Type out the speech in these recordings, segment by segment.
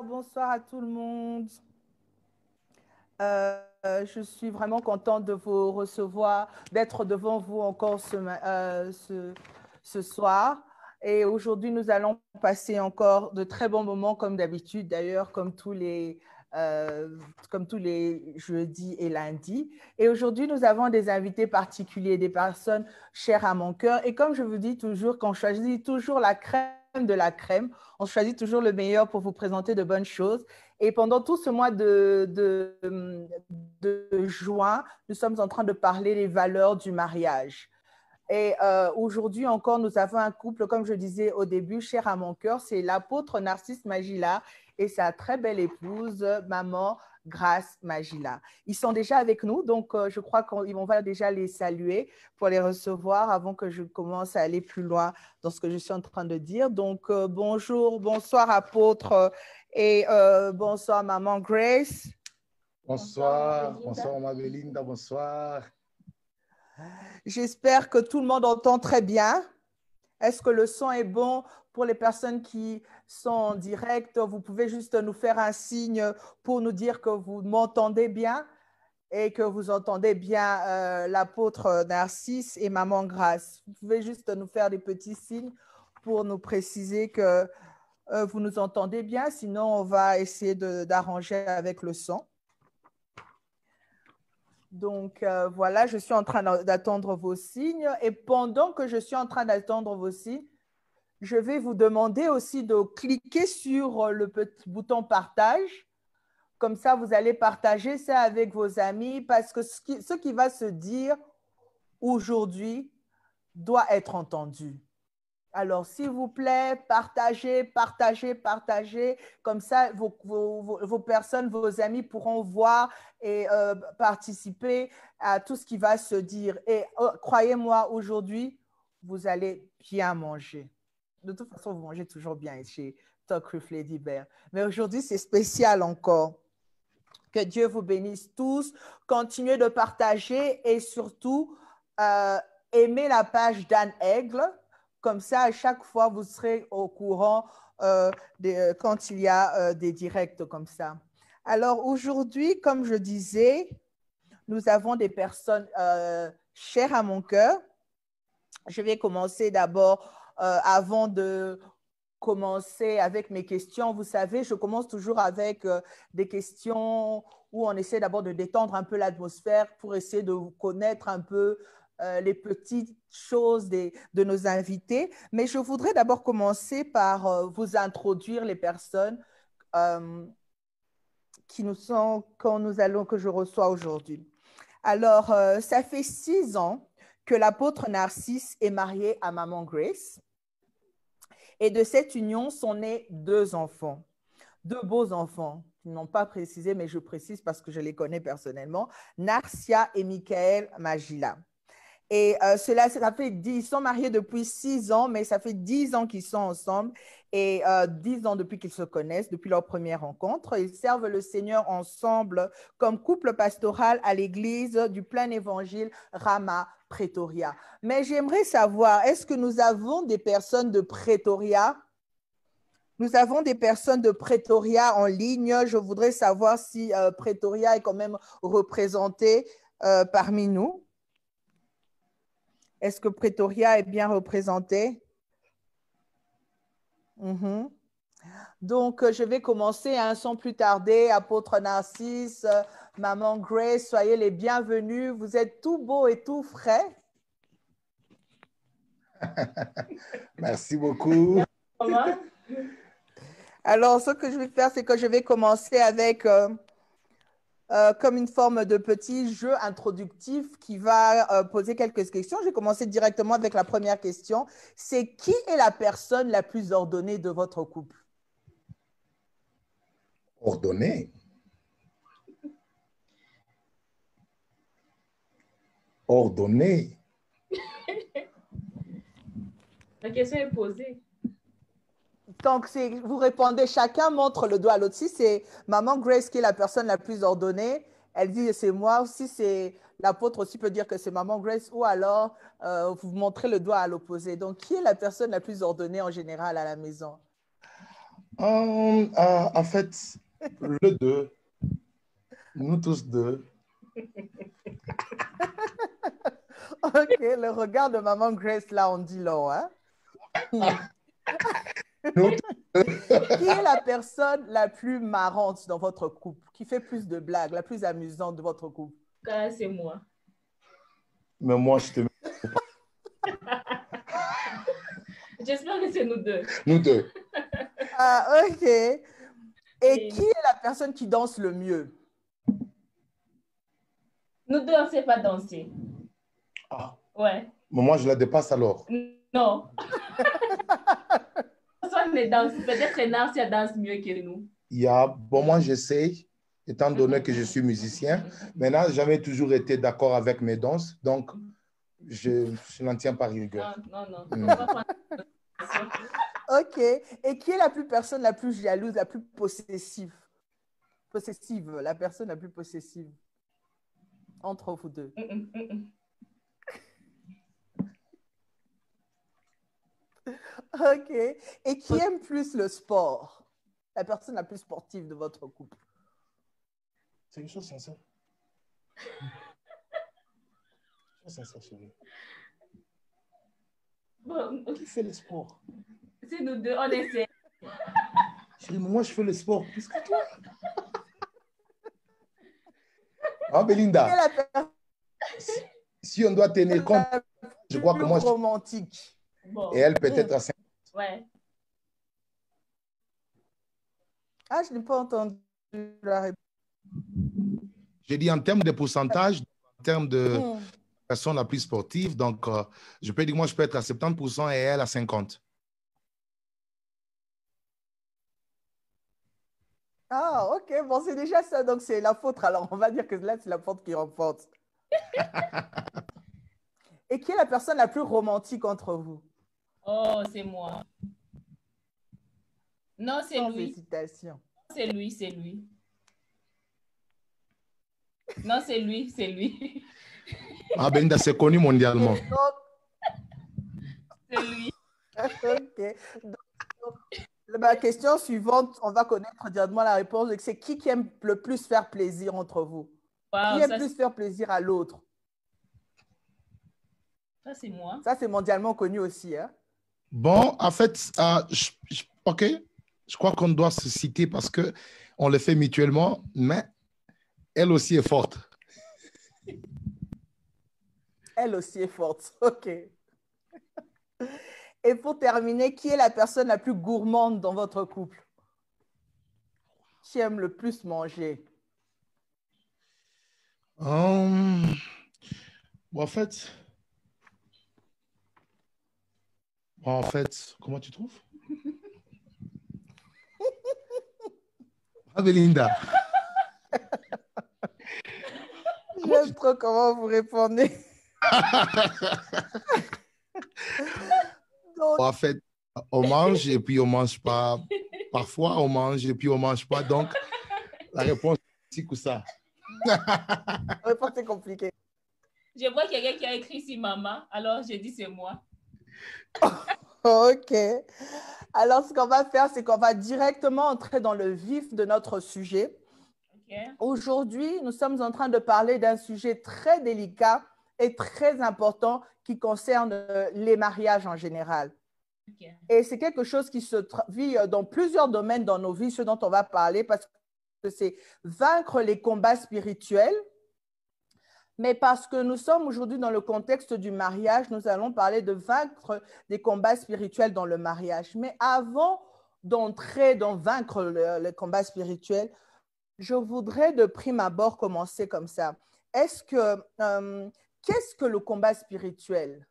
bonsoir à tout le monde. Je suis vraiment contente de vous recevoir, d'être devant vous encore ce soir. Et aujourd'hui, nous allons passer encore de très bons moments, comme d'habitude, d'ailleurs, comme tous les jeudis et lundis. Et aujourd'hui, nous avons des invités particuliers, des personnes chères à mon cœur. Et comme je vous dis toujours, qu'on choisit toujours la crème de la crème, on choisit toujours le meilleur pour vous présenter de bonnes choses. Et pendant tout ce mois de juin, nous sommes en train de parler des valeurs du mariage. Et aujourd'hui encore, nous avons un couple, comme je disais au début, cher à mon cœur, c'est l'apôtre Narcisse Magila et sa très belle épouse, maman Grace Magila. Ils sont déjà avec nous, donc je crois qu'on va déjà les saluer pour les recevoir avant que je commence à aller plus loin dans ce que je suis en train de dire. Donc bonjour, bonsoir apôtre et bonsoir maman Grace. Bonsoir, bonsoir Mabelinda, bonsoir. J'espère que tout le monde entend très bien. Est-ce que le son est bon pour les personnes qui sont en direct? Vous pouvez juste nous faire un signe pour nous dire que vous m'entendez bien et que vous entendez bien l'apôtre Narcisse et maman Grace. Vous pouvez juste nous faire des petits signes pour nous préciser que vous nous entendez bien. Sinon, on va essayer d'arranger avec le son. Donc, voilà, je suis en train d'attendre vos signes. Et pendant que je suis en train d'attendre vos signes, je vais vous demander aussi de cliquer sur le petit bouton partage. Comme ça, vous allez partager ça avec vos amis parce que ce qui va se dire aujourd'hui doit être entendu. Alors, s'il vous plaît, partagez, partagez, partagez. Comme ça, vos personnes, vos amis pourront voir et participer à tout ce qui va se dire. Et croyez-moi, aujourd'hui, vous allez bien manger. De toute façon, vous mangez toujours bien chez Talk with Lady Bear. Mais aujourd'hui, c'est spécial encore. Que Dieu vous bénisse tous. Continuez de partager et surtout, aimez la page d'Anne Aigle. Comme ça, à chaque fois, vous serez au courant quand il y a des directs comme ça. Alors aujourd'hui, comme je disais, nous avons des personnes chères à mon cœur. Je vais commencer d'abord, avant de commencer avec mes questions. Vous savez, je commence toujours avec des questions où on essaie d'abord de détendre un peu l'atmosphère pour essayer de connaître un peu les petites choses de nos invités. Mais je voudrais d'abord commencer par vous introduire les personnes que je reçois aujourd'hui. Alors, ça fait 6 ans que l'apôtre Narcisse est marié à maman Grace. Et de cette union sont nés 2 enfants, 2 beaux enfants. Ils n'ont pas précisé, mais je précise parce que je les connais personnellement, Narcia et Michael Magila. Et ça fait ils sont mariés depuis 6 ans, mais ça fait 10 ans qu'ils sont ensemble et 10 ans depuis qu'ils se connaissent, depuis leur première rencontre. Ils servent le Seigneur ensemble comme couple pastoral à l'église du plein évangile Rama Pretoria. Mais j'aimerais savoir, est-ce que nous avons des personnes de Pretoria? Nous avons des personnes de Pretoria en ligne. Je voudrais savoir si Pretoria est quand même représenté parmi nous. Est-ce que Pretoria est bien représenté? Donc, je vais commencer sans plus tarder. Apôtre Narcisse, maman Grace, soyez les bienvenus. Vous êtes tout beau et tout frais. Merci beaucoup. Alors, ce que je vais faire, c'est que je vais commencer avec comme une forme de petit jeu introductif qui va poser quelques questions. Je vais commencer directement avec la première question. C'est qui est la personne la plus ordonnée de votre couple? Ordonné. Ordonné. La question est posée. Donc, vous répondez, chacun montre le doigt à l'autre. Si c'est maman Grace qui est la personne la plus ordonnée, elle dit c'est moi. Si c'est l'apôtre aussi peut dire que c'est maman Grace, ou alors vous montrez le doigt à l'opposé. Donc, qui est la personne la plus ordonnée en général à la maison? En fait, le deux, nous tous deux. Ok, le regard de maman Grace, là, on dit long, hein? Nous tous Qui est la personne la plus marrante dans votre couple? Qui fait plus de blagues, la plus amusante de votre couple? C'est moi. Mais moi, je te mets. J'espère que c'est nous deux. Nous deux. Ah, ok. Et Et- qui est la personne qui danse le mieux? Nous deux, on ne sait pas danser. Ah, Ouais. mais moi, je la dépasse alors. Non. Personne ne danse. Peut-être Narcia danse mieux que nous. Bon, moi, j'essaye, étant donné que je suis musicien. Maintenant, je n'ai jamais toujours été d'accord avec mes danses, donc je n'en tiens pas rigueur. Non, non, non. Mm. On va prendre- Ok. Et qui est la personne la plus jalouse, la plus possessive? Possessive, la personne la plus possessive entre vous deux. Ok. Et qui aime plus le sport? La personne la plus sportive de votre couple. C'est une chose sincère. C'est sincère, chérie. Bon, Qui fait le sport? c'est nous deux, on essaie. Chérie, mais moi, je fais le sport plus que toi. Hein, Qui est Belinda? la personne Si on doit tenir compte, la je crois que plus moi, romantique? Bon, et elle peut-être à 5. ouais. Ah, je n'ai pas entendu la réponse. J'ai dit en termes de pourcentage, en termes de Hmm. personne la plus sportive, donc je peux dire, moi, je peux être à 70% et elle à 50%. Ah, ok. Bon, c'est déjà ça. Donc, c'est la faute. Alors, on va dire que là, c'est la faute qui remporte. Et qui est la personne la plus romantique entre vous? Oh, c'est moi. Non, c'est Sans lui. hésitation. C'est lui, c'est lui. Non, c'est lui, c'est lui. Ah, Belinda, c'est connu mondialement. Et donc, C'est lui. ok. Donc, ma question suivante, on va connaître directement la réponse. C'est qui aime le plus faire plaisir entre vous? Qui Wow, aime plus faire plaisir à l'autre? ça c'est moi. Ça, c'est mondialement connu aussi, hein? Bon, en fait, OK, je crois qu'on doit se citer parce qu'on le fait mutuellement, mais elle aussi est forte. Elle aussi est forte. OK. Et pour terminer, qui est la personne la plus gourmande dans votre couple? Qui aime le plus manger? Bon, en fait, comment tu trouves? Ah, Belinda. J'aime trop comment vous répondez. Donc, En fait, on mange et puis on mange pas. Parfois, on mange et puis on mange pas. Donc, la réponse est ci ou ça. la réponse est compliquée. Je vois quelqu'un qui a écrit ici maman, alors j'ai dit c'est moi. OK. Alors, ce qu'on va faire, c'est qu'on va directement entrer dans le vif de notre sujet. Okay. Aujourd'hui, nous sommes en train de parler d'un sujet très délicat et très important qui concerne les mariages en général. Okay. Et c'est quelque chose qui se vit dans plusieurs domaines dans nos vies, ce dont on va parler, parce que c'est vaincre les combats spirituels. Mais parce que nous sommes aujourd'hui dans le contexte du mariage, nous allons parler de vaincre des combats spirituels dans le mariage. Mais avant d'entrer dans vaincre le combat spirituel, je voudrais de prime abord commencer comme ça. Qu'est-ce que le combat spirituel?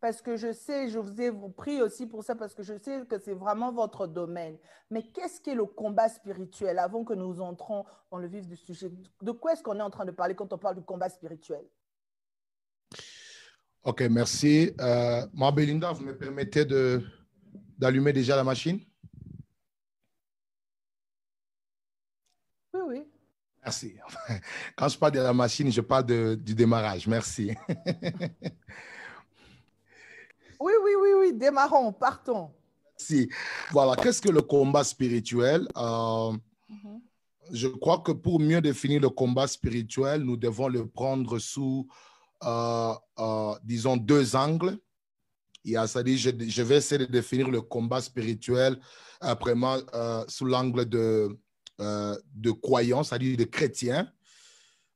Parce que je sais, je vous ai pris aussi pour ça, parce que je sais que c'est vraiment votre domaine. Mais qu'est-ce qu'est le combat spirituel avant que nous entrons dans le vif du sujet? De quoi est-ce qu'on est en train de parler quand on parle du combat spirituel? OK, merci. Moi, Belinda, vous me permettez d'allumer déjà la machine? Oui, oui. Merci. Quand je parle de la machine, je parle du démarrage. Merci. Oui, oui, oui, oui. Démarrons, partons. Merci. Voilà, qu'est-ce que le combat spirituel? Mhm. Je crois que pour mieux définir le combat spirituel, nous devons le prendre sous, disons, deux angles. C'est-à-dire, je vais essayer de définir le combat spirituel vraiment sous l'angle de croyance, c'est-à-dire de chrétien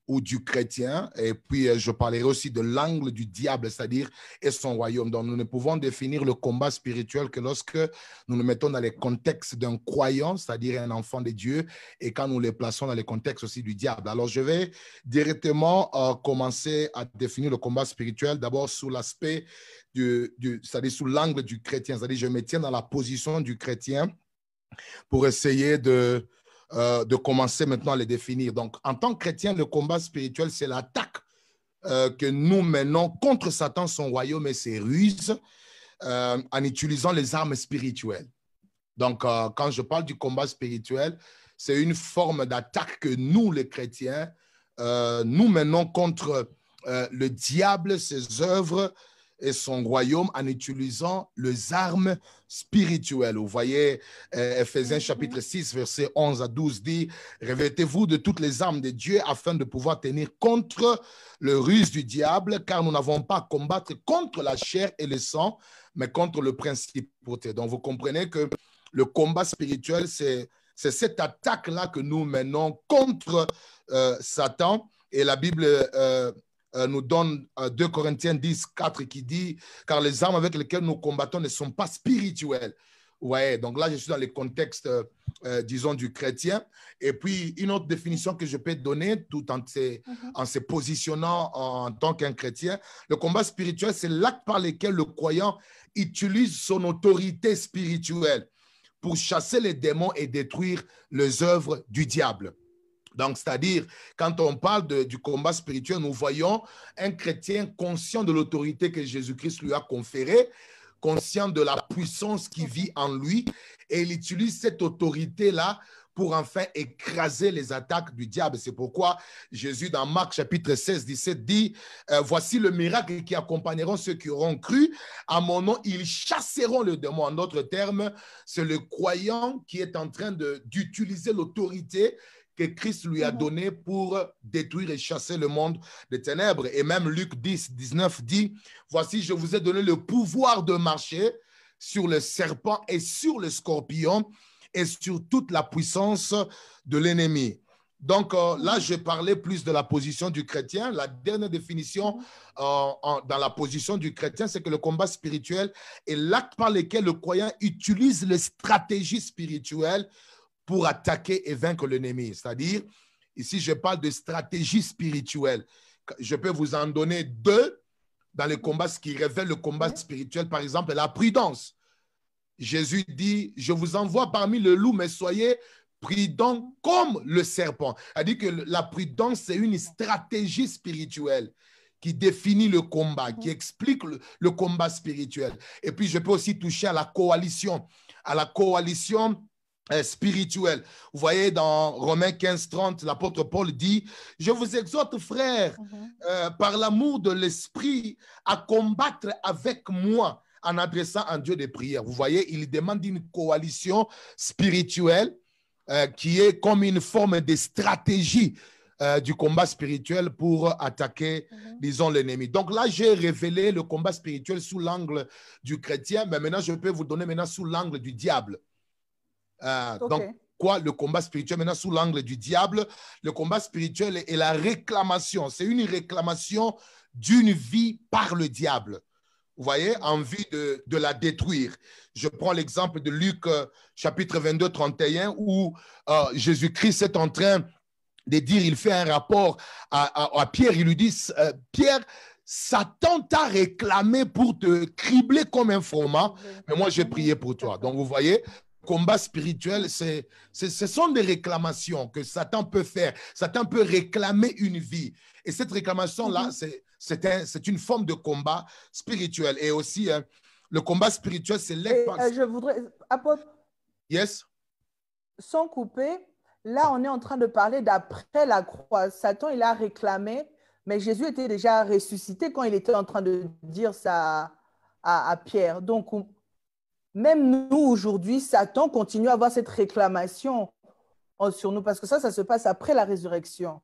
ou du chrétien. Et puis, je parlerai aussi de l'angle du diable, c'est-à-dire et son royaume. Donc, nous ne pouvons définir le combat spirituel que lorsque nous nous mettons dans les contextes d'un croyant, c'est-à-dire un enfant de Dieu, et quand nous les plaçons dans les contextes aussi du diable. Alors, je vais directement commencer à définir le combat spirituel, d'abord sous l'aspect c'est-à-dire sous l'angle du chrétien, c'est-à-dire je me tiens dans la position du chrétien pour essayer de commencer maintenant à les définir. Donc, en tant que chrétien, le combat spirituel, c'est l'attaque que nous menons contre Satan, son royaume et ses ruses, en utilisant les armes spirituelles. Donc, quand je parle du combat spirituel, c'est une forme d'attaque que nous, les chrétiens, nous menons contre le diable, ses œuvres et son royaume en utilisant les armes spirituelles. Vous voyez, Ephésiens chapitre 6, verset 11 à 12 dit « Revêtez-vous de toutes les armes de Dieu afin de pouvoir tenir contre le ruse du diable, car nous n'avons pas à combattre contre la chair et le sang, mais contre le principauté. » Donc, vous comprenez que le combat spirituel, c'est cette attaque-là que nous menons contre Satan. Et la Bible nous donne 2 Corinthiens 10, 4 qui dit « Car les armes avec lesquelles nous combattons ne sont pas spirituelles. » Ouais, donc là, je suis dans le contexte, disons, du chrétien. Et puis, une autre définition que je peux donner, tout en se positionnant en tant qu'un chrétien, le combat spirituel, c'est l'acte par lequel le croyant utilise son autorité spirituelle pour chasser les démons et détruire les œuvres du diable. Donc, c'est-à-dire, quand on parle du combat spirituel, nous voyons un chrétien conscient de l'autorité que Jésus-Christ lui a conférée, conscient de la puissance qui vit en lui, et il utilise cette autorité-là pour enfin écraser les attaques du diable. C'est pourquoi Jésus, dans Marc chapitre 16, 17, dit « Voici le miracle qui accompagneront ceux qui auront cru. À mon nom, ils chasseront le démon. » En d'autres termes, c'est le croyant qui est en train d'utiliser l'autorité que Christ lui a donné pour détruire et chasser le monde des ténèbres. Et même Luc 10, 19 dit, « Voici, je vous ai donné le pouvoir de marcher sur le serpent et sur le scorpion et sur toute la puissance de l'ennemi. » Donc là, je parlais plus de la position du chrétien. La dernière définition dans la position du chrétien, c'est que le combat spirituel est l'acte par lequel le croyant utilise les stratégies spirituelles pour attaquer et vaincre l'ennemi. C'est-à-dire, ici, je parle de stratégie spirituelle. Je peux vous en donner deux dans les combats, ce qui révèle le combat spirituel. Par exemple, la prudence. Jésus dit, je vous envoie parmi le loup, mais soyez prudents comme le serpent. C'est-à-dire que la prudence, c'est une stratégie spirituelle qui définit le combat, qui explique le combat spirituel. Et puis, je peux aussi toucher à la coalition spirituel. Vous voyez dans Romains 15, 30, l'apôtre Paul dit, « Je vous exhorte, frères, par l'amour de l'esprit, à combattre avec moi en adressant un Dieu de prière. » Vous voyez, il demande une coalition spirituelle qui est comme une forme de stratégie du combat spirituel pour attaquer, disons, l'ennemi. Donc là, j'ai révélé le combat spirituel sous l'angle du chrétien, mais maintenant, je peux vous donner maintenant sous l'angle du diable. Donc, quoi, le combat spirituel maintenant sous l'angle du diable, le combat spirituel est la réclamation, c'est une réclamation d'une vie par le diable. Vous voyez, en vue de la détruire. Je prends l'exemple de Luc chapitre 22, 31 où Jésus-Christ est en train de dire, il fait un rapport à Pierre, il lui dit, Pierre, Satan t'a réclamé pour te cribler comme un froment, mais moi j'ai prié pour toi. Donc vous voyez, combat spirituel, ce sont des réclamations que Satan peut faire. Satan peut réclamer une vie. Et cette réclamation-là, c'est une forme de combat spirituel. Et aussi, le combat spirituel, c'est l'expansion. Je voudrais, apôtre, yes. Sans couper, là, on est en train de parler d'après la croix. Satan, il a réclamé, mais Jésus était déjà ressuscité quand il était en train de dire ça à Pierre. Donc, même nous, aujourd'hui, Satan continue à avoir cette réclamation sur nous, parce que ça se passe après la résurrection.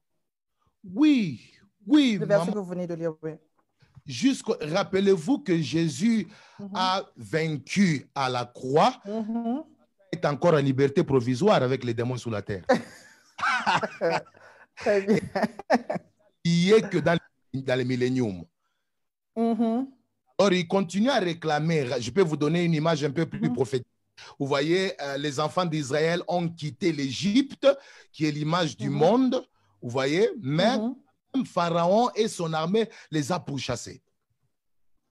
Oui, oui, Le verset maman. que vous venez de lire, oui. Rappelez-vous que Jésus a vaincu à la croix, est encore en liberté provisoire avec les démons sur la terre. Très bien. Il n'y est que dans le millénium. Alors, il continue à réclamer. Je peux vous donner une image un peu plus prophétique. Vous voyez, les enfants d'Israël ont quitté l'Égypte, qui est l'image du monde. Vous voyez, même Pharaon et son armée les a pourchassés.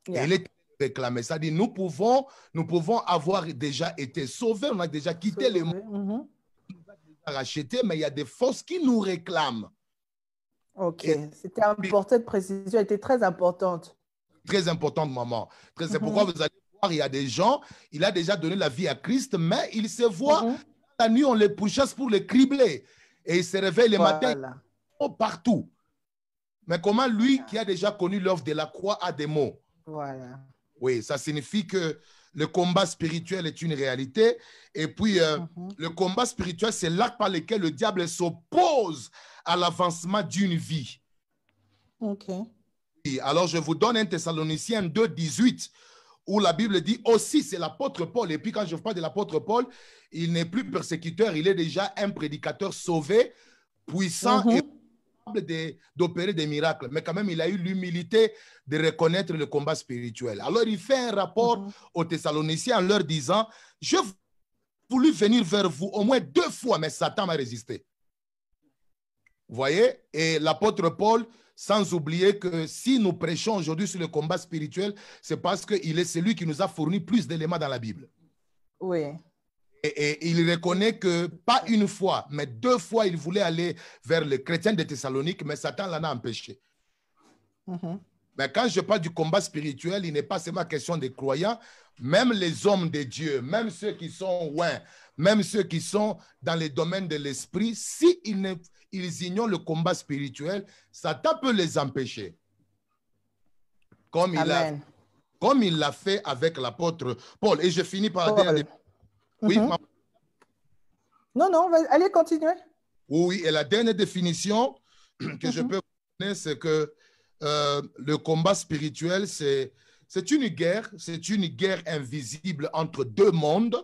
Et il est réclamé. C'est-à-dire, nous pouvons avoir déjà été sauvés, on a déjà quitté le monde, on a déjà racheté, mais il y a des forces qui nous réclament. Ok, c'était important, cette précision était très importante. Très importante, maman. C'est pourquoi vous allez voir, il y a des gens, il a déjà donné la vie à Christ, mais il se voit, la nuit, on les pourchasse pour les cribler. Et il se réveille le matin partout. Mais comment lui, qui a déjà connu l'œuvre de la croix, a des mots? Voilà. Oui, ça signifie que le combat spirituel est une réalité. Et puis, le combat spirituel, c'est l'acte par lequel le diable s'oppose à l'avancement d'une vie. Ok. Alors, je vous donne un Thessaloniciens 2, 18, où la Bible dit aussi, c'est l'apôtre Paul. Et puis, quand je parle de l'apôtre Paul, il n'est plus persécuteur, il est déjà un prédicateur sauvé, puissant et d'opérer des miracles. Mais quand même, il a eu l'humilité de reconnaître le combat spirituel. Alors, il fait un rapport aux Thessaloniciens en leur disant, j'ai voulu venir vers vous au moins 2 fois, mais Satan m'a résisté. Vous voyez? Et l'apôtre Paul, sans oublier que si nous prêchons aujourd'hui sur le combat spirituel, c'est parce qu'il est celui qui nous a fourni plus d'éléments dans la Bible. Oui. Et il reconnaît que pas une fois, mais 2 fois, il voulait aller vers les chrétiens de Thessalonique, mais Satan l'en a empêché. Mais quand je parle du combat spirituel, il n'est pas seulement question des croyants, même les hommes de Dieu, même ceux qui sont loin, même ceux qui sont dans les domaines de l'esprit, si ils ignorent le combat spirituel, Satan peut les empêcher. Comme il l'a fait avec l'apôtre Paul. Et je finis par dire... Oui, non, allez, continuez. Oui, et la dernière définition que je peux vous donner, c'est que le combat spirituel, c'est une guerre invisible entre 2 mondes,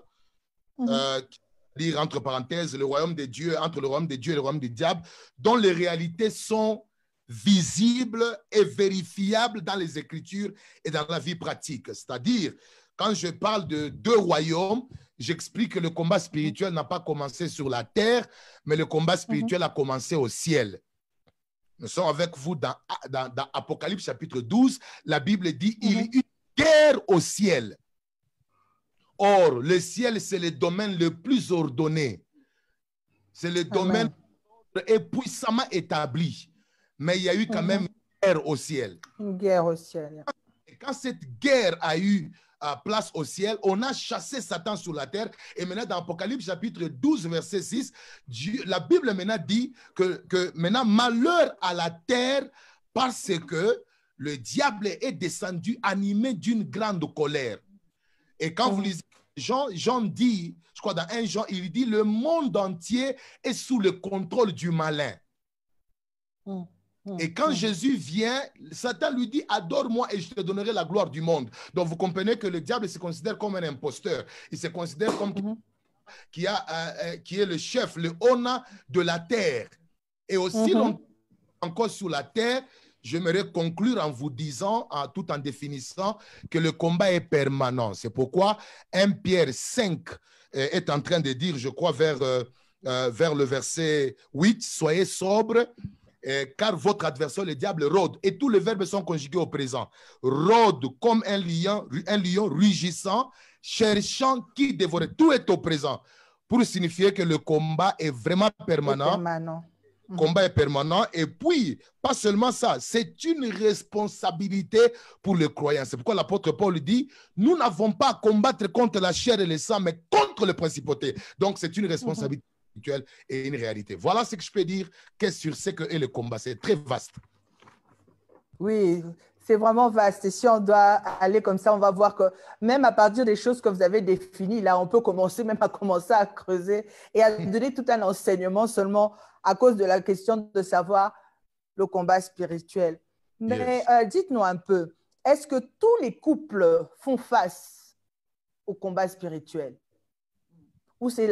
dire entre parenthèses, le royaume de Dieu, entre le royaume de Dieu et le royaume du diable, dont les réalités sont visibles et vérifiables dans les Écritures et dans la vie pratique. C'est-à-dire, quand je parle de 2 royaumes, j'explique que le combat spirituel n'a pas commencé sur la terre, mais le combat spirituel a commencé au ciel. Nous sommes avec vous dans Apocalypse chapitre 12. La Bible dit il y a une guerre au ciel. Or, le ciel, c'est le domaine le plus ordonné. C'est le domaine est puissamment établi. Mais il y a eu quand même une guerre au ciel. Une guerre au ciel. Et quand cette guerre a eu place au ciel, on a chassé Satan sur la terre. Et maintenant, dans Apocalypse chapitre 12, verset 6, la Bible maintenant dit que maintenant, malheur à la terre parce que le diable est descendu animé d'une grande colère. Et quand vous lisez Jean dit, je crois dans 1 Jean, il dit le monde entier est sous le contrôle du malin. Et quand Jésus vient, Satan lui dit, adore-moi et je te donnerai la gloire du monde. Donc vous comprenez que le diable se considère comme un imposteur. Il se considère comme qui est le chef, le honneur de la terre. Et aussi longtemps encore sur la terre, j'aimerais conclure en vous disant, tout en définissant, que le combat est permanent. C'est pourquoi 1 Pierre 5 est en train de dire, je crois, vers le verset 8, soyez sobres, car votre adversaire, le diable, rôde. Et tous les verbes sont conjugués au présent. Rôde comme un lion rugissant, cherchant qui dévorer. Tout est au présent, pour signifier que le combat est vraiment permanent. Le combat est permanent. Et puis, pas seulement ça, c'est une responsabilité pour le croyant. C'est pourquoi l'apôtre Paul dit, nous n'avons pas à combattre contre la chair et le sang, mais contre les principautés. Donc, c'est une responsabilité spirituelle et une réalité. Voilà ce que je peux dire sur ce qu'est le combat. C'est très vaste. Oui, C'est vraiment vaste. Et si on doit aller comme ça, on va voir que même à partir des choses que vous avez définies, là, on peut commencer même à commencer à creuser et à donner tout un enseignement seulement à cause de la question de savoir le combat spirituel. Mais Yes. dites-nous un peu, est-ce que tous les couples font face au combat spirituel? Ou c'est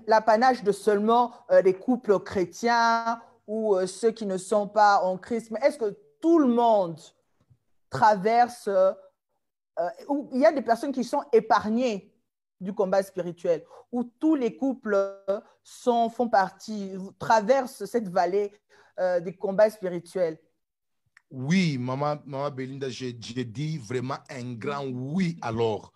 l'apanage de seulement les couples chrétiens ou ceux qui ne sont pas en Christ? Mais est-ce que tout le monde traverse, ou il y a des personnes qui sont épargnées du combat spirituel, où tous les couples font partie, traversent cette vallée des combats spirituels? Oui, maman Belinda, j'ai dit vraiment un grand oui alors.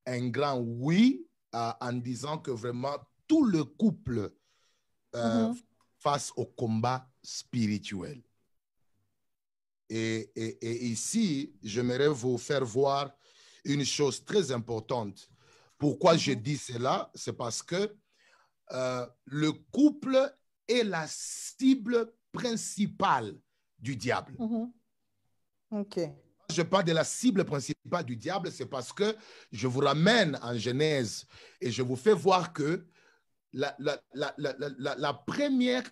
Un grand oui en disant que vraiment tout le couple face au combat spirituel. Et ici, j'aimerais vous faire voir une chose très importante. Pourquoi je dis cela? C'est parce que le couple est la cible principale du diable. OK. Je parle de la cible principale du diable, c'est parce que je vous ramène en Genèse et je vous fais voir que la première,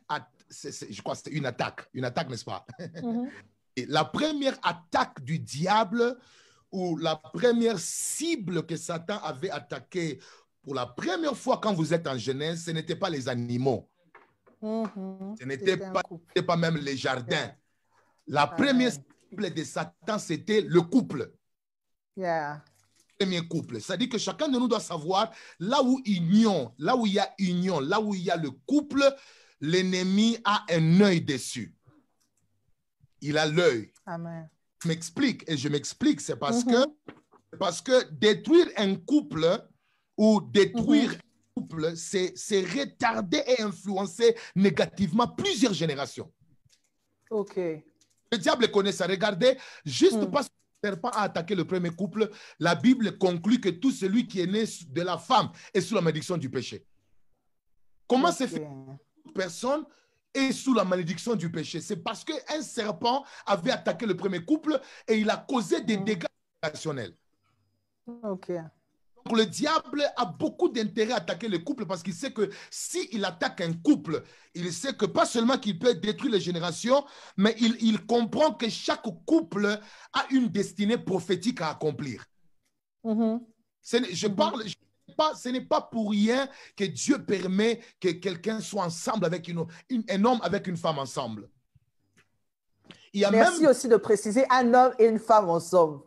je crois que c'était une attaque, n'est-ce pas? Et la première attaque du diable ou la première cible que Satan avait attaquée pour la première fois quand vous êtes en Genèse, ce n'était pas les animaux. Ce n'était pas même les jardins. La première cible de Satan, c'était le couple. Premier couple. C'est-à-dire que chacun de nous doit savoir, là où il y a union, là où il y a le couple, l'ennemi a un œil dessus. Il a l'œil. Amen. Je m'explique, c'est parce que détruire un couple ou détruire un couple, c'est retarder et influencer négativement plusieurs générations. OK. Le diable connaît ça. Regardez, juste parce que le serpent a attaqué le premier couple, la Bible conclut que tout celui qui est né de la femme est sous la malédiction du péché. Comment c'est fait? Personne est sous la malédiction du péché. C'est parce qu'un serpent avait attaqué le premier couple et il a causé des dégâts relationnels. OK. Donc le diable a beaucoup d'intérêt à attaquer le couple parce qu'il sait que s'il attaque un couple, il sait que pas seulement qu'il peut détruire les générations, mais il comprend que chaque couple a une destinée prophétique à accomplir. Ce n'est pas pour rien que Dieu permet que quelqu'un soit ensemble avec un homme avec une femme ensemble. Merci aussi de préciser un homme et une femme ensemble.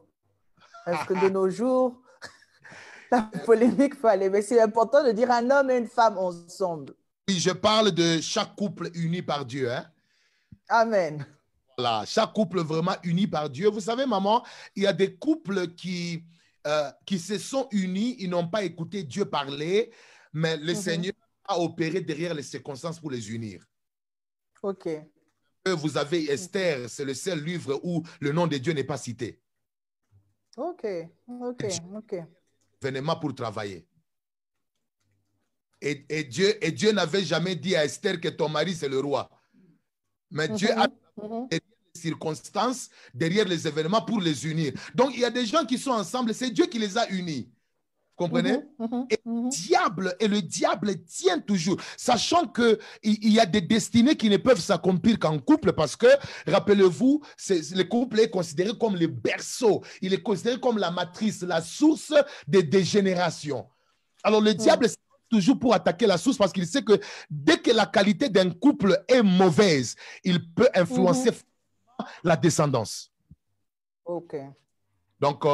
Parce que de nos jours, la polémique peut aller, mais c'est important de dire un homme et une femme ensemble. Oui, je parle de chaque couple uni par Dieu. Hein? Amen. Voilà, chaque couple vraiment uni par Dieu. Vous savez, maman, il y a des couples qui se sont unis, ils n'ont pas écouté Dieu parler, mais le Seigneur a opéré derrière les circonstances pour les unir. OK. Vous avez Esther, c'est le seul livre où le nom de Dieu n'est pas cité. OK. Événement pour travailler. Et Dieu n'avait jamais dit à Esther que ton mari c'est le roi. Mais Dieu a derrière les circonstances, derrière les événements pour les unir. Donc il y a des gens qui sont ensemble, c'est Dieu qui les a unis. Comprenez? Et le diable tient toujours, sachant qu'il y a des destinées qui ne peuvent s'accomplir qu'en couple parce que, rappelez-vous, le couple est considéré comme le berceau, il est considéré comme la matrice, la source des dégénérations. Alors le diable c'est toujours pour attaquer la source parce qu'il sait que dès que la qualité d'un couple est mauvaise, il peut influencer la descendance. OK. Donc,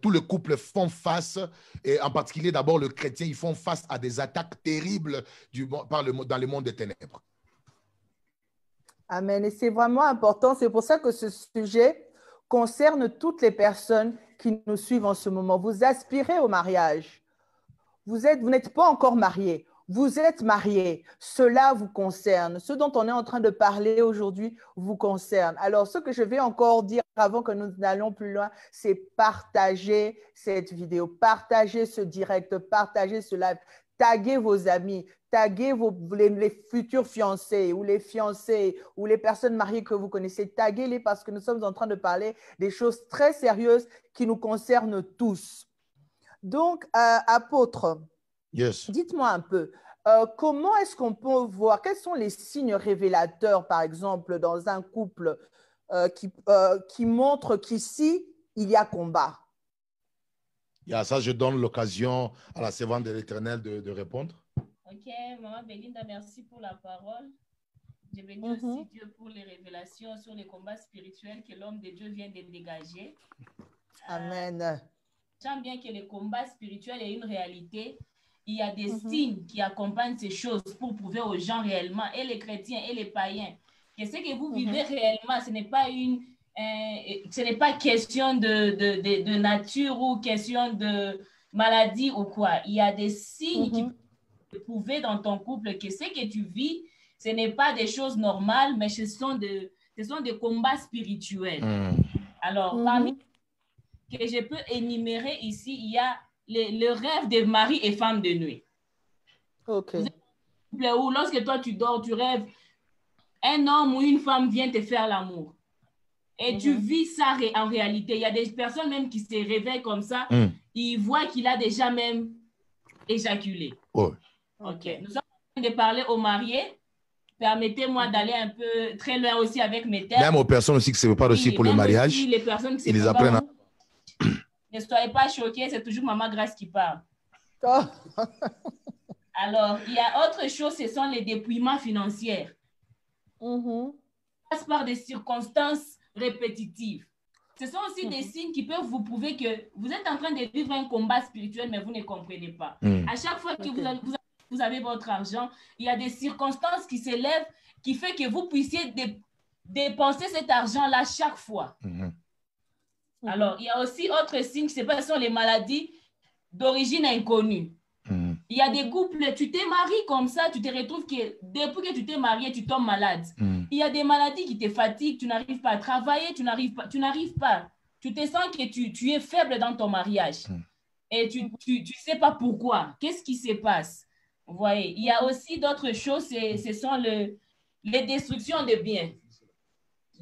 tous les couples font face, et en particulier d'abord le chrétien, ils font face à des attaques terribles dans le monde des ténèbres. Amen. Et c'est vraiment important. C'est pour ça que ce sujet concerne toutes les personnes qui nous suivent en ce moment. Vous aspirez au mariage. Vous n'êtes pas encore marié. Vous êtes marié. Cela vous concerne. Ce dont on est en train de parler aujourd'hui vous concerne. Alors, ce que je vais encore dire avant que nous n'allions plus loin, c'est partager cette vidéo, partager ce direct, partager ce live. taguez vos amis, taguez les futurs fiancés ou les fiancés ou les personnes mariées que vous connaissez. Taguez-les parce que nous sommes en train de parler des choses très sérieuses qui nous concernent tous. Donc, apôtre, Yes. dites-moi un peu, comment est-ce qu'on peut voir, quels sont les signes révélateurs, par exemple, dans un couple qui montrent qu'ici, il y a combat? Ça, je donne l'occasion à la servante de l'Éternel de répondre. Ok, Maman Belinda, merci pour la parole. Je bénis aussi Dieu pour les révélations sur les combats spirituels que l'homme de Dieu vient de dégager. Amen. J'aime bien que le combat spirituel est une réalité. Il y a des signes qui accompagnent ces choses pour prouver aux gens réellement, et les chrétiens et les païens, que ce que vous vivez réellement, ce n'est pas question de nature ou question de maladie ou quoi. Il y a des signes qui peuvent prouver dans ton couple que ce que tu vis, ce n'est pas des choses normales, mais ce sont des combats spirituels. Alors, parmi que je peux énumérer ici, il y a le rêve de mari et femme de nuit. OK. Où lorsque toi tu dors, tu rêves, un homme ou une femme vient te faire l'amour. Et tu vis ça en réalité. Il y a des personnes même qui se réveillent comme ça, ils voient qu'il a déjà même éjaculé. Oh. OK. Nous sommes en train de parler aux mariés. Permettez-moi d'aller un peu très loin aussi avec mes termes. Même aux personnes aussi qui ne se préparent aussi pour le mariage, aussi, les personnes qui ils les apprennent à... Ne soyez pas choqués, c'est toujours Maman Grâce qui parle. Oh. Alors, il y a autre chose, ce sont les dépouillements financiers. Ça passe par des circonstances répétitives. Ce sont aussi des signes qui peuvent vous prouver que vous êtes en train de vivre un combat spirituel, mais vous ne comprenez pas. À chaque fois que vous avez votre argent, il y a des circonstances qui s'élèvent qui fait que vous puissiez dépenser cet argent-là chaque fois. Alors, il y a aussi autre signe, ce sont les maladies d'origine inconnue. Il y a des couples, tu t'es marié comme ça, tu te retrouves que depuis que tu t'es marié, tu tombes malade. Il y a des maladies qui te fatiguent, tu n'arrives pas à travailler, tu n'arrives pas. Tu te sens que tu es faible dans ton mariage. Et tu sais pas pourquoi. Qu'est-ce qui se passe? Vous voyez, il y a aussi d'autres choses, ce sont les destructions de biens.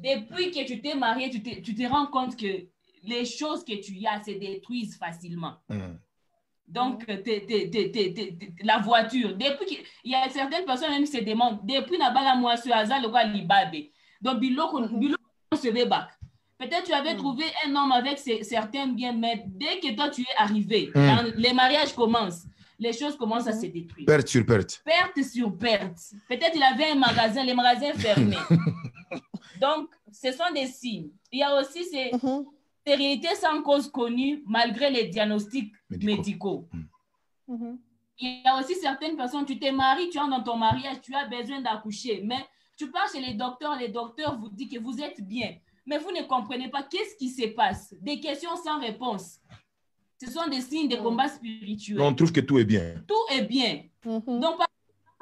Depuis que tu t'es marié, tu te rends compte que les choses que tu as se détruisent facilement. Donc, la voiture, il y a certaines personnes même qui se demandent, depuis Nabala Mouassou Azal, le Libabe, donc Biloko se débat. Peut-être tu avais trouvé un homme avec certains biens, mais dès que toi tu es arrivé, les mariages commencent, les choses commencent à se détruire. Perte sur perte. Perte sur perte. Peut-être il avait un magasin, les magasins fermés. Donc, ce sont des signes. Il y a aussi ces stérilisés sans cause connue, malgré les diagnostics médicaux. Il y a aussi certaines personnes, tu t'es marié, tu es dans ton mariage, tu as besoin d'accoucher, mais tu pars chez les docteurs vous disent que vous êtes bien, mais vous ne comprenez pas qu'est-ce qui se passe. Des questions sans réponse. Ce sont des signes de combat spirituel. On trouve que tout est bien. Tout est bien. Donc,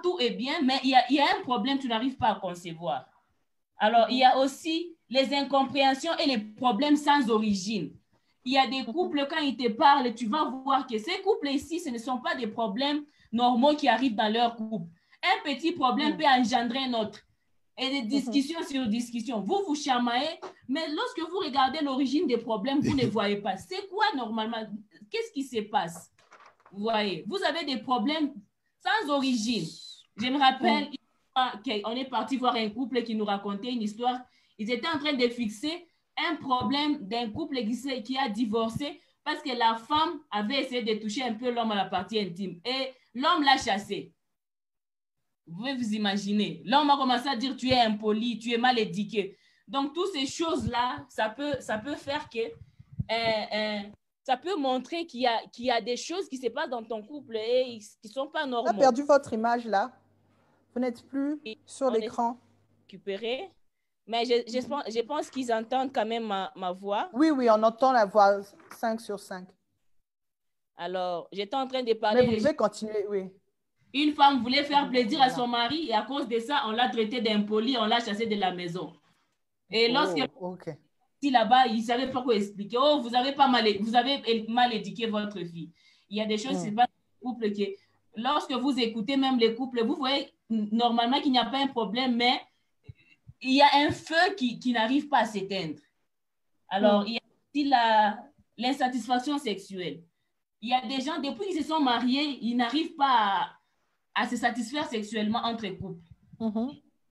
tout est bien, mais il y a un problème que tu n'arrives pas à concevoir. Alors, il y a aussi les incompréhensions et les problèmes sans origine. Il y a des couples, quand ils te parlent, tu vas voir que ces couples ici, ce ne sont pas des problèmes normaux qui arrivent dans leur couple. Un petit problème peut engendrer un autre. Et des discussions sur discussions. Vous vous chamaillez, mais lorsque vous regardez l'origine des problèmes, vous ne voyez pas. C'est quoi normalement? Qu'est-ce qui se passe? Vous voyez, vous avez des problèmes sans origine. Je me rappelle, on est parti voir un couple qui nous racontait une histoire. Ils étaient en train de fixer un problème d'un couple qui a divorcé parce que la femme avait essayé de toucher un peu l'homme à la partie intime et l'homme l'a chassé. Vous pouvez vous imaginer. L'homme a commencé à dire tu es impoli, tu es mal éduqué. Donc, toutes ces choses-là, ça peut faire que ça peut montrer qu'il y a des choses qui se passent dans ton couple et qui ne sont pas normaux. On a perdu votre image là. Vous n'êtes plus sur l'écran. Récupéré. Mais je pense qu'ils entendent quand même ma voix. Oui, on entend la voix 5 sur 5. Alors, j'étais en train de parler. Mais vous pouvez continuer, oui. Une femme voulait faire plaisir à son mari et à cause de ça, on l'a traité d'impoli, on l'a chassé de la maison. Et lorsqu'elle est là-bas, il ne savait pas quoi expliquer. Oh, vous avez mal éduqué votre fille. Il y a des choses, c'est pas couple qui lorsque vous écoutez même les couples, vous voyez normalement qu'il n'y a pas un problème, mais il y a un feu qui n'arrive pas à s'éteindre. Alors, il y a aussi l'insatisfaction sexuelle. Il y a des gens, depuis qu'ils se sont mariés, ils n'arrivent pas à se satisfaire sexuellement entre couples.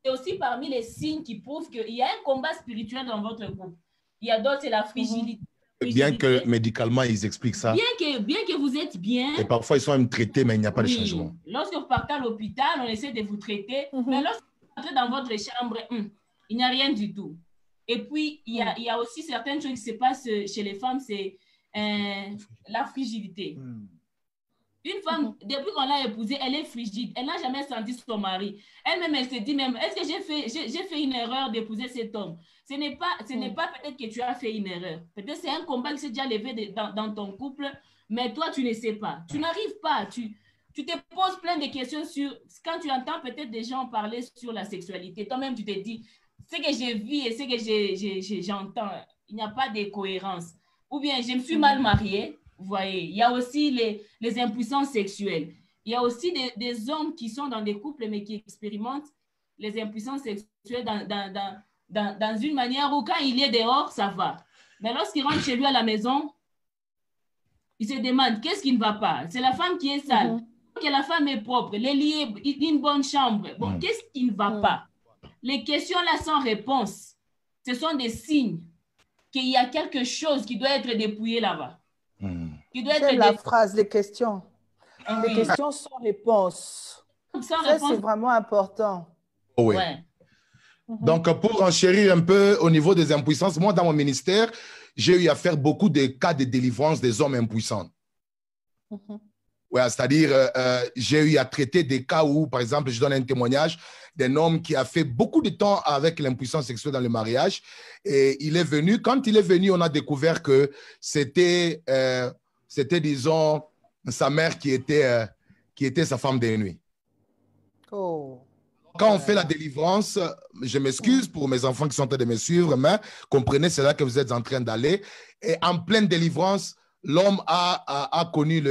C'est aussi parmi les signes qui prouvent qu'il y a un combat spirituel dans votre couple. Il y a d'autres, c'est la frigidité. Bien que médicalement, ils expliquent ça. Bien que vous êtes bien. Et parfois, ils sont même traités, mais il n'y a pas de changement. Lorsque vous partez à l'hôpital, on essaie de vous traiter. Mais lorsque vous entrez dans votre chambre, il n'y a rien du tout. Et puis, il y a aussi certaines choses qui se passent chez les femmes, c'est la frigidité. Une femme, depuis qu'on l'a épousée, elle est frigide. Elle n'a jamais senti son mari. Elle-même, elle se dit même, est-ce que j'ai fait une erreur d'épouser cet homme? Ce n'est pas peut-être que tu as fait une erreur. Peut-être c'est un combat qui s'est déjà levé dans ton couple, mais toi, tu ne sais pas. Tu n'arrives pas. Tu te poses plein de questions sur... Quand tu entends peut-être des gens parler sur la sexualité, toi-même, tu te dis, ce que je vis et ce que j'entends, il n'y a pas de cohérence. Ou bien, je me suis mal mariée. Vous voyez, il y a aussi les impuissances sexuelles. Il y a aussi des hommes qui sont dans des couples, mais qui expérimentent les impuissances sexuelles dans une manière où quand il est dehors, ça va. Mais lorsqu'il rentre chez lui à la maison, il se demande qu'est-ce qui ne va pas. C'est la femme qui est sale. Que la femme est propre, les lits, une bonne chambre. Bon, qu'est-ce qui ne va pas? Les questions là sans réponse, ce sont des signes qu'il y a quelque chose qui doit être dépouillé là-bas. C'est la phrase, les questions. Les questions sans réponse. Ça, c'est vraiment important. Oui. Donc, pour enchérir un peu au niveau des impuissances, moi, dans mon ministère, j'ai eu à faire beaucoup de cas de délivrance des hommes impuissants. Ouais, c'est-à-dire, j'ai eu à traiter des cas où, par exemple, je donne un témoignage d'un homme qui a fait beaucoup de temps avec l'impuissance sexuelle dans le mariage. Et il est venu, quand il est venu, on a découvert que c'était, disons, sa mère qui était sa femme de nuit. Quand on fait la délivrance, je m'excuse pour mes enfants qui sont en train de me suivre, mais comprenez, c'est là que vous êtes en train d'aller. Et en pleine délivrance, l'homme a connu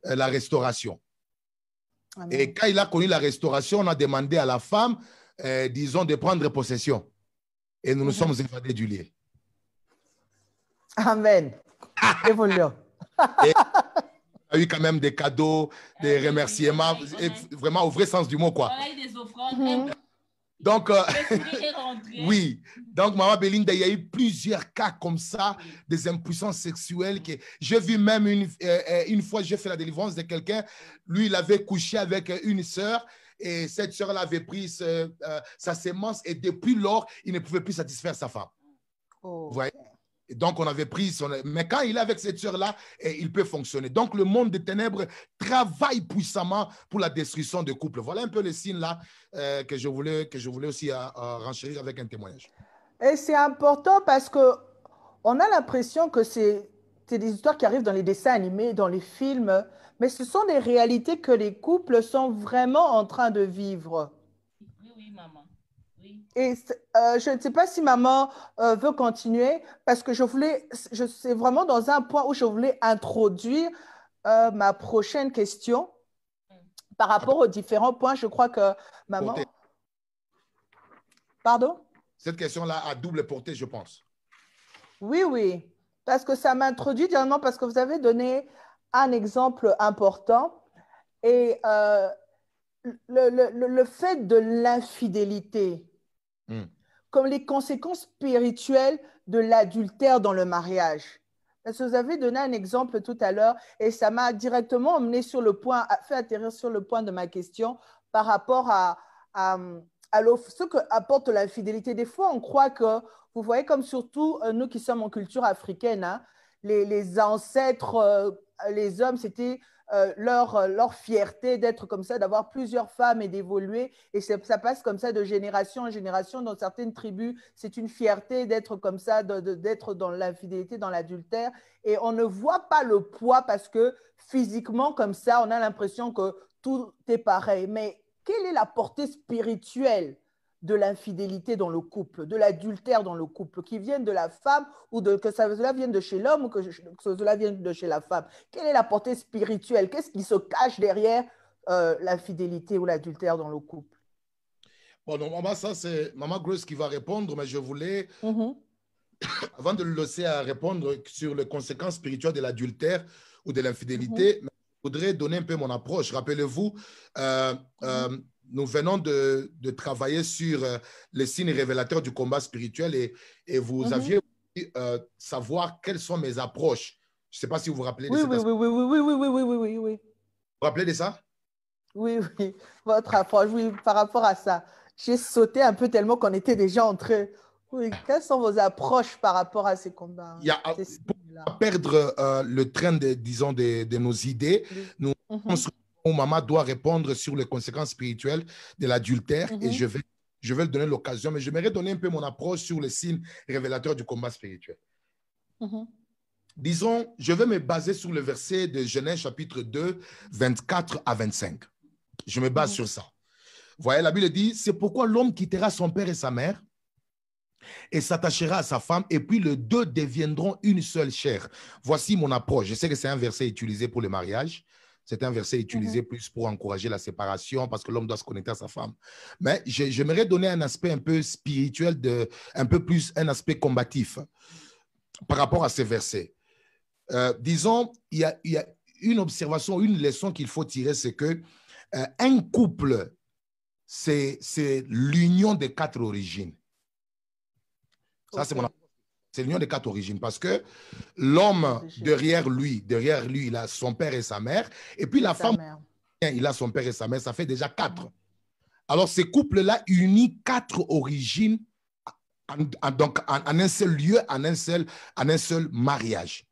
la restauration. Amen. Et quand il a connu la restauration, on a demandé à la femme, disons, de prendre possession. Et nous nous sommes évadés du lieu. Amen. Évoluons. Et il y a eu quand même des cadeaux, des remerciements, et vraiment au vrai sens du mot, quoi. Des offrandes. Donc, oui. Donc, Maman Belinda, il y a eu plusieurs cas comme ça, des impuissances sexuelles. J'ai vu même une fois, j'ai fait la délivrance de quelqu'un. Lui, il avait couché avec une sœur et cette sœur-là avait pris sa sémence et depuis lors, il ne pouvait plus satisfaire sa femme. Vous voyez? Et donc, on avait pris son... Mais quand il est avec cette sœur-là, il peut fonctionner. Donc, le monde des ténèbres travaille puissamment pour la destruction de couples. Voilà un peu les signes là que je voulais aussi renchérir avec un témoignage. Et c'est important parce qu'on a l'impression que c'est des histoires qui arrivent dans les dessins animés, dans les films, mais ce sont des réalités que les couples sont vraiment en train de vivre. Oui, maman. Et je ne sais pas si maman veut continuer parce que c'est vraiment dans un point où je voulais introduire ma prochaine question par rapport aux différents points. Je crois que maman... Pardon? Cette question-là a double portée, je pense. Oui, parce que ça m'introduit directement parce que vous avez donné un exemple important et le fait de l'infidélité. Comme les conséquences spirituelles de l'adultère dans le mariage. Parce que vous avez donné un exemple tout à l'heure et ça m'a directement emmené fait atterrir sur le point de ma question par rapport à ce que apporte l'infidélité. Des fois, on croit que, vous voyez, comme surtout nous qui sommes en culture africaine, hein, les ancêtres, les hommes, c'était... leur fierté d'être comme ça, d'avoir plusieurs femmes et d'évoluer. Et ça passe comme ça de génération en génération. Dans certaines tribus, c'est une fierté d'être comme ça, d'être dans l'infidélité, dans l'adultère. Et on ne voit pas le poids parce que physiquement, comme ça, on a l'impression que tout est pareil. Mais quelle est la portée spirituelle de l'infidélité dans le couple, de l'adultère dans le couple, qui vienne de la femme ou que cela vienne de chez l'homme ou que cela vienne de chez la femme? Quelle est la portée spirituelle? Qu'est-ce qui se cache derrière la fidélité ou l'adultère dans le couple? Bon, normalement, ça, c'est Maman Grace qui va répondre, mais je voulais, avant de le laisser à répondre sur les conséquences spirituelles de l'adultère ou de l'infidélité, je voudrais donner un peu mon approche. Rappelez-vous, nous venons de travailler sur les signes révélateurs du combat spirituel et vous aviez savoir quelles sont mes approches. Je ne sais pas si vous vous rappelez de ça. Oui. Vous vous rappelez de ça? Oui, votre approche, oui, par rapport à ça. J'ai sauté un peu tellement qu'on était déjà entrés. Oui, quelles sont vos approches par rapport à ces combats? Pour perdre le train, disons, de nos idées, nous Maman doit répondre sur les conséquences spirituelles de l'adultère et je vais le donner l'occasion, mais j'aimerais donner un peu mon approche sur les signes révélateurs du combat spirituel. Disons, je vais me baser sur le verset de Genèse chapitre 2, 24 à 25. Je me base sur ça. Vous voyez, la Bible dit, c'est pourquoi l'homme quittera son père et sa mère et s'attachera à sa femme, et puis les deux deviendront une seule chair. Voici mon approche. Je sais que c'est un verset utilisé pour le mariage. C'est un verset utilisé plus pour encourager la séparation parce que l'homme doit se connecter à sa femme. Mais j'aimerais donner un aspect un peu spirituel, un peu plus un aspect combatif par rapport à ces versets. Disons, il y a une observation, une leçon qu'il faut tirer, c'est que un couple, c'est l'union des quatre origines. Ça, c'est l'union des quatre origines parce que l'homme, derrière lui, il a son père et sa mère. Et puis la femme, il a son père et sa mère. Ça fait déjà 4. Alors, ces couples-là unissent 4 origines donc en un seul lieu, en un seul mariage.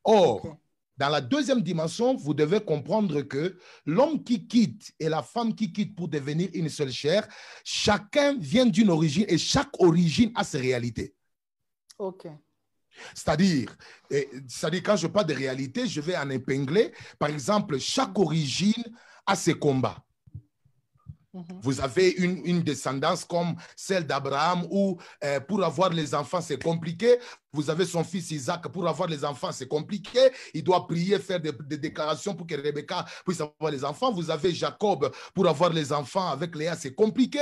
Or, dans la deuxième dimension, vous devez comprendre que l'homme qui quitte et la femme qui quitte pour devenir une seule chair, chacun vient d'une origine et chaque origine a ses réalités. C'est-à-dire, quand je parle de réalité, je vais en épingler. Par exemple, chaque origine a ses combats. Vous avez une descendance comme celle d'Abraham où pour avoir les enfants, c'est compliqué. Vous avez son fils Isaac, pour avoir les enfants, c'est compliqué. Il doit prier, faire des déclarations pour que Rebecca puisse avoir les enfants. Vous avez Jacob, pour avoir les enfants avec Léa, c'est compliqué.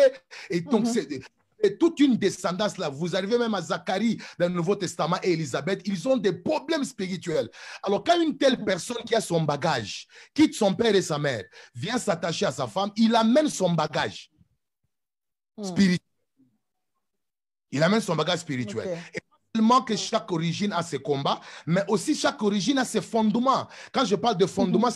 Et donc, c'est toute une descendance là. Vous arrivez même à Zacharie dans le Nouveau Testament et Élisabeth, ils ont des problèmes spirituels. Alors, quand une telle personne qui a son bagage, quitte son père et sa mère, vient s'attacher à sa femme, il amène son bagage spirituel. Il amène son bagage spirituel. Et pas seulement que chaque origine a ses combats, mais aussi chaque origine a ses fondements. Quand je parle de fondements,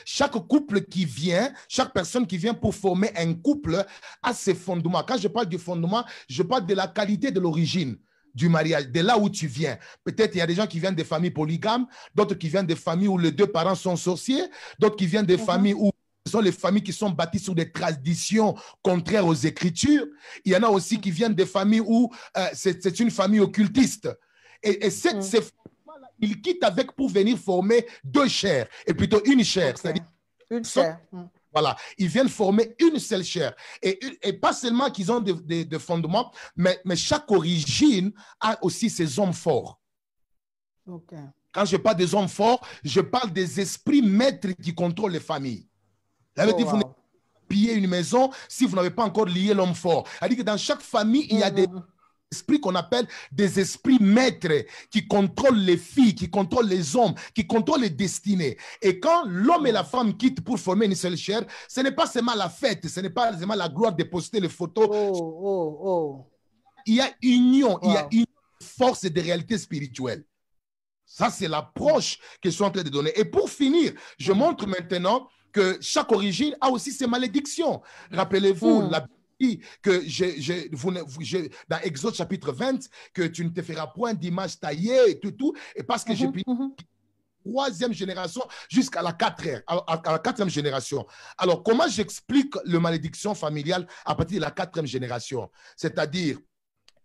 chaque couple qui vient, chaque personne qui vient pour former un couple a ses fondements. Quand je parle du fondement, je parle de la qualité de l'origine du mariage, de là où tu viens. Peut-être il y a des gens qui viennent des familles polygames, d'autres qui viennent des familles où les 2 parents sont sorciers, d'autres qui viennent des familles où ce sont les familles qui sont bâties sur des traditions contraires aux Écritures. Il y en a aussi qui viennent des familles où c'est une famille occultiste. Et ces il quitte avec pour venir former 2 chairs, et plutôt une chair. C'est-à-dire une chair. Voilà, ils viennent former une seule chair. Et pas seulement qu'ils ont des fondements, mais chaque origine a aussi ses hommes forts. Quand je parle des hommes forts, je parle des esprits maîtres qui contrôlent les familles. Ça veut dire vous n'avez pas piller une maison si vous n'avez pas encore lié l'homme fort. C'est-à-dire que dans chaque famille, il y a des esprits qu'on appelle des esprits maîtres qui contrôlent les filles, qui contrôlent les hommes, qui contrôlent les destinées. Et quand l'homme et la femme quittent pour former une seule chair, ce n'est pas seulement la fête, ce n'est pas seulement la gloire de poster les photos. Il y a union, il y a une force de réalité spirituelle. Ça, c'est l'approche que je suis en train de donner. Et pour finir, je montre maintenant que chaque origine a aussi ses malédictions. Rappelez-vous, la que dans Exode chapitre 20, que tu ne te feras point d'image taillée et tout, et parce que j'ai pris la 3e génération jusqu'à la 4e génération. Alors, comment j'explique la malédiction familiale à partir de la 4e génération? C'est-à-dire,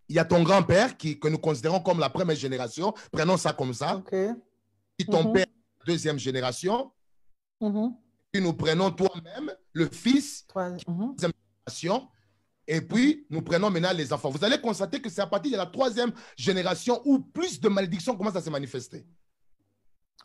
il y a ton grand-père que nous considérons comme la 1re génération, prenons ça comme ça, et ton père, 2e génération, puis nous prenons toi-même, le fils, 3e génération, et puis, nous prenons maintenant les enfants. Vous allez constater que c'est à partir de la 3e génération où plus de malédictions commencent à se manifester.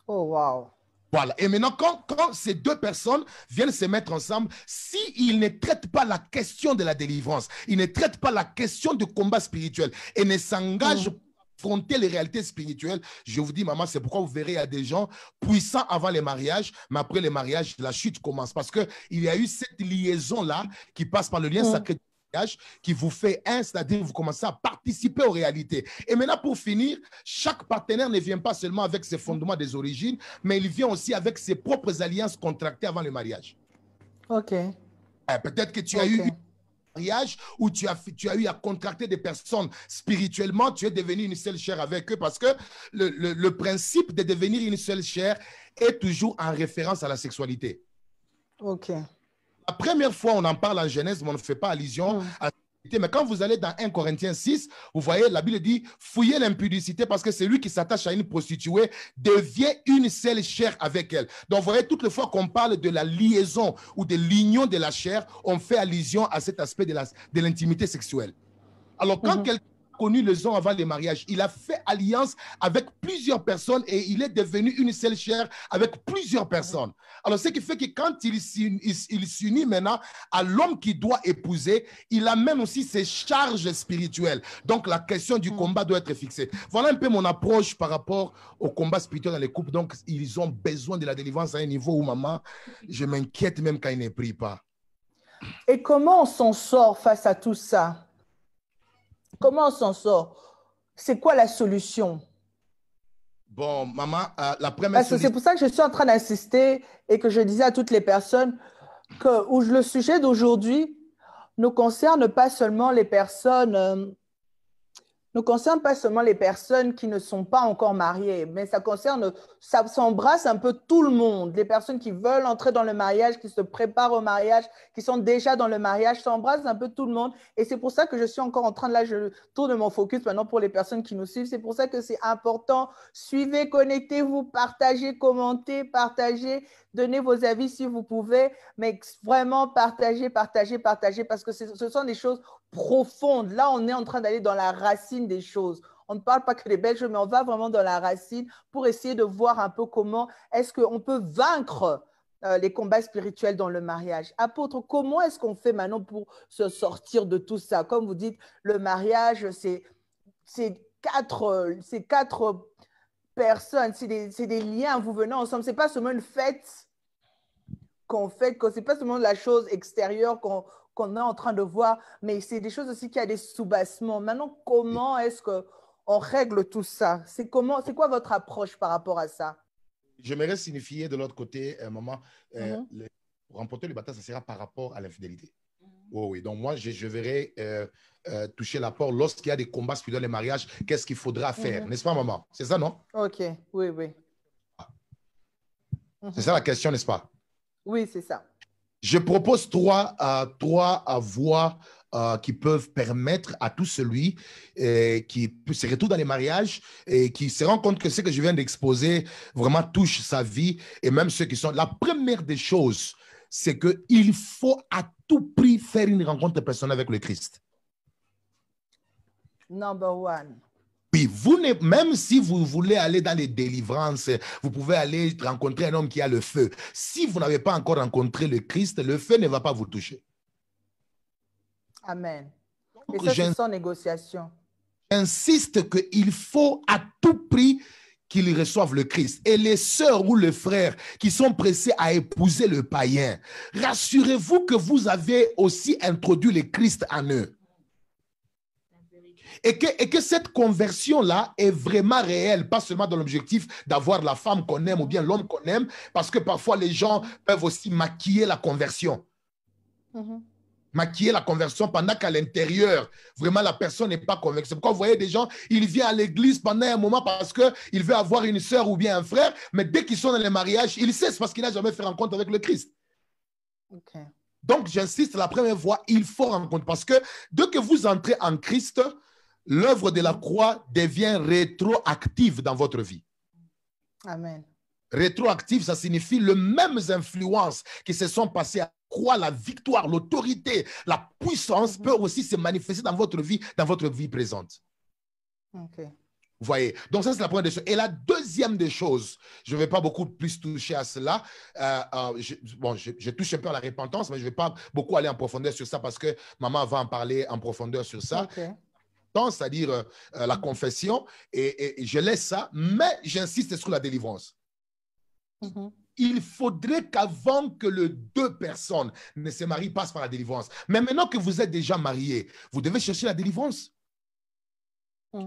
Oh, wow. Voilà. Et maintenant, quand ces deux personnes viennent se mettre ensemble, s'ils ne traitent pas la question de la délivrance, ils ne traitent pas la question du combat spirituel et ne s'engagent pas à affronter les réalités spirituelles, je vous dis, maman, c'est pourquoi vous verrez, il y a des gens puissants avant les mariages, mais après les mariages, la chute commence. Parce qu'il y a eu cette liaison-là qui passe par le lien sacré qui vous fait un, c'est-à-dire vous commencez à participer aux réalités. Et maintenant, pour finir, chaque partenaire ne vient pas seulement avec ses fondements des origines, mais il vient aussi avec ses propres alliances contractées avant le mariage. OK. Peut-être que tu as eu un mariage où tu as eu à contracter des personnes spirituellement, tu es devenu une seule chair avec eux parce que le principe de devenir une seule chair est toujours en référence à la sexualité. OK. La première fois, on en parle en Genèse, mais on ne fait pas allusion à la sexualité. Mais quand vous allez dans 1 Corinthiens 6, vous voyez, la Bible dit « Fouillez l'impudicité parce que celui qui s'attache à une prostituée devient une seule chair avec elle. » Donc, vous voyez, toutes les fois qu'on parle de la liaison ou de l'union de la chair, on fait allusion à cet aspect de l'intimité sexuelle. Alors, quand quelqu'un a connu les hommes avant le mariage, il a fait alliance avec plusieurs personnes et il est devenu une seule chair avec plusieurs personnes. Alors, ce qui fait que quand il s'unit maintenant à l'homme qui doit épouser, il amène aussi ses charges spirituelles. Donc, la question du combat doit être fixée. Voilà un peu mon approche par rapport au combat spirituel dans les couples. Donc, ils ont besoin de la délivrance à un niveau où, maman, je m'inquiète même quand ils ne prient pas. Et comment on s'en sort face à tout ça? Comment on s'en sort? C'est quoi la solution? Bon, maman, la première solution... C'est pour ça que je suis en train d'insister et que je disais à toutes les personnes que le sujet d'aujourd'hui ne concerne pas seulement les personnes... ne concerne pas seulement les personnes qui ne sont pas encore mariées, mais ça embrasse un peu tout le monde. Les personnes qui veulent entrer dans le mariage, qui se préparent au mariage, qui sont déjà dans le mariage, ça embrasse un peu tout le monde. Et c'est pour ça que je suis encore en train de, là, je tourne mon focus maintenant pour les personnes qui nous suivent. C'est pour ça que c'est important. Suivez, connectez-vous, partagez, commentez, partagez, donnez vos avis si vous pouvez, mais vraiment partagez, partagez, partagez, parce que ce sont des choses profonde. Là, on est en train d'aller dans la racine des choses. On ne parle pas que des belles choses, mais on va vraiment dans la racine pour essayer de voir un peu comment est-ce qu'on peut vaincre les combats spirituels dans le mariage. Apôtre, comment est-ce qu'on fait maintenant pour se sortir de tout ça? Comme vous dites, le mariage, c'est quatre personnes, c'est des liens, vous venez ensemble. Ce n'est pas seulement une fête qu'on fait, ce n'est pas seulement la chose extérieure qu'on est en train de voir, mais c'est des choses aussi qui a des soubassements. Maintenant, comment est-ce qu'on règle tout ça? C'est quoi votre approche par rapport à ça? J'aimerais signifier de l'autre côté, maman, pour remporter le bataille, ça sera par rapport à l'infidélité. Oh, oui, donc moi, je verrai toucher l'apport lorsqu'il y a des combats spirituels dans les mariages, qu'est-ce qu'il faudra faire, n'est-ce pas, maman? C'est ça, non? OK, oui, oui. C'est ça la question, n'est-ce pas? Oui, c'est ça. Je propose trois voies qui peuvent permettre à tout celui qui se retrouve dans les mariages et qui se rend compte que ce que je viens d'exposer vraiment touche sa vie et même ceux qui sont... La première des choses, c'est qu'il faut à tout prix faire une rencontre personnelle avec le Christ. Number one. Oui, même si vous voulez aller dans les délivrances, vous pouvez aller rencontrer un homme qui a le feu. Si vous n'avez pas encore rencontré le Christ, le feu ne va pas vous toucher. Amen. Et ça, c'est sans négociation. J'insiste qu'il faut à tout prix qu'ils reçoivent le Christ. Et les sœurs ou les frères qui sont pressés à épouser le païen, rassurez-vous que vous avez aussi introduit le Christ en eux. Et que cette conversion-là est vraiment réelle, pas seulement dans l'objectif d'avoir la femme qu'on aime ou bien l'homme qu'on aime, parce que parfois les gens peuvent aussi maquiller la conversion. Maquiller la conversion pendant qu'à l'intérieur, vraiment la personne n'est pas convaincue. C'est pourquoi vous voyez des gens, ils viennent à l'église pendant un moment parce qu'il veut avoir une sœur ou bien un frère, mais dès qu'ils sont dans les mariages, ils cessent parce qu'il n'a jamais fait rencontre avec le Christ. Okay. Donc j'insiste, la première fois, il faut rencontrer, parce que dès que vous entrez en Christ, l'œuvre de la croix devient rétroactive dans votre vie. Amen. Rétroactive, ça signifie les mêmes influences qui se sont passées à la croix, la victoire, l'autorité, la puissance peut aussi se manifester dans votre vie présente. Okay. Vous voyez? Donc, ça, c'est la première des choses. Et la deuxième des choses, je ne vais pas beaucoup plus toucher à cela. Je touche un peu à la repentance, mais je ne vais pas beaucoup aller en profondeur sur ça parce que maman va en parler en profondeur sur ça. Okay. C'est-à-dire la confession. Et je laisse ça, mais j'insiste sur la délivrance. Il faudrait qu'avant que les deux personnes ne se marient, passent par la délivrance. Mais maintenant que vous êtes déjà mariés, vous devez chercher la délivrance.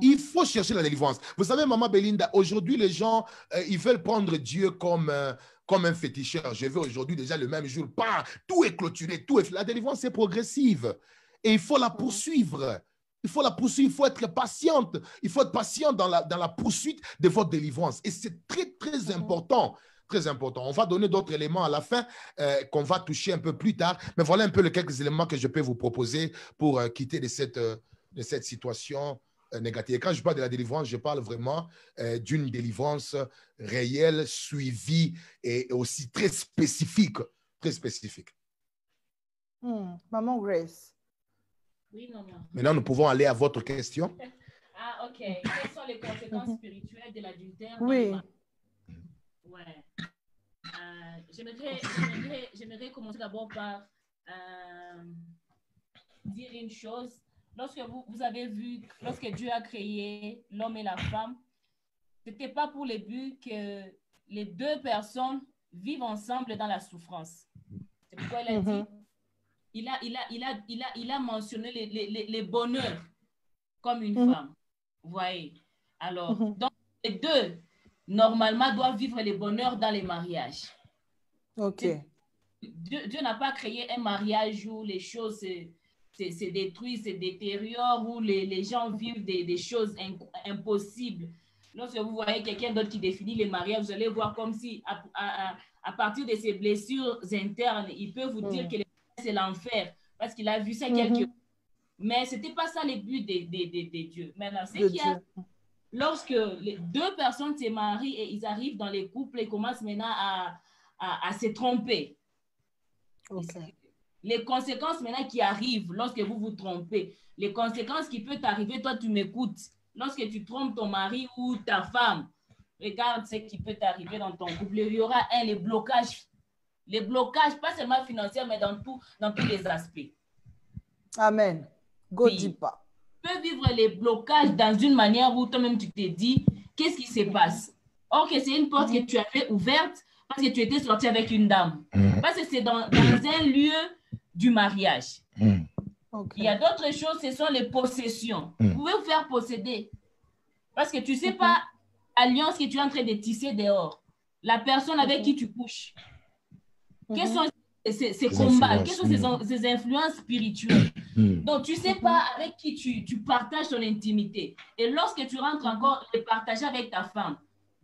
Il faut chercher la délivrance. Vous savez, Maman Belinda, aujourd'hui, les gens, ils veulent prendre Dieu comme un féticheur. Je veux aujourd'hui déjà le même jour. Pas, tout est clôturé. La délivrance est progressive. Et il faut la poursuivre. Il faut la poursuivre. Il faut être patiente. Il faut être patient dans la poursuite de votre délivrance. Et c'est très, très important. Très important. On va donner d'autres éléments à la fin qu'on va toucher un peu plus tard. Mais voilà un peu les quelques éléments que je peux vous proposer pour quitter de cette situation négative. Et quand je parle de la délivrance, je parle vraiment d'une délivrance réelle, suivie et aussi très spécifique. Très spécifique. Maman Grace. Oui, maman. Maintenant, nous pouvons aller à votre question. Ah, OK. Quelles sont les conséquences spirituelles de l'adultère? Oui. Ouais. J'aimerais commencer d'abord par dire une chose. Lorsque vous avez vu, lorsque Dieu a créé l'homme et la femme, ce n'était pas pour le but que les deux personnes vivent ensemble dans la souffrance. C'est pourquoi il a dit, il a mentionné les bonheurs comme une femme. Vous voyez? Alors, donc, les deux, normalement, doivent vivre les bonheurs dans les mariages. OK. Dieu n'a pas créé un mariage où les choses se détruisent, se détériorent, où les gens vivent des choses impossibles. Lorsque vous voyez quelqu'un d'autre qui définit les mariages, vous allez voir comme si, à partir de ses blessures internes, il peut vous dire que c'est l'enfer, parce qu'il a vu ça quelque chose. Mais ce n'était pas ça le but de Dieu. Maintenant, c'est qu'il y a... Lorsque les deux personnes se marient et ils arrivent dans les couples, ils commencent maintenant à se tromper. Okay. Les conséquences maintenant qui arrivent lorsque vous vous trompez, les conséquences qui peuvent t'arriver, toi tu m'écoutes, lorsque tu trompes ton mari ou ta femme, regarde ce qui peut t'arriver dans ton couple. Il y aura les blocages, pas seulement financiers, mais dans tous les aspects. Amen. Godipa. Tu peux vivre les blocages dans une manière où toi-même tu te dis, qu'est-ce qui se passe? Or que c'est une porte que tu avais ouverte parce que tu étais sorti avec une dame. Parce que c'est dans un lieu du mariage. Okay. Il y a d'autres choses, ce sont les possessions. Vous pouvez vous faire posséder. Parce que tu ne sais pas l'alliance que tu es en train de tisser dehors. La personne avec qui tu couches. Quels sont ces combats? Quelles sont ces influences spirituelles? Donc, tu ne sais pas avec qui tu partages ton intimité. Et lorsque tu rentres encore et partager avec ta femme,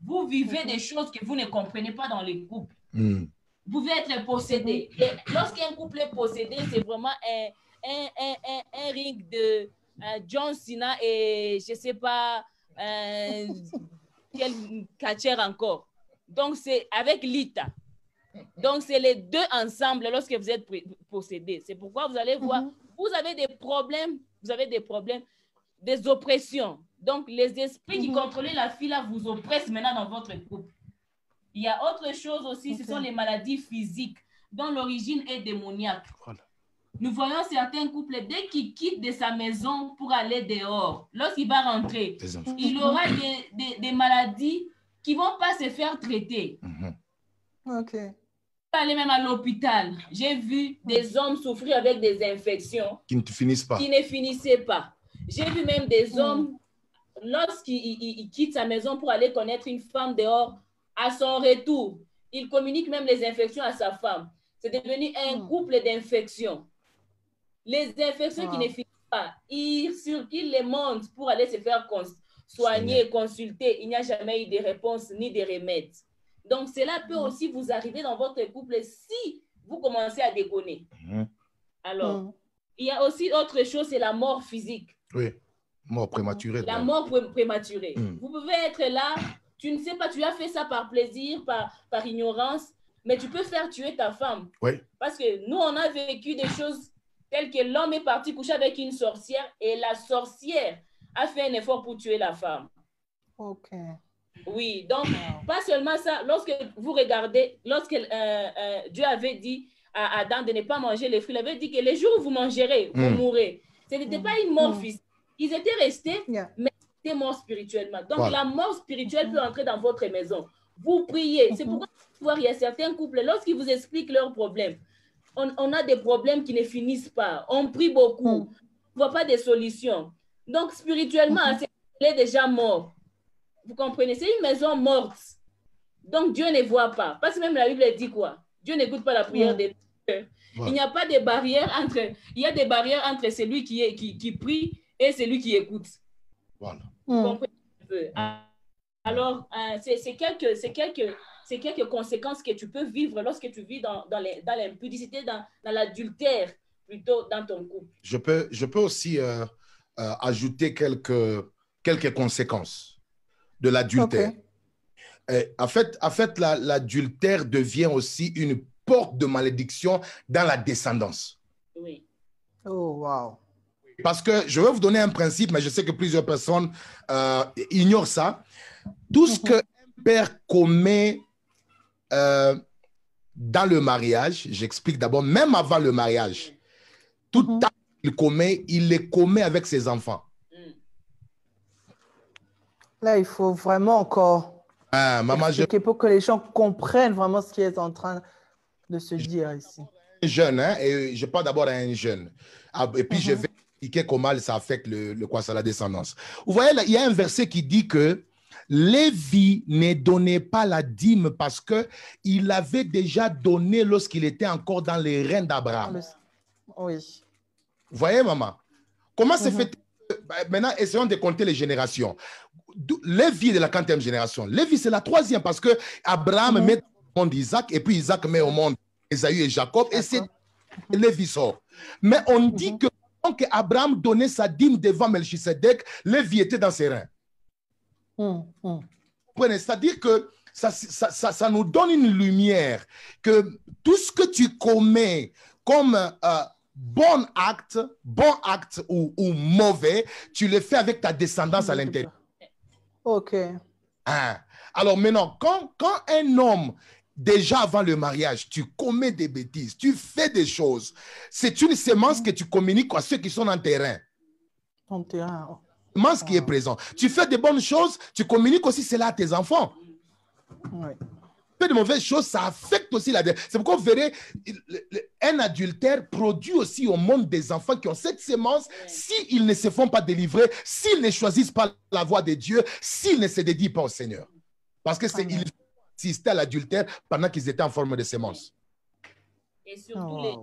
vous vivez des choses que vous ne comprenez pas dans les couples. Vous pouvez être possédé. Et lorsqu'un couple est possédé, c'est vraiment un ring de John Cena et je ne sais pas quel catcheur encore. Donc, c'est avec Lita. Donc, c'est les deux ensemble lorsque vous êtes possédés. C'est pourquoi vous allez voir, vous avez des problèmes, des oppressions. Donc, les esprits qui contrôlaient la fille là vous oppressent maintenant dans votre couple. Il y a autre chose aussi, ce sont les maladies physiques dont l'origine est démoniaque. Voilà. Nous voyons certains couples, dès qu'ils quittent de sa maison pour aller dehors, lorsqu'il va rentrer, il aura des maladies qui ne vont pas se faire traiter. OK. Aller même à l'hôpital, j'ai vu des hommes souffrir avec des infections qui ne finissent pas. Qui ne finissaient pas. J'ai vu même des hommes, lorsqu'il quitte sa maison pour aller connaître une femme dehors, à son retour, il communique même les infections à sa femme. C'est devenu un couple d'infections. Les infections qui ne finissent pas, il les monte pour aller se faire soigner, consulter. Il n'y a jamais eu de réponse ni de remède. Donc, cela peut aussi vous arriver dans votre couple si vous commencez à déconner. Alors, il y a aussi autre chose, c'est la mort physique. Oui, mort prématurée. La mort prématurée. Vous pouvez être là, tu ne sais pas, tu as fait ça par plaisir, par ignorance, mais tu peux faire tuer ta femme. Oui. Parce que nous, on a vécu des choses telles que l'homme est parti coucher avec une sorcière et la sorcière a fait un effort pour tuer la femme. Ok. Oui, donc, pas seulement ça. Lorsque vous regardez, lorsque Dieu avait dit à Adam de ne pas manger les fruits, il avait dit que les jours où vous mangerez, vous mourrez. Ce n'était pas une mort physique. Ils étaient restés, mais ils étaient morts spirituellement. Donc, la mort spirituelle peut entrer dans votre maison. Vous priez. C'est pourquoi il y a certains couples, lorsqu'ils vous expliquent leurs problèmes, on a des problèmes qui ne finissent pas. On prie beaucoup. On ne voit pas de solutions. Donc, spirituellement, elle est déjà mort. Vous comprenez? C'est une maison morte. Donc, Dieu ne voit pas. Parce que même la Bible dit quoi? Dieu n'écoute pas la prière des Dieu. Il n'y a pas de barrière entre... Il y a des barrières entre celui qui prie et celui qui écoute. Voilà. Vous comprenez un peu? Alors, c'est quelques conséquences que tu peux vivre lorsque tu vis dans l'impudicité, dans l'adultère, plutôt dans ton couple. Je peux aussi ajouter quelques conséquences de l'adultère. En fait, l'adultère devient aussi une porte de malédiction dans la descendance. Oui. Oh, wow. Parce que je vais vous donner un principe, mais je sais que plusieurs personnes ignorent ça. Tout ce qu'un père commet dans le mariage, j'explique d'abord, même avant le mariage, tout acte il les commet avec ses enfants. Là, il faut vraiment encore expliquer pour que les gens comprennent vraiment ce qui est en train de se dire ici. Jeune, hein, et je parle d'abord à un jeune. Et puis, je vais expliquer comment ça affecte la descendance. Vous voyez, là, il y a un verset qui dit que Lévi ne donnait pas la dîme parce qu'il avait déjà donné lorsqu'il était encore dans les reins d'Abraham. Oui. Vous voyez, maman? Comment se fait... Maintenant, essayons de compter les générations. Lévi est de la 40e génération. Lévi, c'est la 3e parce que Abraham met au monde Isaac et puis Isaac met au monde Ésaü et Jacob et c'est Lévi sort. Mais on dit que quand Abraham donnait sa dîme devant Melchisedec, Lévi était dans ses reins. C'est-à-dire que ça nous donne une lumière que tout ce que tu commets comme bon acte ou mauvais, tu le fais avec ta descendance à l'intérieur. Ok. Alors maintenant, quand un homme, déjà avant le mariage, tu commets des bêtises, tu fais des choses, c'est une semence que tu communiques à ceux qui sont en terrain. En terrain. Semence qui est présent. Tu fais des bonnes choses, tu communiques aussi cela à tes enfants. Oui. Tu fais de mauvaises choses, ça affecte aussi la... C'est pourquoi vous verrez, un adultère produit aussi au monde des enfants qui ont cette semence, s'ils ne se font pas délivrer, s'ils ne choisissent pas la voie de Dieu, s'ils ne se dédient pas au Seigneur. Parce que c'est ils assistaient à l'adultère pendant qu'ils étaient en forme de semence. Et surtout les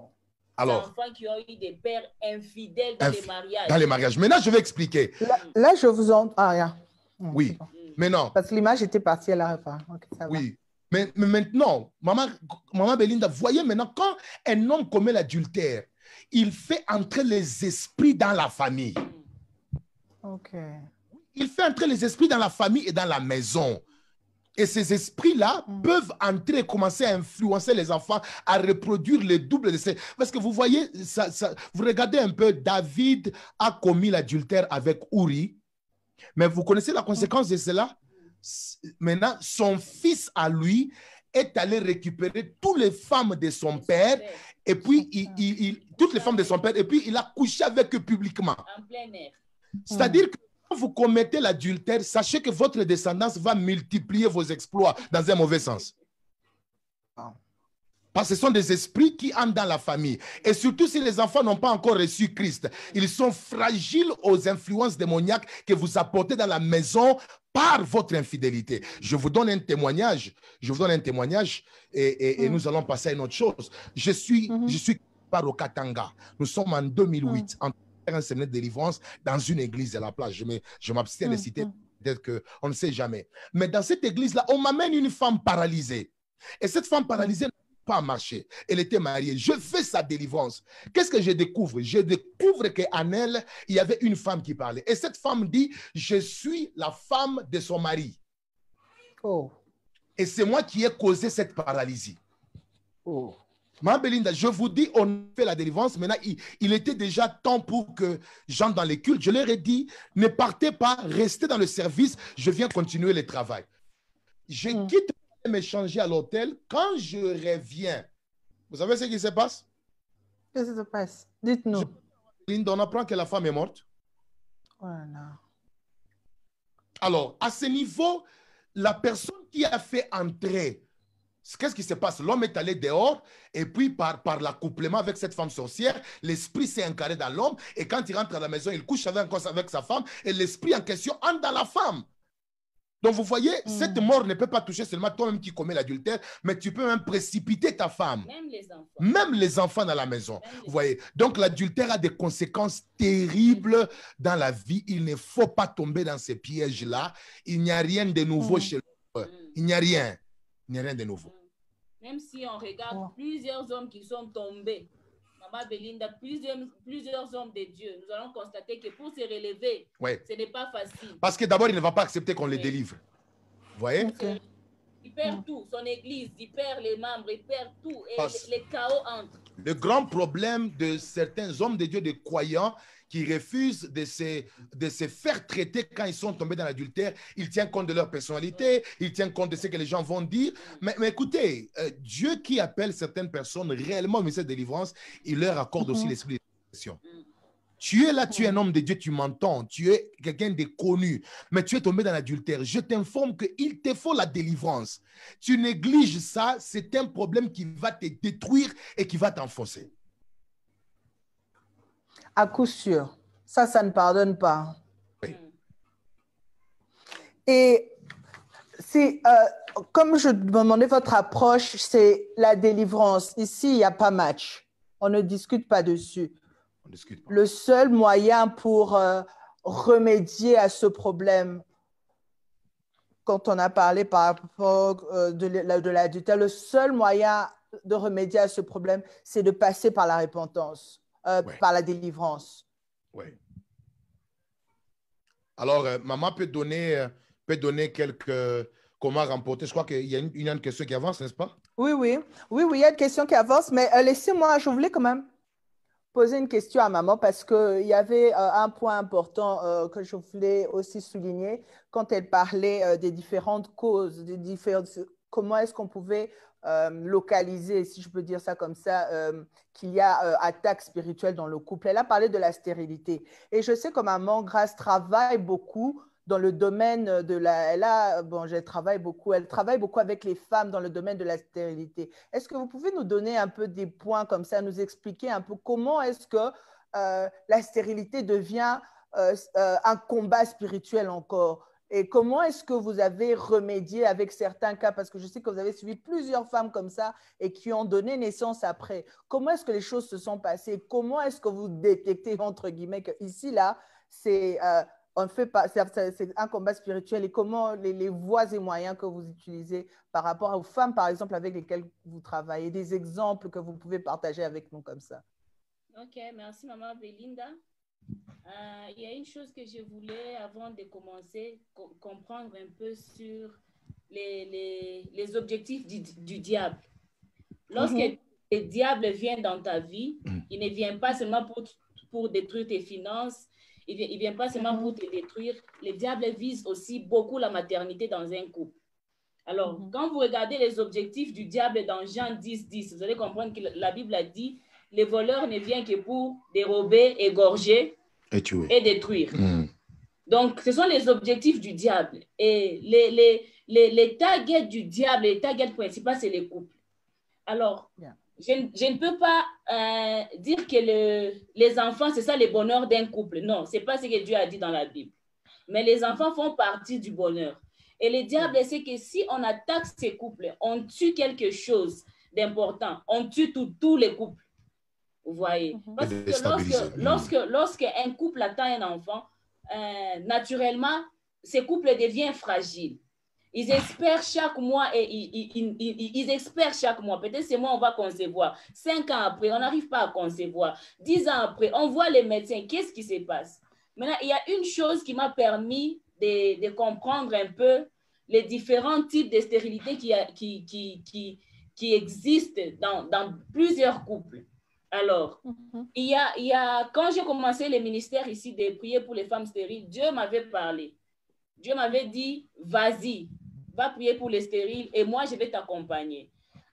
enfants qui ont eu des pères infidèles dans les mariages. Dans les mariages. Maintenant, je vais expliquer. Là je vous en... rien. Oui, mais non. Parce que l'image était partie à la repas. Okay, oui. Mais maintenant, maman Belinda, voyez maintenant, quand un homme commet l'adultère, il fait entrer les esprits dans la famille. Ok. Il fait entrer les esprits dans la famille et dans la maison. Et ces esprits-là peuvent entrer et commencer à influencer les enfants à reproduire le double de ces... Parce que vous voyez, vous regardez un peu, David a commis l'adultère avec Uri, mais vous connaissez la conséquence de cela? Maintenant, son fils à lui est allé récupérer toutes les femmes de son père et puis toutes les femmes de son père et puis il a couché avec eux publiquement. En plein air. C'est-à-dire que quand vous commettez l'adultère, sachez que votre descendance va multiplier vos exploits dans un mauvais sens. Parce que ce sont des esprits qui entrent dans la famille. Et surtout si les enfants n'ont pas encore reçu Christ, ils sont fragiles aux influences démoniaques que vous apportez dans la maison par votre infidélité. Je vous donne un témoignage. Et nous allons passer à une autre chose. Je suis par au Katanga. Nous sommes en 2008 en un séminaire de délivrance dans une église de la place. Je m'abstiens de citer, peut-être qu'on ne sait jamais. Mais dans cette église-là, on m'amène une femme paralysée. Et cette femme paralysée n'a pas marché. Elle était mariée. Je fais sa délivrance. Qu'est-ce que je découvre? Je découvre qu'en elle, il y avait une femme qui parlait. Et cette femme dit, je suis la femme de son mari. Oh. Et c'est moi qui ai causé cette paralysie. Oh. Ma Belinda, je vous dis, on fait la délivrance. Maintenant, il était déjà temps pour que j'entre dans les cultes. Je leur ai dit, ne partez pas, restez dans le service. Je viens continuer le travail. Je quitte m'échanger à l'hôtel. Quand je reviens, vous savez ce qui se passe? Qu'est-ce qui se passe? Dites-nous. Belinda, on apprend que la femme est morte. Voilà. Alors, à ce niveau, la personne qui a fait entrer, qu'est-ce qui se passe? L'homme est allé dehors et puis par l'accouplement avec cette femme sorcière, l'esprit s'est incarné dans l'homme et quand il rentre à la maison, il couche avec sa femme et l'esprit en question entre dans la femme. Donc vous voyez, cette mort ne peut pas toucher seulement toi-même qui commets l'adultère, mais tu peux même précipiter ta femme. Même les enfants dans la maison. Vous voyez, donc l'adultère a des conséquences terribles dans la vie. Il ne faut pas tomber dans ces pièges-là. Il n'y a rien de nouveau chez l'homme. Il n'y a rien. Il n'y a rien de nouveau. Même si on regarde plusieurs hommes qui sont tombés, Maman Belinda, plusieurs hommes de Dieu, nous allons constater que pour se relever, ce n'est pas facile. Parce que d'abord, il ne va pas accepter qu'on les délivre. Vous voyez? Il perd tout, son église, il perd les membres, il perd tout, et les chaos entrent. Le grand problème de certains hommes de Dieu, de croyants, qui refusent de se faire traiter quand ils sont tombés dans l'adultère, ils tiennent compte de leur personnalité, ils tiennent compte de ce que les gens vont dire. Mais écoutez, Dieu qui appelle certaines personnes réellement au ministère de délivrance, il leur accorde aussi l'esprit de discrétion. Tu es là, tu es un homme de Dieu, tu m'entends, tu es quelqu'un de connu, mais tu es tombé dans l'adultère. Je t'informe qu'il te faut la délivrance. Tu négliges ça, c'est un problème qui va te détruire et qui va t'enfoncer. À coup sûr. Ça ne pardonne pas. Oui. Et comme je demandais votre approche, c'est la délivrance. Ici, il n'y a pas match. On ne discute pas dessus. On discute pas. Le seul moyen pour remédier à ce problème, quand on a parlé par rapport de l'adultère, le seul moyen de remédier à ce problème, c'est de passer par la repentance. Par la délivrance. Oui. Alors, maman peut donner quelques... Comment remporter? Je crois qu'il y a une question qui avance, n'est-ce pas? Oui, il y a une question qui avance, mais laissez-moi, je voulais quand même poser une question à maman parce qu'il y avait un point important que je voulais aussi souligner quand elle parlait des différentes causes, comment est-ce qu'on pouvait localiser, si je peux dire ça comme ça, qu'il y a attaque spirituelle dans le couple. Elle a parlé de la stérilité. Et je sais que maman Grace travaille beaucoup dans le domaine de elle travaille beaucoup avec les femmes dans le domaine de la stérilité. Est-ce que vous pouvez nous donner un peu des points comme ça, nous expliquer un peu comment est-ce que la stérilité devient un combat spirituel encore? Et comment est-ce que vous avez remédié avec certains cas? Parce que je sais que vous avez suivi plusieurs femmes comme ça et qui ont donné naissance après. Comment est-ce que les choses se sont passées? Comment est-ce que vous détectez, entre guillemets, qu'ici, là, c'est un combat spirituel et comment les voies et moyens que vous utilisez par rapport aux femmes, par exemple, avec lesquelles vous travaillez, des exemples que vous pouvez partager avec nous comme ça? Ok, merci Maman Belinda. Il y a une chose que je voulais, avant de commencer, comprendre un peu sur les objectifs du diable. Lorsque le diable vient dans ta vie, il ne vient pas seulement pour détruire tes finances, il ne vient pas seulement pour te détruire. Le diable vise aussi beaucoup la maternité dans un couple. Alors, quand vous regardez les objectifs du diable dans Jean 10, vous allez comprendre que la Bible a dit, les voleurs ne viennent que pour dérober, égorger et détruire. Donc, ce sont les objectifs du diable. Et les targets du diable, les targets principaux, c'est les couples. Alors, je ne peux pas dire que les enfants, c'est ça le bonheur d'un couple. Non, ce n'est pas ce que Dieu a dit dans la Bible. Mais les enfants font partie du bonheur. Et le diable, c'est que si on attaque ces couples, on tue quelque chose d'important. On tue tous les couples. Vous voyez? Parce que lorsque un couple atteint un enfant, naturellement, ces couples deviennent fragiles. Ils espèrent chaque mois et ils espèrent chaque mois. Peut-être ce mois, on va concevoir. 5 ans après, on n'arrive pas à concevoir. 10 ans après, on voit les médecins. Qu'est-ce qui se passe? Maintenant, il y a une chose qui m'a permis de comprendre un peu les différents types de stérilité qui existent dans plusieurs couples. Alors, quand j'ai commencé le ministère ici de prier pour les femmes stériles, Dieu m'avait parlé. Dieu m'avait dit, vas-y, va prier pour les stériles et moi, je vais t'accompagner.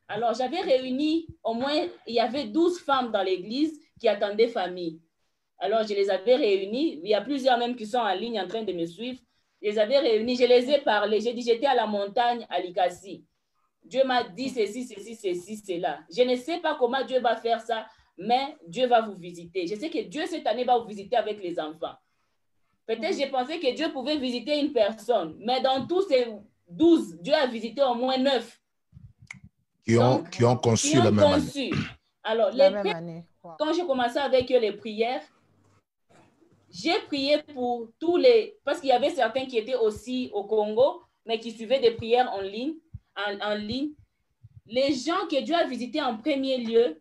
Alors, j'avais réuni, au moins, il y avait 12 femmes dans l'église qui attendaient famille. Alors, je les avais réunies. Il y a plusieurs même qui sont en ligne en train de me suivre. Je les avais réunies, je les ai parlé. J'ai dit, j'étais à la montagne à Likasi. Dieu m'a dit ceci, cela. Je ne sais pas comment Dieu va faire ça, mais Dieu va vous visiter. Je sais que Dieu, cette année, va vous visiter avec les enfants. Peut-être j'ai pensé que Dieu pouvait visiter une personne, mais dans tous ces 12, Dieu a visité au moins 9. Qui ont conçu la même année. Alors, quand j'ai commencé avec les prières, j'ai prié pour tous les... Parce qu'il y avait certains qui étaient aussi au Congo, mais qui suivaient des prières en ligne. Les gens que Dieu a visités en premier lieu,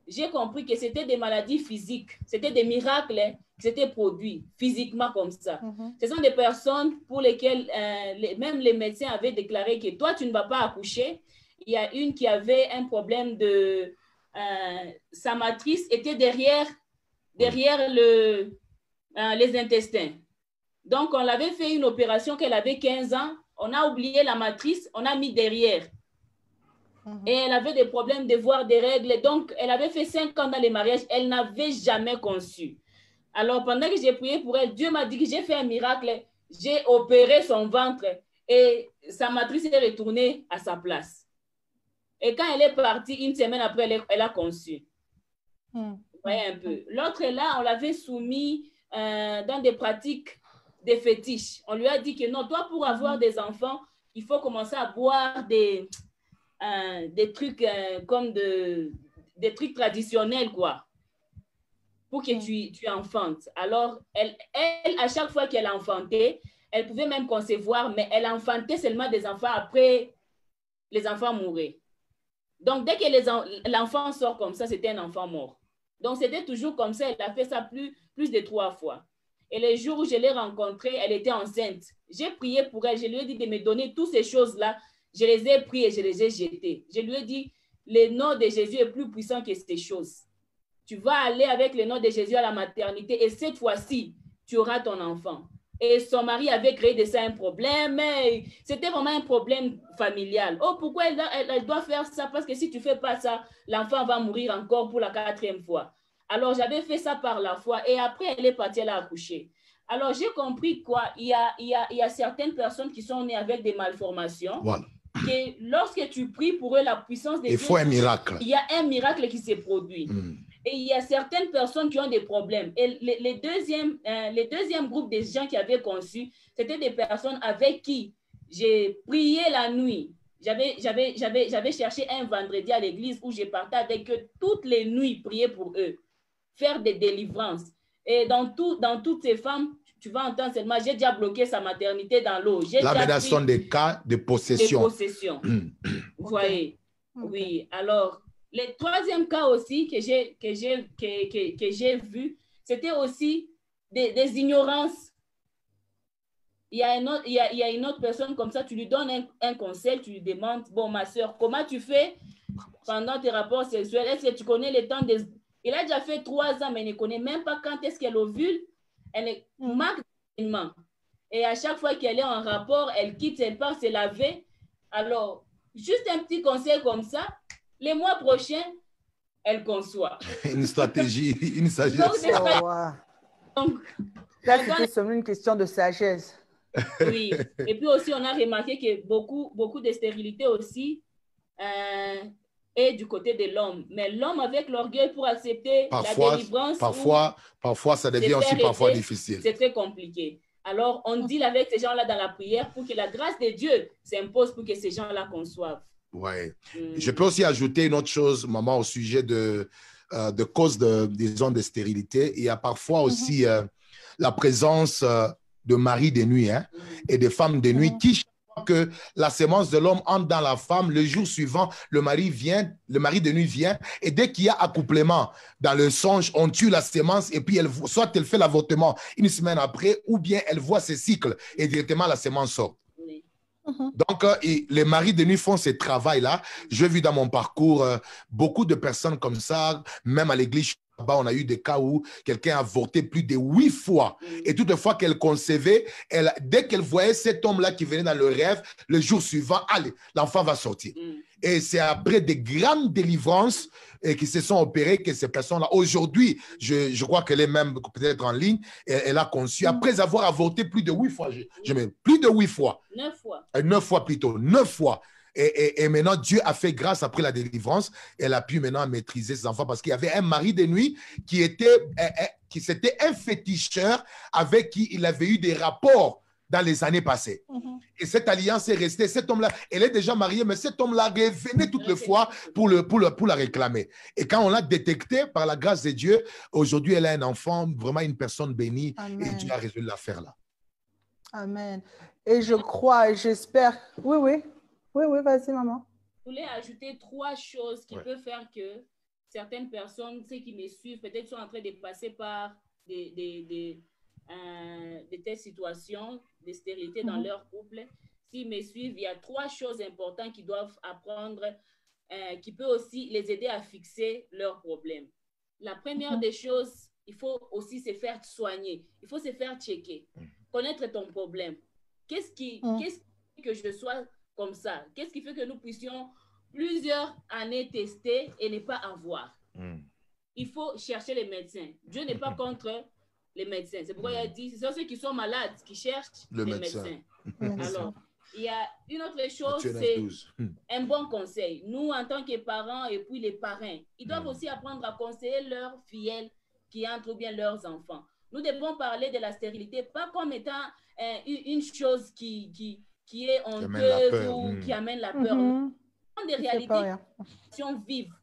j'ai compris que c'était des maladies physiques, c'était des miracles qui s'étaient produits physiquement comme ça. Ce sont des personnes pour lesquelles même les médecins avaient déclaré que toi, tu ne vas pas accoucher. Il y a une qui avait un problème de... sa matrice était derrière les intestins. Donc, on l'avait fait une opération qu'elle avait 15 ans. On a oublié la matrice, on a mis derrière. Et elle avait des problèmes de voir des règles. Donc, elle avait fait 5 ans dans les mariages. Elle n'avait jamais conçu. Alors, pendant que j'ai prié pour elle, Dieu m'a dit que j'ai fait un miracle. J'ai opéré son ventre et sa matrice est retournée à sa place. Et quand elle est partie, une semaine après, elle a conçu. Vous voyez un peu. L'autre, là, on l'avait soumis dans des pratiques des fétiches. On lui a dit que non, toi, pour avoir des enfants, il faut commencer à boire des trucs comme des trucs traditionnels, quoi, pour que tu enfantes. Alors, elle, à chaque fois qu'elle enfantait, elle pouvait même concevoir, mais elle enfantait seulement des enfants après les enfants mouraient. Donc, dès que l'enfant sort comme ça, c'était un enfant mort. Donc, c'était toujours comme ça. Elle a fait ça plus de 3 fois. Et le jour où je l'ai rencontrée, elle était enceinte. J'ai prié pour elle. Je lui ai dit de me donner toutes ces choses-là. Je les ai prises et je les ai jetées. Je lui ai dit, le nom de Jésus est plus puissant que ces choses. Tu vas aller avec le nom de Jésus à la maternité et cette fois-ci, tu auras ton enfant. Et son mari avait créé de ça un problème. C'était vraiment un problème familial. Oh, pourquoi elle doit faire ça? Parce que si tu ne fais pas ça, l'enfant va mourir encore pour la 4e fois. Alors, j'avais fait ça par la foi et après, elle est partie, elle a accouché. Alors, j'ai compris quoi? Il y a certaines personnes qui sont nées avec des malformations. Voilà. Que lorsque tu pries pour eux, la puissance de Dieu, il faut un miracle. Il y a un miracle qui se produit. Et il y a certaines personnes qui ont des problèmes. Et les deuxièmes groupes de gens qui avaient conçu, c'était des personnes avec qui j'ai prié la nuit. J'avais cherché un vendredi à l'église où je partais avec eux toutes les nuits, prier pour eux, faire des délivrances. Et dans toutes ces femmes, tu vas entendre seulement, j'ai déjà bloqué sa maternité dans l'eau. Là, maintenant, ce sont des cas de possession. Des possessions. Vous voyez? Oui. Alors, le 3e cas aussi que j'ai vu, c'était aussi des ignorances. Il y a une autre personne comme ça, tu lui donnes un conseil, tu lui demandes, bon, ma soeur, comment tu fais pendant tes rapports sexuels? Est-ce que tu connais le temps des... Il a déjà fait 3 ans, mais il ne connaît même pas quand est-ce qu'elle ovule. Elle manque d'événements. Et à chaque fois qu'elle est en rapport, elle quitte, elle part se laver. Alors, juste un petit conseil comme ça, les mois prochains, elle conçoit. Une stratégie, une sagesse. Donc, là, c'était seulement une question de sagesse. Oui. Et puis aussi, on a remarqué que beaucoup de stérilité aussi est du côté de l'homme. Mais l'homme, avec l'orgueil pour accepter la délivrance... Parfois, ça devient aussi parfois difficile. C'est très compliqué. Alors, on deal avec ces gens-là dans la prière pour que la grâce de Dieu s'impose pour que ces gens-là conçoivent. Oui. Je peux aussi ajouter une autre chose, maman, au sujet de cause disons, de stérilité. Il y a parfois aussi la présence de maris de nuit et de femmes de nuit qui, que la sémence de l'homme entre dans la femme, le jour suivant, le mari de nuit vient, et dès qu'il y a accouplement dans le songe, on tue la sémence, et puis soit elle fait l'avortement une semaine après, ou bien elle voit ses cycles, et directement la sémence sort. Oui. Donc, les maris de nuit font ce travail-là. J'ai vu dans mon parcours beaucoup de personnes comme ça, même à l'église. On a eu des cas où quelqu'un a avorté plus de 8 fois. Et toutefois qu'elle concevait, dès qu'elle voyait cet homme-là qui venait dans le rêve, le jour suivant, allez, l'enfant va sortir. Et c'est après des grandes délivrances qui se sont opérées que ces personnes-là, aujourd'hui, je crois qu'elle est même peut-être en ligne, elle a conçu, après avoir avorté plus de 8 fois, plus de 8 fois. 9 fois. 9 fois plutôt, 9 fois. Et maintenant, Dieu a fait grâce après la délivrance. Elle a pu maintenant maîtriser ses enfants parce qu'il y avait un mari de nuit qui c'était un féticheur avec qui il avait eu des rapports dans les années passées. Et cette alliance est restée. Cet homme-là, elle est déjà mariée, mais cet homme-là revenait toutes les fois pour la réclamer. Et quand on l'a détecté par la grâce de Dieu, aujourd'hui, elle a un enfant, vraiment une personne bénie. Amen. Et Dieu a résolu l'affaire là. Amen. Et je crois et j'espère. Oui, vas-y, maman. Je voulais ajouter 3 choses qui peuvent faire que certaines personnes, ceux qui me suivent, peut-être sont en train de passer par des telles situations de stérilité dans leur couple. S'ils me suivent, il y a 3 choses importantes qu'ils doivent apprendre, qui peut aussi les aider à fixer leurs problèmes. La première des choses, il faut aussi se faire soigner. Il faut se faire checker, connaître ton problème. Qu'est-ce qui fait que je sois comme ça? Qu'est-ce qui fait que nous puissions plusieurs années tester et ne pas avoir? Il faut chercher les médecins. Dieu n'est pas contre les médecins. C'est pourquoi il a dit, c'est ceux qui sont malades qui cherchent les médecins. Alors, il y a une autre chose, c'est un bon conseil. Nous, en tant que parents et puis les parrains, ils doivent aussi apprendre à conseiller leurs filleuls qui entrent bien leurs enfants. Nous devons parler de la stérilité, pas comme étant une chose qui est honteuse ou qui amène la peur. Des réalités vives.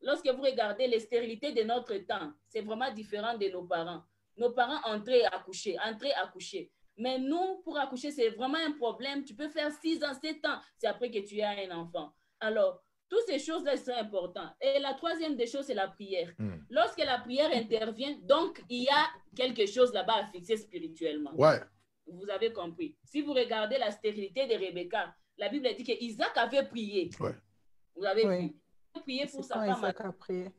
Lorsque vous regardez les stérilités de notre temps, c'est vraiment différent de nos parents. Nos parents entraient et accouchaient. Mais nous, pour accoucher, c'est vraiment un problème. Tu peux faire 6 ans, 7 ans, c'est après que tu as un enfant. Alors, toutes ces choses-là sont importantes. Et la troisième des choses, c'est la prière. Lorsque la prière intervient, donc, il y a quelque chose là-bas à fixer spirituellement. Ouais. Vous avez compris. Si vous regardez la stérilité de Rebecca, la Bible dit qu'Isaac avait prié. Ouais. Vous avez vu. Il a prié pour sa femme. Isaac a prié.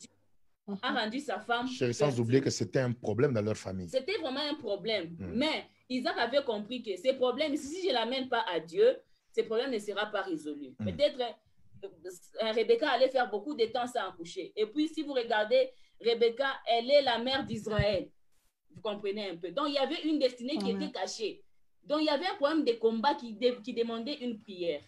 A rendu sa femme. Sans oublier que c'était un problème dans leur famille. C'était vraiment un problème. Mais Isaac avait compris que ces problèmes, si je ne l'amène pas à Dieu, ces problèmes ne seront pas résolus. Peut-être Rebecca allait faire beaucoup de temps sans accoucher. Et puis, si vous regardez, Rebecca, elle est la mère d'Israël. Vous comprenez un peu. Donc, il y avait une destinée qui était cachée. Donc, il y avait un problème de combat qui demandait une prière.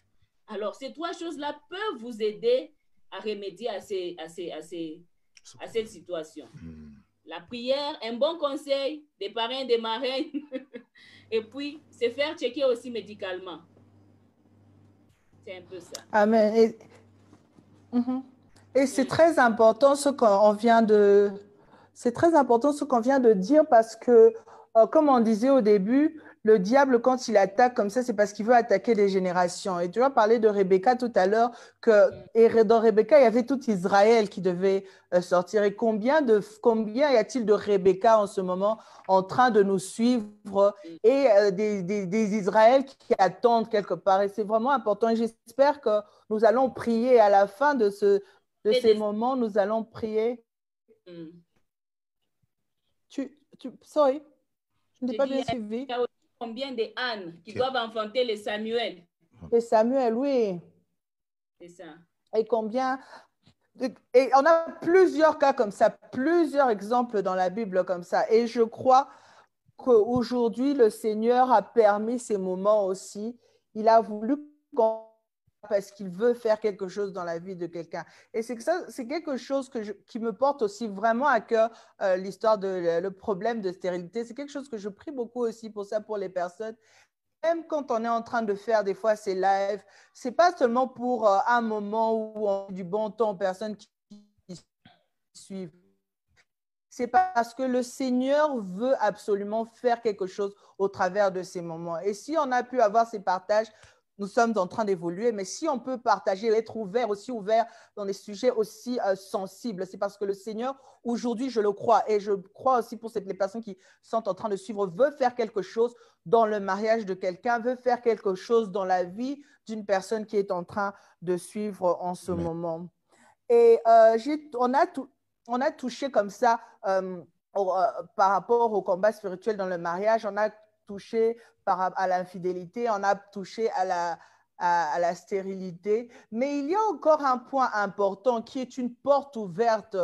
Alors, ces 3 choses-là peuvent vous aider à remédier à cette situation. La prière, un bon conseil des parrains, des marraines, et puis se faire checker aussi médicalement. C'est un peu ça. Amen. Et c'est très important ce qu'on vient de... C'est très important ce qu'on vient de dire parce que, comme on disait au début, le diable, quand il attaque comme ça, c'est parce qu'il veut attaquer des générations. Et tu as parlé de Rebecca tout à l'heure, et dans Rebecca, il y avait tout Israël qui devait sortir. Et combien y a-t-il de Rebecca en ce moment en train de nous suivre et des Israël qui attendent quelque part? Et c'est vraiment important. Et j'espère que nous allons prier à la fin de ces moments. Nous allons prier. Sorry, je ne t'ai pas bien suivi. Il y a combien de Anne qui doivent enfanter les Samuel? Les Samuel, oui. C'est ça. Et combien... Et on a plusieurs cas comme ça, plusieurs exemples dans la Bible comme ça. Et je crois qu'aujourd'hui, le Seigneur a permis ces moments aussi. Il a voulu qu'on... parce qu'il veut faire quelque chose dans la vie de quelqu'un. Et c'est quelque chose qui me porte aussi vraiment à cœur, l'histoire le problème de stérilité. C'est quelque chose que je prie beaucoup aussi pour ça, pour les personnes. Même quand on est en train de faire des fois ces lives, ce n'est pas seulement pour un moment où on a du bon temps aux personnes qui suivent. C'est parce que le Seigneur veut absolument faire quelque chose au travers de ces moments. Et si on a pu avoir ces partages, nous sommes en train d'évoluer, mais si on peut partager, être ouvert, aussi ouvert dans des sujets aussi sensibles, c'est parce que le Seigneur, aujourd'hui, je le crois, et je crois aussi pour les personnes qui sont en train de suivre, veut faire quelque chose dans le mariage de quelqu'un, veut faire quelque chose dans la vie d'une personne qui est en train de suivre en ce moment. Et on a touché comme ça par rapport au combat spirituel dans le mariage, on a touché à l'infidélité, on a touché à la stérilité. Mais il y a encore un point important qui est une porte ouverte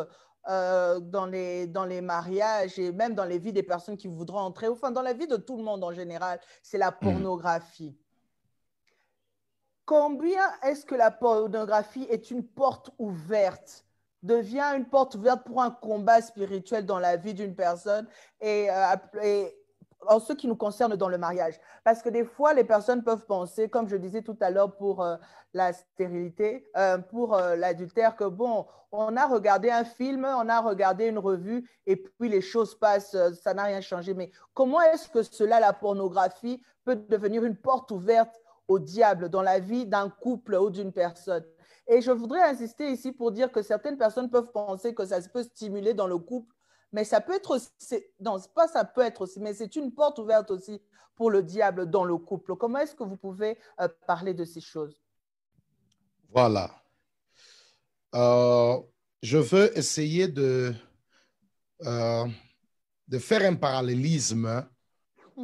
dans les mariages et même dans les vies des personnes qui voudront entrer, enfin dans la vie de tout le monde en général, c'est la pornographie. Combien est-ce que la pornographie est une porte ouverte, devient une porte ouverte pour un combat spirituel dans la vie d'une personne et en ce qui nous concerne dans le mariage? Parce que des fois, les personnes peuvent penser, comme je disais tout à l'heure pour la stérilité, pour l'adultère, que bon, on a regardé un film, on a regardé une revue et puis les choses passent, ça n'a rien changé. Mais comment est-ce que cela, la pornographie, peut devenir une porte ouverte au diable dans la vie d'un couple ou d'une personne? Et je voudrais insister ici pour dire que certaines personnes peuvent penser que ça peut stimuler dans le couple, mais ça peut être aussi, non, pas ça peut être aussi, mais c'est une porte ouverte aussi pour le diable dans le couple. Comment est-ce que vous pouvez parler de ces choses? Voilà. Je veux essayer de faire un parallélisme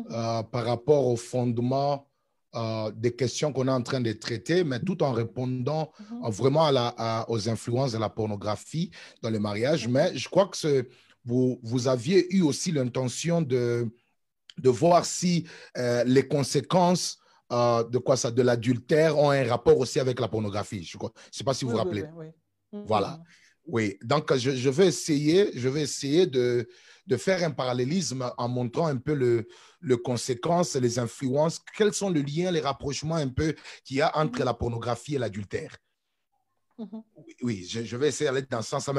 par rapport au fondement des questions qu'on est en train de traiter, mais tout en répondant vraiment aux influences de la pornographie dans le mariage. Mais je crois que vous aviez eu aussi l'intention de voir si les conséquences de l'adultère ont un rapport aussi avec la pornographie. Je ne sais pas si vous vous rappelez. Oui. Voilà. Oui, donc je vais essayer de faire un parallélisme en montrant un peu les conséquences, les influences, quels sont les liens, les rapprochements un peu qu'il y a entre la pornographie et l'adultère. Oui, je vais essayer d'aller dans ce sens,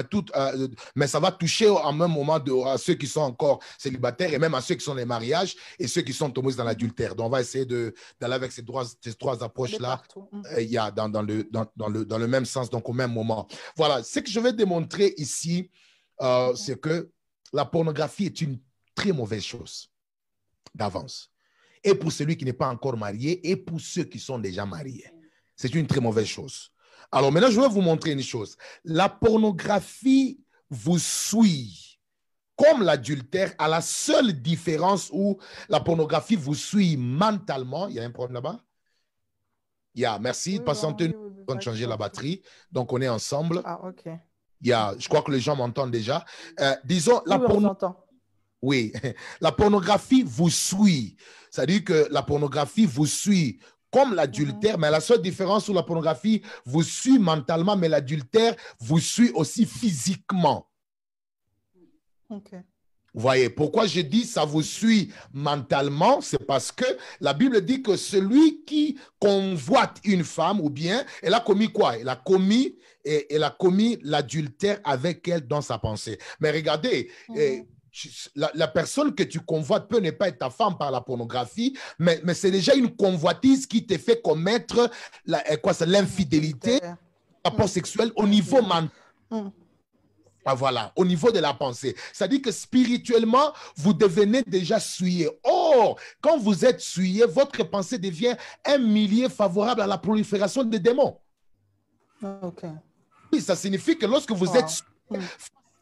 mais ça va toucher en même moment à ceux qui sont encore célibataires et même à ceux qui sont dans les mariages et ceux qui sont tombés dans l'adultère. Donc, on va essayer d'aller avec ces trois approches-là dans le même sens, donc au même moment. Voilà, ce que je vais démontrer ici, c'est que la pornographie est une très mauvaise chose d'avance. Et pour celui qui n'est pas encore marié et pour ceux qui sont déjà mariés. C'est une très mauvaise chose. Alors maintenant, je vais vous montrer une chose. La pornographie vous suit comme l'adultère, à la seule différence où la pornographie vous suit mentalement. Il y a un problème là-bas? Merci. Patientez, nous allons changer la batterie. Donc, on est ensemble. Ah, OK. Je crois que les gens m'entendent déjà. Disons, oui, la pornographie vous suit. C'est-à-dire que la pornographie vous suit comme l'adultère, mais la seule différence où la pornographie vous suit mentalement, mais l'adultère vous suit aussi physiquement. OK. Vous voyez, pourquoi je dis ça vous suit mentalement, c'est parce que la Bible dit que celui qui convoite une femme, ou bien, elle a commis quoi? Elle a commis l'adultère avec elle dans sa pensée. Mais regardez, la personne que tu convoites peut ne pas être ta femme par la pornographie, mais c'est déjà une convoitise qui te fait commettre l'infidélité, rapport sexuel au niveau mental. Voilà, au niveau de la pensée. C'est-à-dire que spirituellement, vous devenez déjà souillé. Or, quand vous êtes souillé, votre pensée devient un milieu favorable à la prolifération des démons. OK. Oui, ça signifie que lorsque vous êtes souillé,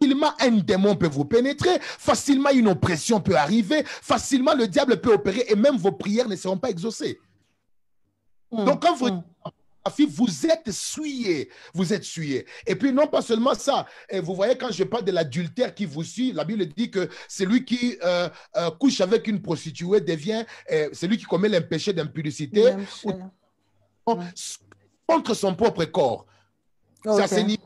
facilement un démon peut vous pénétrer, facilement une oppression peut arriver, facilement le diable peut opérer et même vos prières ne seront pas exaucées. Donc, quand vous êtes souillé, vous êtes souillé. Et puis, non pas seulement ça, et vous voyez, quand je parle de l'adultère qui vous suit, la Bible dit que celui qui couche avec une prostituée devient celui qui commet le péché d'impudicité contre son propre corps. Okay.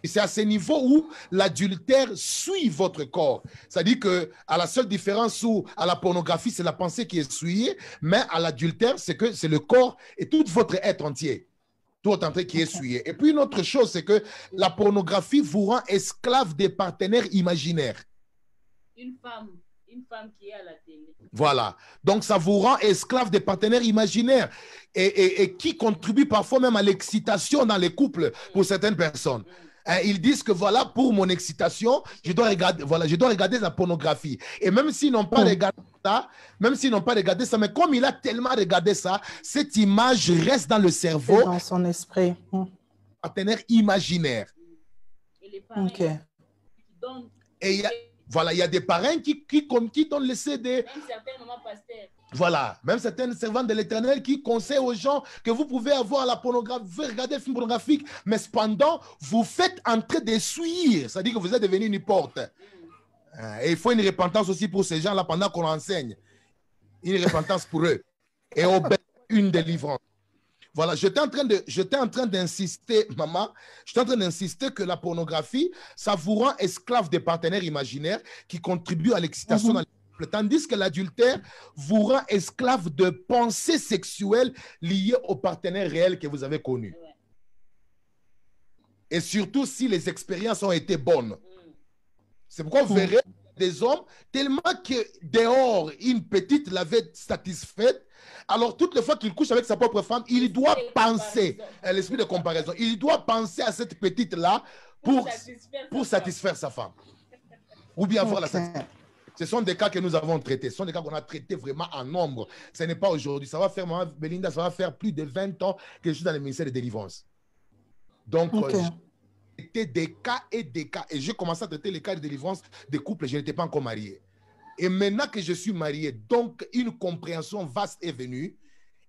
C'est à ce niveau où l'adultère suit votre corps. C'est-à-dire qu'à la seule différence où à la pornographie, c'est la pensée qui est souillée, mais à l'adultère, c'est le corps et tout votre être entier. Tout votre entier qui est souillé. Et puis une autre chose, c'est que la pornographie vous rend esclave des partenaires imaginaires. Une femme Une femme qui est à la télé. Voilà. Donc, ça vous rend esclave des partenaires imaginaires et qui contribuent parfois même à l'excitation dans les couples pour certaines personnes. Ils disent que voilà, pour mon excitation, je dois regarder la pornographie. Et même s'ils n'ont pas regardé ça, mais comme il a tellement regardé ça, cette image reste dans le cerveau. Et dans son esprit. Partenaire imaginaire. Et les parents qui donnent. Et il y a des parrains qui donnent le CD. Même certains mamans pasteurs. Voilà, même certaines servantes de l'Éternel qui conseillent aux gens que vous pouvez avoir la pornographie, vous pouvez regarder le film pornographique, mais cependant, vous faites en train d'essuyer. C'est-à-dire que vous êtes devenu une porte. Et il faut une repentance aussi pour ces gens-là pendant qu'on enseigne. Une repentance pour eux. Et une délivrance. Voilà, j'étais en train d'insister, maman, j'étais en train d'insister que la pornographie, ça vous rend esclave des partenaires imaginaires qui contribuent à l'excitation dans les couples, tandis que l'adultère vous rend esclave de pensées sexuelles liées aux partenaires réels que vous avez connus. Et surtout si les expériences ont été bonnes. C'est pourquoi vous verrez des hommes, tellement que dehors, une petite l'avait satisfaite. Alors, toutes les fois qu'il couche avec sa propre femme, il doit penser, l'esprit de comparaison, il doit penser à cette petite-là pour satisfaire sa femme. Ou bien avoir la satisfaction. Ce sont des cas que nous avons traités. Ce sont des cas qu'on a traités vraiment en nombre. Ce n'est pas aujourd'hui. Ça va faire, Maman Belinda, ça va faire plus de 20 ans que je suis dans le ministère de délivrance. Donc, j'ai traité des cas et des cas. Et j'ai commencé à traiter les cas de délivrance des couples. Je n'étais pas encore marié. Et maintenant que je suis marié, donc une compréhension vaste est venue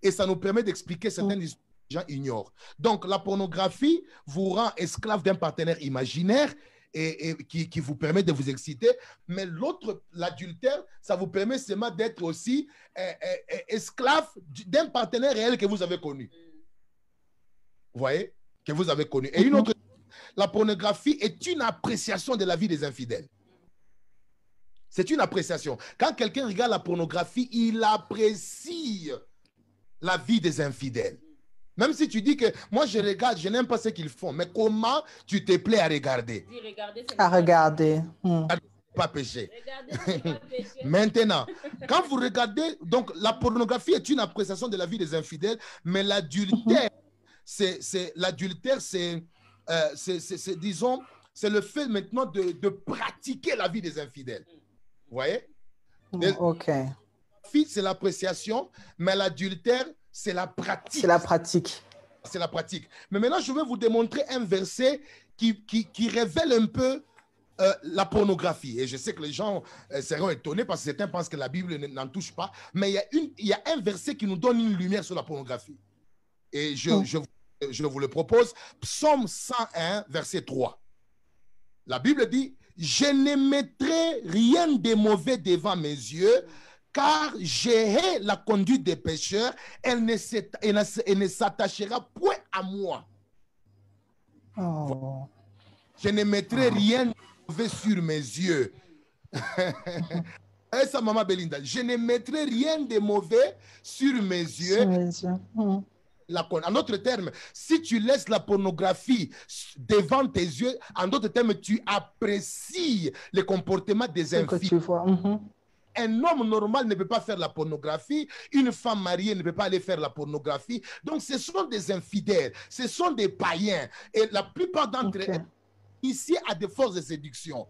et ça nous permet d'expliquer certaines histoires que les gens ignorent. Donc, la pornographie vous rend esclave d'un partenaire imaginaire et qui vous permet de vous exciter, mais l'autre, l'adultère, ça vous permet seulement d'être aussi esclave d'un partenaire réel que vous avez connu. Vous voyez? Que vous avez connu. Et une autre, la pornographie est une appréciation de la vie des infidèles. C'est une appréciation. Quand quelqu'un regarde la pornographie, il apprécie la vie des infidèles. Même si tu dis que moi je regarde, je n'aime pas ce qu'ils font, mais comment tu te plais à regarder? À regarder. Pas péché. Maintenant, quand vous regardez, donc la pornographie est une appréciation de la vie des infidèles, mais l'adultère, disons, c'est le fait maintenant de pratiquer la vie des infidèles. Vous voyez? OK. C'est l'appréciation, mais l'adultère, c'est la pratique. C'est la pratique. C'est la pratique. Mais maintenant, je vais vous démontrer un verset qui révèle un peu la pornographie. Et je sais que les gens seront étonnés parce que certains pensent que la Bible n'en touche pas. Mais il y a un verset qui nous donne une lumière sur la pornographie. Et je vous le propose. Psaume 101, verset 3. La Bible dit: je ne mettrai rien de mauvais devant mes yeux, car j'ai la conduite des pécheurs, elle ne s'attachera point à moi. Oh. Je ne mettrai rien de mauvais sur mes yeux. Et ça, Maman Belinda, je ne mettrai rien de mauvais sur mes yeux. En d'autres termes, si tu laisses la pornographie devant tes yeux, en d'autres termes, tu apprécies le comportement des infidèles. Un homme normal ne peut pas faire la pornographie. Une femme mariée ne peut pas aller faire la pornographie. Donc, ce sont des infidèles. Ce sont des païens. Et la plupart d'entre eux, ici, à des forces de séduction.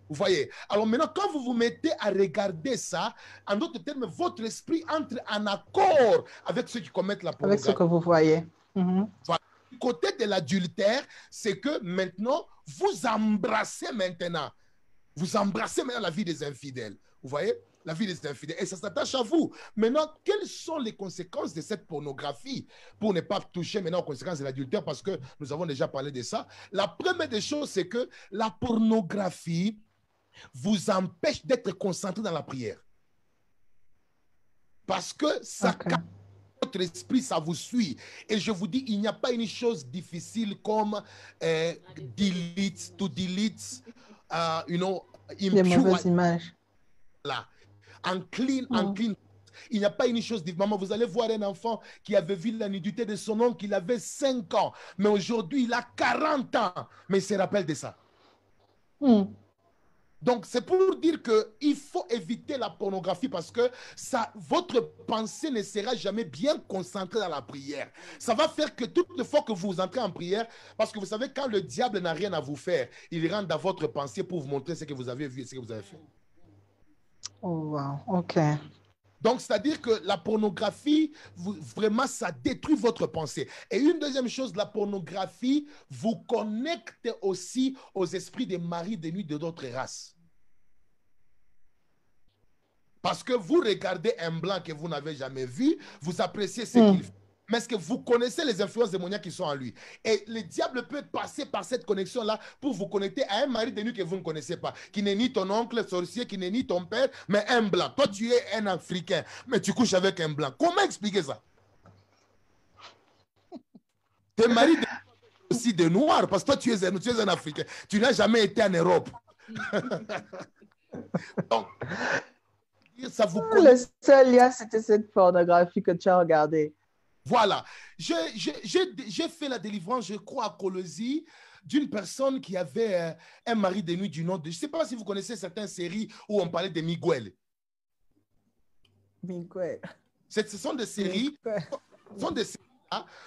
Vous voyez? Alors maintenant, quand vous vous mettez à regarder ça, en d'autres termes, votre esprit entre en accord avec ceux qui commettent la pornographie. Avec ce que vous voyez. Voilà. Du côté de l'adultère, c'est que maintenant, vous embrassez maintenant la vie des infidèles. Vous voyez? La vie des infidèles. Et ça s'attache à vous. Maintenant, quelles sont les conséquences de cette pornographie pour ne pas toucher maintenant aux conséquences de l'adultère, parce que nous avons déjà parlé de ça. La première des choses, c'est que la pornographie vous empêche d'être concentré dans la prière. Parce que ça votre esprit, ça vous suit. Et je vous dis, il n'y a pas une chose difficile comme delete, les mauvaises images. Là, unclean. Il n'y a pas une chose difficile. Maman, vous allez voir un enfant qui avait vu la nudité de son oncle, il avait 5 ans, mais aujourd'hui, il a 40 ans, mais il se rappelle de ça. Donc, c'est pour dire qu'il faut éviter la pornographie parce que votre pensée ne sera jamais bien concentrée dans la prière. Ça va faire que toutes les fois que vous entrez en prière, parce que vous savez, quand le diable n'a rien à vous faire, il rentre dans votre pensée pour vous montrer ce que vous avez vu et ce que vous avez fait. Oh, wow. OK. Donc, c'est-à-dire que la pornographie, vraiment, ça détruit votre pensée. Et une deuxième chose, la pornographie vous connecte aussi aux esprits des maris de nuit de d'autres races. Parce que vous regardez un blanc que vous n'avez jamais vu, vous appréciez ce qu'il fait. Mais est-ce que vous connaissez les influences démoniaques qui sont en lui? Et le diable peut passer par cette connexion-là pour vous connecter à un mari de nuit que vous ne connaissez pas, qui n'est ni ton oncle sorcier, qui n'est ni ton père, mais un blanc. Toi, tu es un Africain, mais tu couches avec un blanc. Comment expliquer ça? Tes maris aussi de noirs, parce que toi, tu es un Africain. Tu n'as jamais été en Europe. Donc, ça vous le seul lien, c'était cette pornographie que tu as regardée. Voilà. J'ai fait la délivrance, je crois, à Colosie, d'une personne qui avait un mari de nuit du nom de... Je ne sais pas si vous connaissez certaines séries où on parlait de Miguel. Miguel. Ce sont des séries...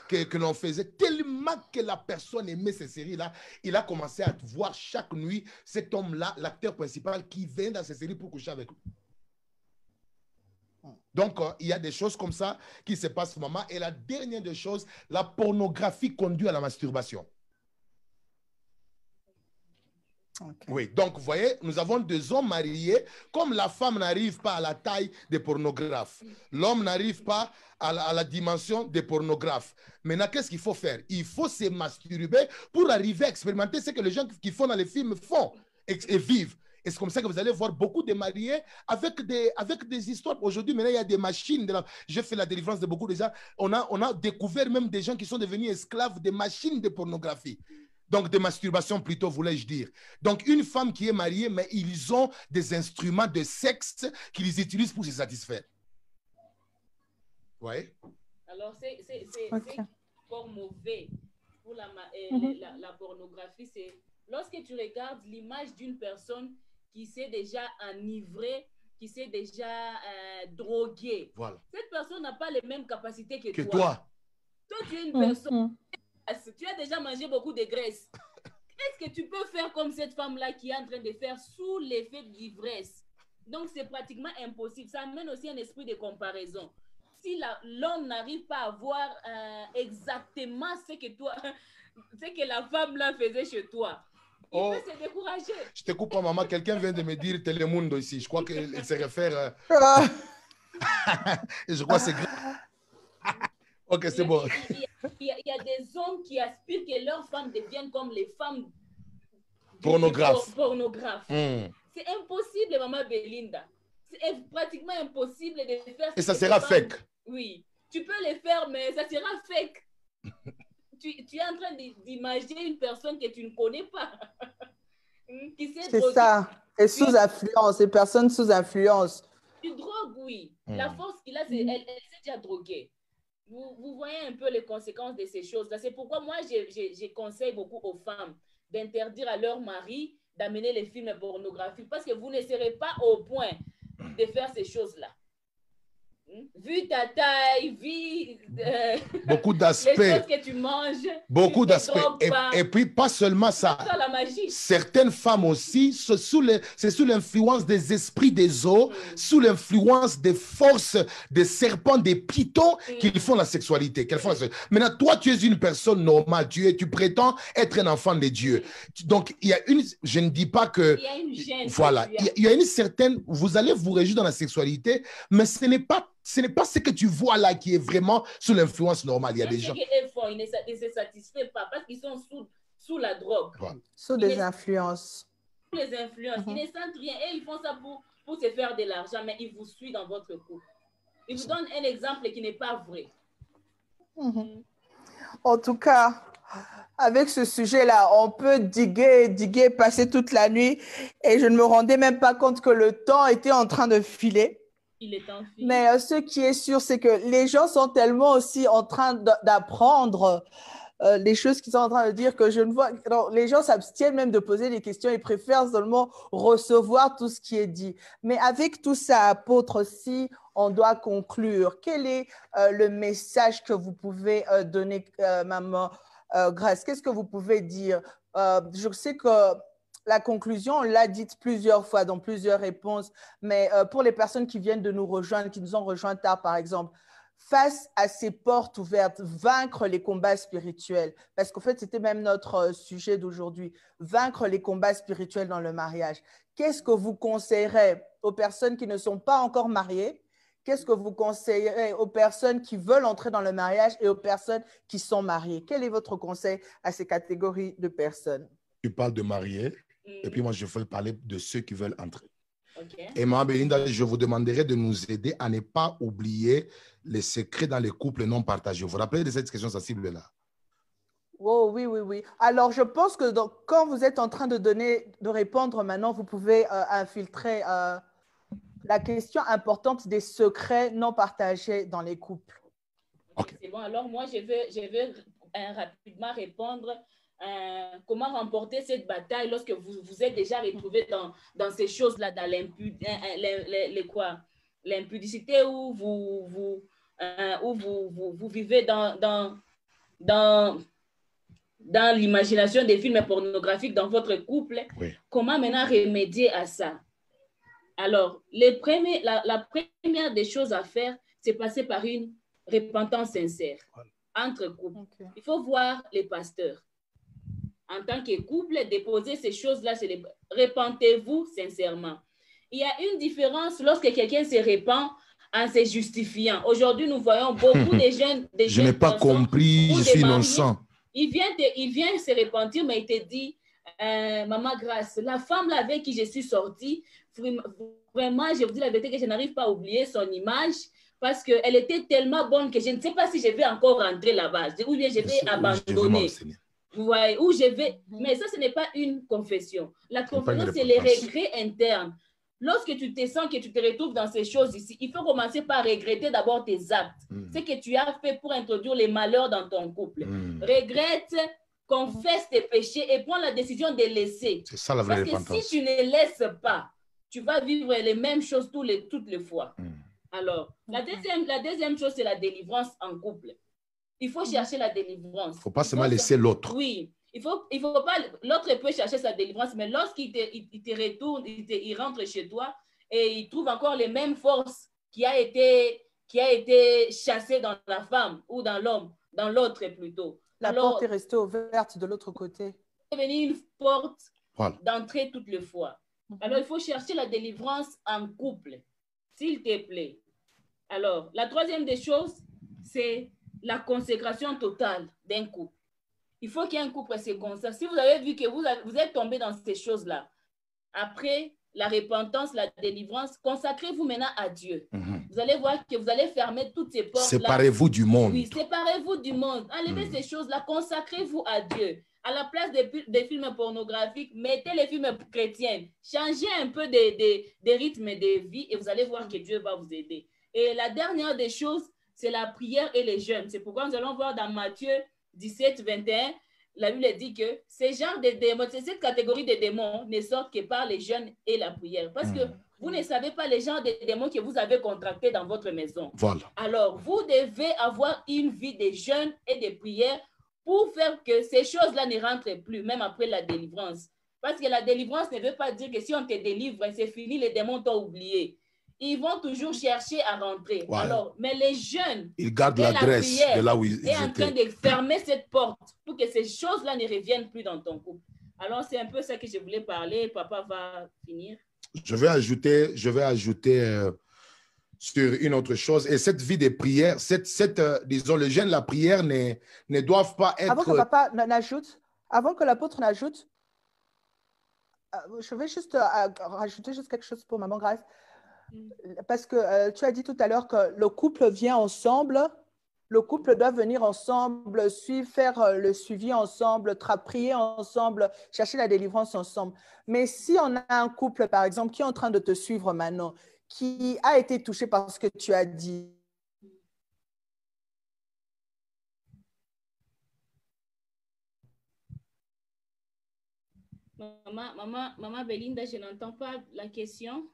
que l'on faisait tellement que la personne aimait ces séries-là. Il a commencé à voir chaque nuit cet homme-là, l'acteur principal, qui vient dans ces séries pour coucher avec lui. Donc, il y a des choses comme ça qui se passent au moment. Et la dernière des choses, la pornographie conduit à la masturbation. Okay. Oui, donc, vous voyez, nous avons deux hommes mariés. Comme la femme n'arrive pas à la taille des pornographes, l'homme n'arrive pas à la dimension des pornographes. Maintenant, qu'est-ce qu'il faut faire? Il faut se masturber pour arriver à expérimenter ce que les gens qui font dans les films font et vivent. Et c'est comme ça que vous allez voir beaucoup de mariés avec des histoires. Aujourd'hui, maintenant, il y a des machines. J'ai fait la délivrance de beaucoup de gens. On a découvert même des gens qui sont devenus esclaves des machines de pornographie. Donc, de masturbation plutôt, voulais-je dire. Donc, une femme qui est mariée, mais ils ont des instruments de sexe qu'ils utilisent pour se satisfaire. Oui. Alors, c'est fort mauvais pour la pornographie. C'est lorsque tu regardes l'image d'une personne qui s'est déjà enivrée, qui s'est déjà droguée. Voilà. Cette personne n'a pas les mêmes capacités que toi. Toi, tu es une personne, tu as déjà mangé beaucoup de graisse. Est-ce que tu peux faire comme cette femme-là qui est en train de faire sous l'effet de l'ivresse? Donc, c'est pratiquement impossible. Ça amène aussi un esprit de comparaison. Si l'homme n'arrive pas à voir exactement ce que la femme-là faisait chez toi, il peut se décourager. Je te coupe, maman. Quelqu'un vient de me dire Telemundo ici. Je crois qu'il se réfère... Et je crois que c'est grave. Ok, c'est bon. Il y a des hommes qui aspirent que leurs femmes deviennent comme les femmes pornographes. C'est impossible, maman Belinda. C'est pratiquement impossible de faire... Et ça sera fake. Oui. Tu peux les faire, mais ça sera fake. Tu es en train d'imaginer une personne que tu ne connais pas. C'est ça. Et sous influence, les personnes sous influence. Tu drogues, oui. La force qu'il a, c'est elle s'est déjà droguée. Vous voyez un peu les conséquences de ces choses-là. C'est pourquoi moi, je conseille beaucoup aux femmes d'interdire à leur mari d'amener les films pornographiques parce que vous ne serez pas au point de faire ces choses-là. Vu ta taille, beaucoup d'aspects. Les choses que tu manges. Beaucoup d'aspects. Et puis, pas seulement ça. La magie. Certaines femmes aussi, c'est sous l'influence des esprits des eaux, sous l'influence des forces des serpents, des pythons, qu'ils font la sexualité. Maintenant, toi, tu es une personne normale. Tu prétends être un enfant de Dieu. Donc, il y a je ne dis pas que... Il y a une gêne. Voilà. Il y a une certaine... Vous allez vous réjouir dans la sexualité, mais ce n'est pas ce que tu vois là qui est vraiment sous l'influence normale. Il y a des gens... Ils ne se satisfont pas parce qu'ils sont sous la drogue. Voilà. Sous des influences. Sous les influences. Ils ne sentent rien et ils font ça pour se faire de l'argent, mais ils vous suivent dans votre couple. Ils vous donnent un exemple qui n'est pas vrai. En tout cas, avec ce sujet-là, on peut diguer, passer toute la nuit et je ne me rendais même pas compte que le temps était en train de filer. Mais ce qui est sûr, c'est que les gens sont tellement aussi en train d'apprendre les choses qu'ils sont en train de dire que je ne vois. Alors, les gens s'abstiennent même de poser des questions, ils préfèrent seulement recevoir tout ce qui est dit. Mais avec tout ça, apôtre, si on doit conclure, quel est le message que vous pouvez donner, maman Grace? Qu'est-ce que vous pouvez dire? Je sais que la conclusion, on l'a dite plusieurs fois dans plusieurs réponses, mais pour les personnes qui viennent de nous rejoindre, qui nous ont rejoints tard, par exemple, face à ces portes ouvertes, vaincre les combats spirituels, parce qu'en fait, c'était même notre sujet d'aujourd'hui, vaincre les combats spirituels dans le mariage. Qu'est-ce que vous conseillerez aux personnes qui ne sont pas encore mariées? Qu'est-ce que vous conseillerez aux personnes qui veulent entrer dans le mariage et aux personnes qui sont mariées? Quel est votre conseil à ces catégories de personnes? Tu parles de mariés, et puis moi, je veux parler de ceux qui veulent entrer. Okay. Et Maman Belinda, je vous demanderai de nous aider à ne pas oublier les secrets dans les couples non partagés. Vous vous rappelez de cette question sensible-là? Oh, oui, oui, oui. Alors, je pense que quand vous êtes en train de répondre maintenant, vous pouvez infiltrer la question importante des secrets non partagés dans les couples. Okay. C'est bon. Alors, moi, je veux rapidement répondre. Comment remporter cette bataille lorsque vous êtes déjà retrouvé dans ces choses-là, dans l'impudicité où vous vivez dans l'imagination des films pornographiques dans votre couple. Oui. Comment maintenant remédier à ça? Alors, la première des choses à faire, c'est passer par une repentance sincère entre couples. Okay. Il faut voir les pasteurs. En tant que couple, déposer ces choses-là, repentez-vous sincèrement. Il y a une différence lorsque quelqu'un se repent en se justifiant. Aujourd'hui, nous voyons beaucoup de jeunes. Je n'ai pas compris, je suis innocent. Il vient se repentir, mais il te dit, Maman Grace, la femme là avec qui je suis sortie, vraiment, je vous dis la vérité que je n'arrive pas à oublier son image parce qu'elle était tellement bonne que je ne sais pas si je vais encore rentrer là-bas ou bien je vais abandonner. Vous voyez, où je vais. Mais ça, ce n'est pas une confession. La confession, c'est les regrets internes. Lorsque tu te sens que tu te retrouves dans ces choses ici, il faut commencer par regretter d'abord tes actes. Ce que tu as fait pour introduire les malheurs dans ton couple. Regrette, confesse tes péchés et prends la décision de laisser. C'est ça la vraie repentance. Parce que si tu ne laisses pas, tu vas vivre les mêmes choses toutes les fois. Alors, la deuxième chose, c'est la délivrance en couple. Il faut chercher la délivrance. Il ne faut pas seulement laisser l'autre. Oui. Il faut pas, l'autre peut chercher sa délivrance, mais lorsqu'il te retourne, il rentre chez toi et il trouve encore les mêmes forces qui a été chassées dans la femme ou dans l'homme, dans l'autre plutôt. La porte est restée ouverte de l'autre côté. C'est devenu une porte d'entrée toutes les fois. Alors, il faut chercher la délivrance en couple, s'il te plaît. Alors, la troisième des choses, c'est la consécration totale d'un couple. Il faut qu'il y ait un couple se consacre. Si vous avez vu que vous êtes tombé dans ces choses-là, après la repentance, la délivrance, consacrez-vous maintenant à Dieu. Vous allez voir que vous allez fermer toutes ces portes-là. Séparez-vous du monde. Oui, séparez-vous du monde. Enlevez ces choses-là, consacrez-vous à Dieu. À la place des films pornographiques, mettez les films chrétiens. Changez un peu des rythmes de vie et vous allez voir que Dieu va vous aider. Et la dernière des choses, c'est la prière et les jeûnes. C'est pourquoi nous allons voir dans Matthieu 17, 21, la Bible dit que ces genres de démons, cette catégorie de démons ne sortent que par les jeûnes et la prière. Parce que vous ne savez pas les genres de démons que vous avez contractés dans votre maison. Voilà. Alors, vous devez avoir une vie de jeûne et de prière pour faire que ces choses-là ne rentrent plus, même après la délivrance. Parce que la délivrance ne veut pas dire que si on te délivre, c'est fini, les démons t'ont oublié. Ils vont toujours chercher à rentrer. Ouais. Alors, mais les jeunes, ils gardent l'adresse de là où ils étaient. En train de fermer cette porte pour que ces choses-là ne reviennent plus dans ton couple. Alors, c'est un peu ça que je voulais parler. Papa va finir. Je vais ajouter sur une autre chose. Et cette vie de prière, disons, le jeûne, la prière ne doivent pas être... Avant que papa n'ajoute, avant que l'apôtre n'ajoute, je vais juste rajouter juste quelque chose pour maman Grace. Parce que tu as dit tout à l'heure que le couple vient ensemble, le couple doit venir ensemble, faire le suivi ensemble, prier ensemble, chercher la délivrance ensemble. Mais si on a un couple, par exemple, qui est en train de te suivre maintenant, qui a été touché par ce que tu as dit, Maman Belinda, je n'entends pas la question.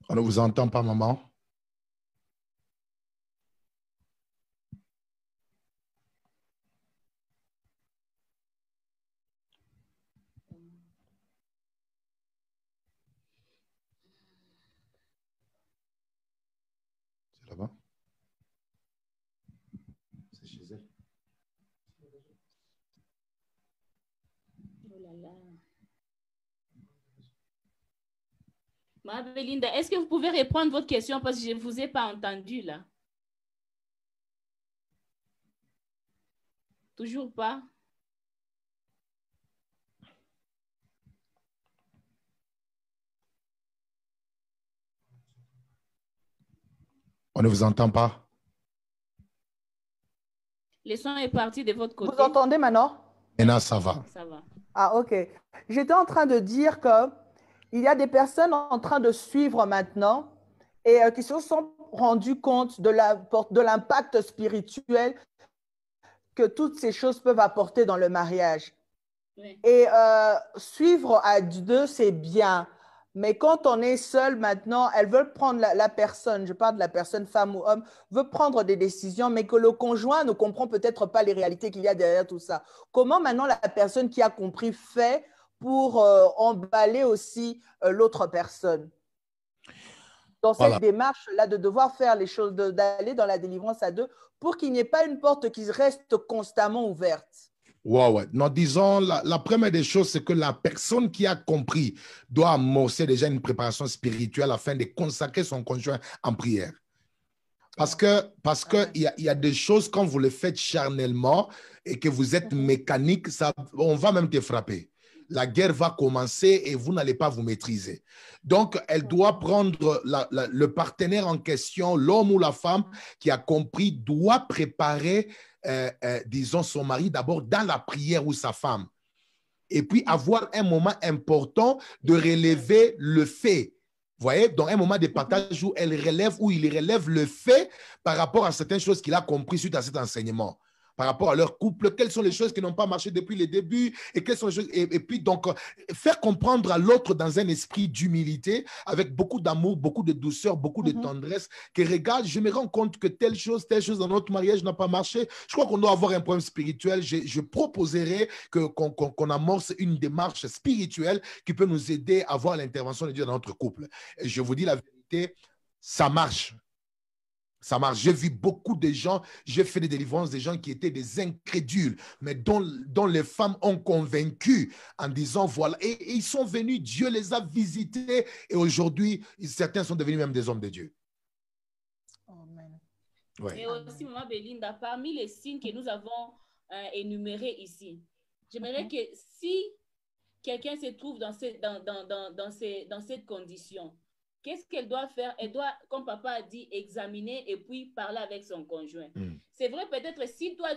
On ne vous entend pas, maman. C'est là-bas? C'est chez elle. Oh là là. Maman Belinda, est-ce que vous pouvez répondre votre question parce que je ne vous ai pas entendu là? Toujours pas? On ne vous entend pas. Le son est parti de votre côté. Vous entendez maintenant? Maintenant, ça va. Ça va. Ah, ok. J'étais en train de dire qu'il y a des personnes en train de suivre maintenant et qui se sont rendues compte de l'impact spirituel que toutes ces choses peuvent apporter dans le mariage. Oui. Et suivre à deux, c'est bien. Mais quand on est seul maintenant, elles veulent prendre la personne, je parle de la personne, femme ou homme, veut prendre des décisions, mais que le conjoint ne comprend peut-être pas les réalités qu'il y a derrière tout ça. Comment maintenant la personne qui a compris fait pour emballer aussi l'autre personne? Dans cette démarche-là, de devoir faire les choses, d'aller dans la délivrance à deux, pour qu'il n'y ait pas une porte qui reste constamment ouverte. Ouais. Non, disons, la première des choses, c'est que la personne qui a compris doit amorcer déjà une préparation spirituelle afin de consacrer son conjoint en prière. Parce que il y a des choses, quand vous le faites charnellement et que vous êtes mécanique, on va même te frapper. La guerre va commencer et vous n'allez pas vous maîtriser. Donc, elle doit prendre le partenaire en question, l'homme ou la femme qui a compris, doit préparer, disons, son mari d'abord dans la prière ou sa femme. Et puis, avoir un moment important de relever le fait. Vous voyez, dans un moment de partage où il relève le fait par rapport à certaines choses qu'il a compris suite à cet enseignement. Par rapport à leur couple, quelles sont les choses qui n'ont pas marché depuis le début et quelles sont les choses. Et puis, donc, faire comprendre à l'autre dans un esprit d'humilité, avec beaucoup d'amour, beaucoup de douceur, beaucoup de tendresse, que regarde, je me rends compte que telle chose dans notre mariage n'a pas marché. Je crois qu'on doit avoir un problème spirituel. Je proposerais qu'on amorce une démarche spirituelle qui peut nous aider à voir l'intervention de Dieu dans notre couple. Et je vous dis la vérité, ça marche. Ça marche. J'ai vu beaucoup de gens, j'ai fait des délivrances, des gens qui étaient des incrédules, mais dont les femmes ont convaincu en disant voilà. Et ils sont venus, Dieu les a visités et aujourd'hui, certains sont devenus même des hommes de Dieu. Amen. Ouais. Et aussi, Maman Belinda, parmi les signes que nous avons énumérés ici, j'aimerais que si quelqu'un se trouve dans cette condition, qu'est-ce qu'elle doit faire? Elle doit, comme papa a dit, examiner et puis parler avec son conjoint. C'est vrai, peut-être si toi,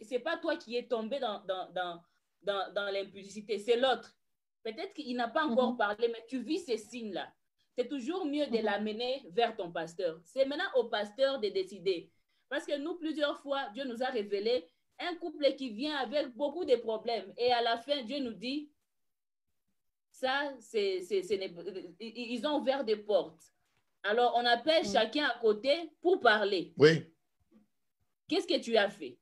c'est pas toi qui es tombé dans l'impulsivité, c'est l'autre. Peut-être qu'il n'a pas encore parlé, mais tu vis ces signes-là. C'est toujours mieux de l'amener vers ton pasteur. C'est maintenant au pasteur de décider. Parce que nous, plusieurs fois, Dieu nous a révélé un couple qui vient avec beaucoup de problèmes. Et à la fin, Dieu nous dit, ça, ils ont ouvert des portes. Alors, on appelle chacun à côté pour parler. Oui. Qu'est-ce que tu as fait?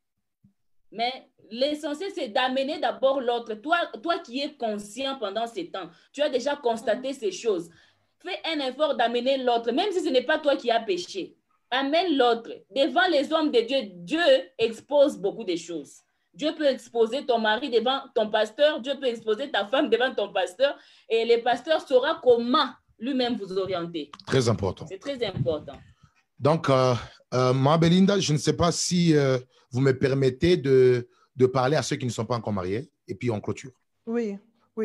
Mais l'essentiel, c'est d'amener d'abord l'autre. Toi qui es conscient pendant ces temps, tu as déjà constaté ces choses. Fais un effort d'amener l'autre, même si ce n'est pas toi qui as péché. Amène l'autre. Devant les hommes de Dieu, Dieu expose beaucoup de choses. Dieu peut exposer ton mari devant ton pasteur, Dieu peut exposer ta femme devant ton pasteur, et le pasteur saura comment lui-même vous orienter. Très important. C'est très important. Donc, Maman Belinda, je ne sais pas si vous me permettez de parler à ceux qui ne sont pas encore mariés, et puis on clôture. Oui,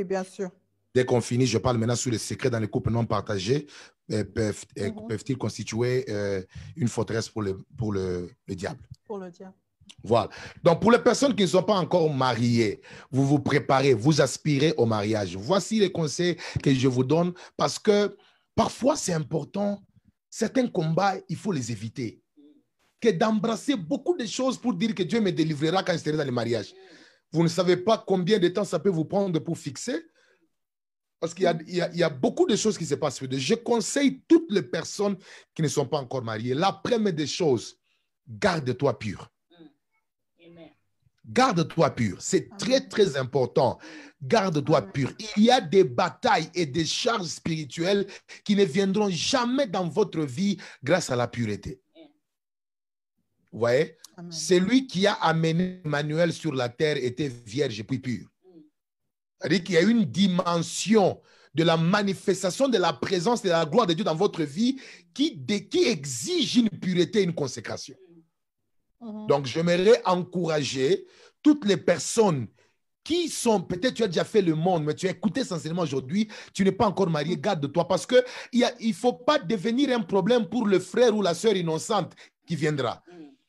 bien sûr. Dès qu'on finit, je parle maintenant sur les secrets dans les couples non partagés. Peuvent-ils constituer une forteresse pour le diable? Pour le diable. Voilà. Donc, pour les personnes qui ne sont pas encore mariées, vous vous préparez, vous aspirez au mariage. Voici les conseils que je vous donne parce que parfois, c'est important. Certains combats, il faut les éviter. que d'embrasser beaucoup de choses pour dire que Dieu me délivrera quand je serai dans le mariage. Vous ne savez pas combien de temps ça peut vous prendre pour fixer. Parce qu'il y a beaucoup de choses qui se passent. Je conseille toutes les personnes qui ne sont pas encore mariées. La première des choses, garde-toi pur. Garde-toi pur. C'est très, très important. Garde-toi pur. Il y a des batailles et des charges spirituelles qui ne viendront jamais dans votre vie grâce à la pureté. Vous voyez? Celui qui a amené Emmanuel sur la terre était vierge et puis pur. C'est-à-dire qu'il y a une dimension de la manifestation de la présence et de la gloire de Dieu dans votre vie qui exige une pureté et une consécration. Donc, j'aimerais encourager toutes les personnes qui sont, peut-être tu as déjà fait le monde, mais tu as écouté sincèrement aujourd'hui, tu n'es pas encore marié, garde-toi, parce qu'il ne faut pas devenir un problème pour le frère ou la sœur innocente qui viendra.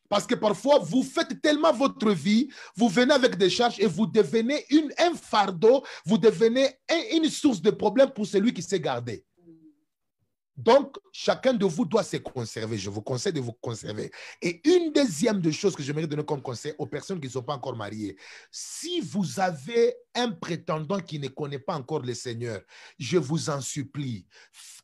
Parce que parfois, vous faites tellement votre vie, vous venez avec des charges et vous devenez un fardeau, vous devenez une source de problème pour celui qui s'est gardé. Donc, chacun de vous doit se conserver. Je vous conseille de vous conserver. Et une deuxième des choses que j'aimerais donner comme conseil aux personnes qui ne sont pas encore mariées, si vous avez un prétendant qui ne connaît pas encore le Seigneur, je vous en supplie,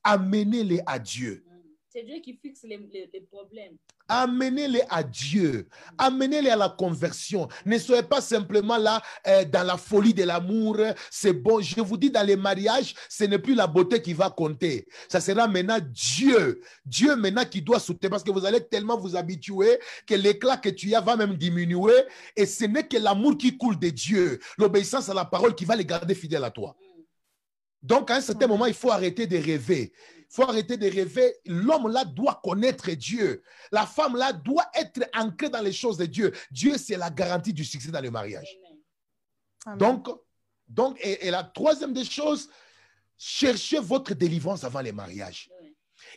amenez-les à Dieu. C'est Dieu qui fixe les problèmes. Amenez-les à Dieu. Amenez-les à la conversion. Ne soyez pas simplement là dans la folie de l'amour. C'est bon. Je vous dis, dans les mariages, ce n'est plus la beauté qui va compter. Ça sera maintenant Dieu. Dieu maintenant qui doit soutenir. Parce que vous allez tellement vous habituer que l'éclat que tu as va même diminuer. Et ce n'est que l'amour qui coule de Dieu. L'obéissance à la parole qui va les garder fidèles à toi. Donc, à un certain moment, il faut arrêter de rêver. Il faut arrêter de rêver. L'homme là doit connaître Dieu. La femme là doit être ancrée dans les choses de Dieu. Dieu, c'est la garantie du succès dans le mariage. Amen. Donc et la troisième des choses, cherchez votre délivrance avant les mariages.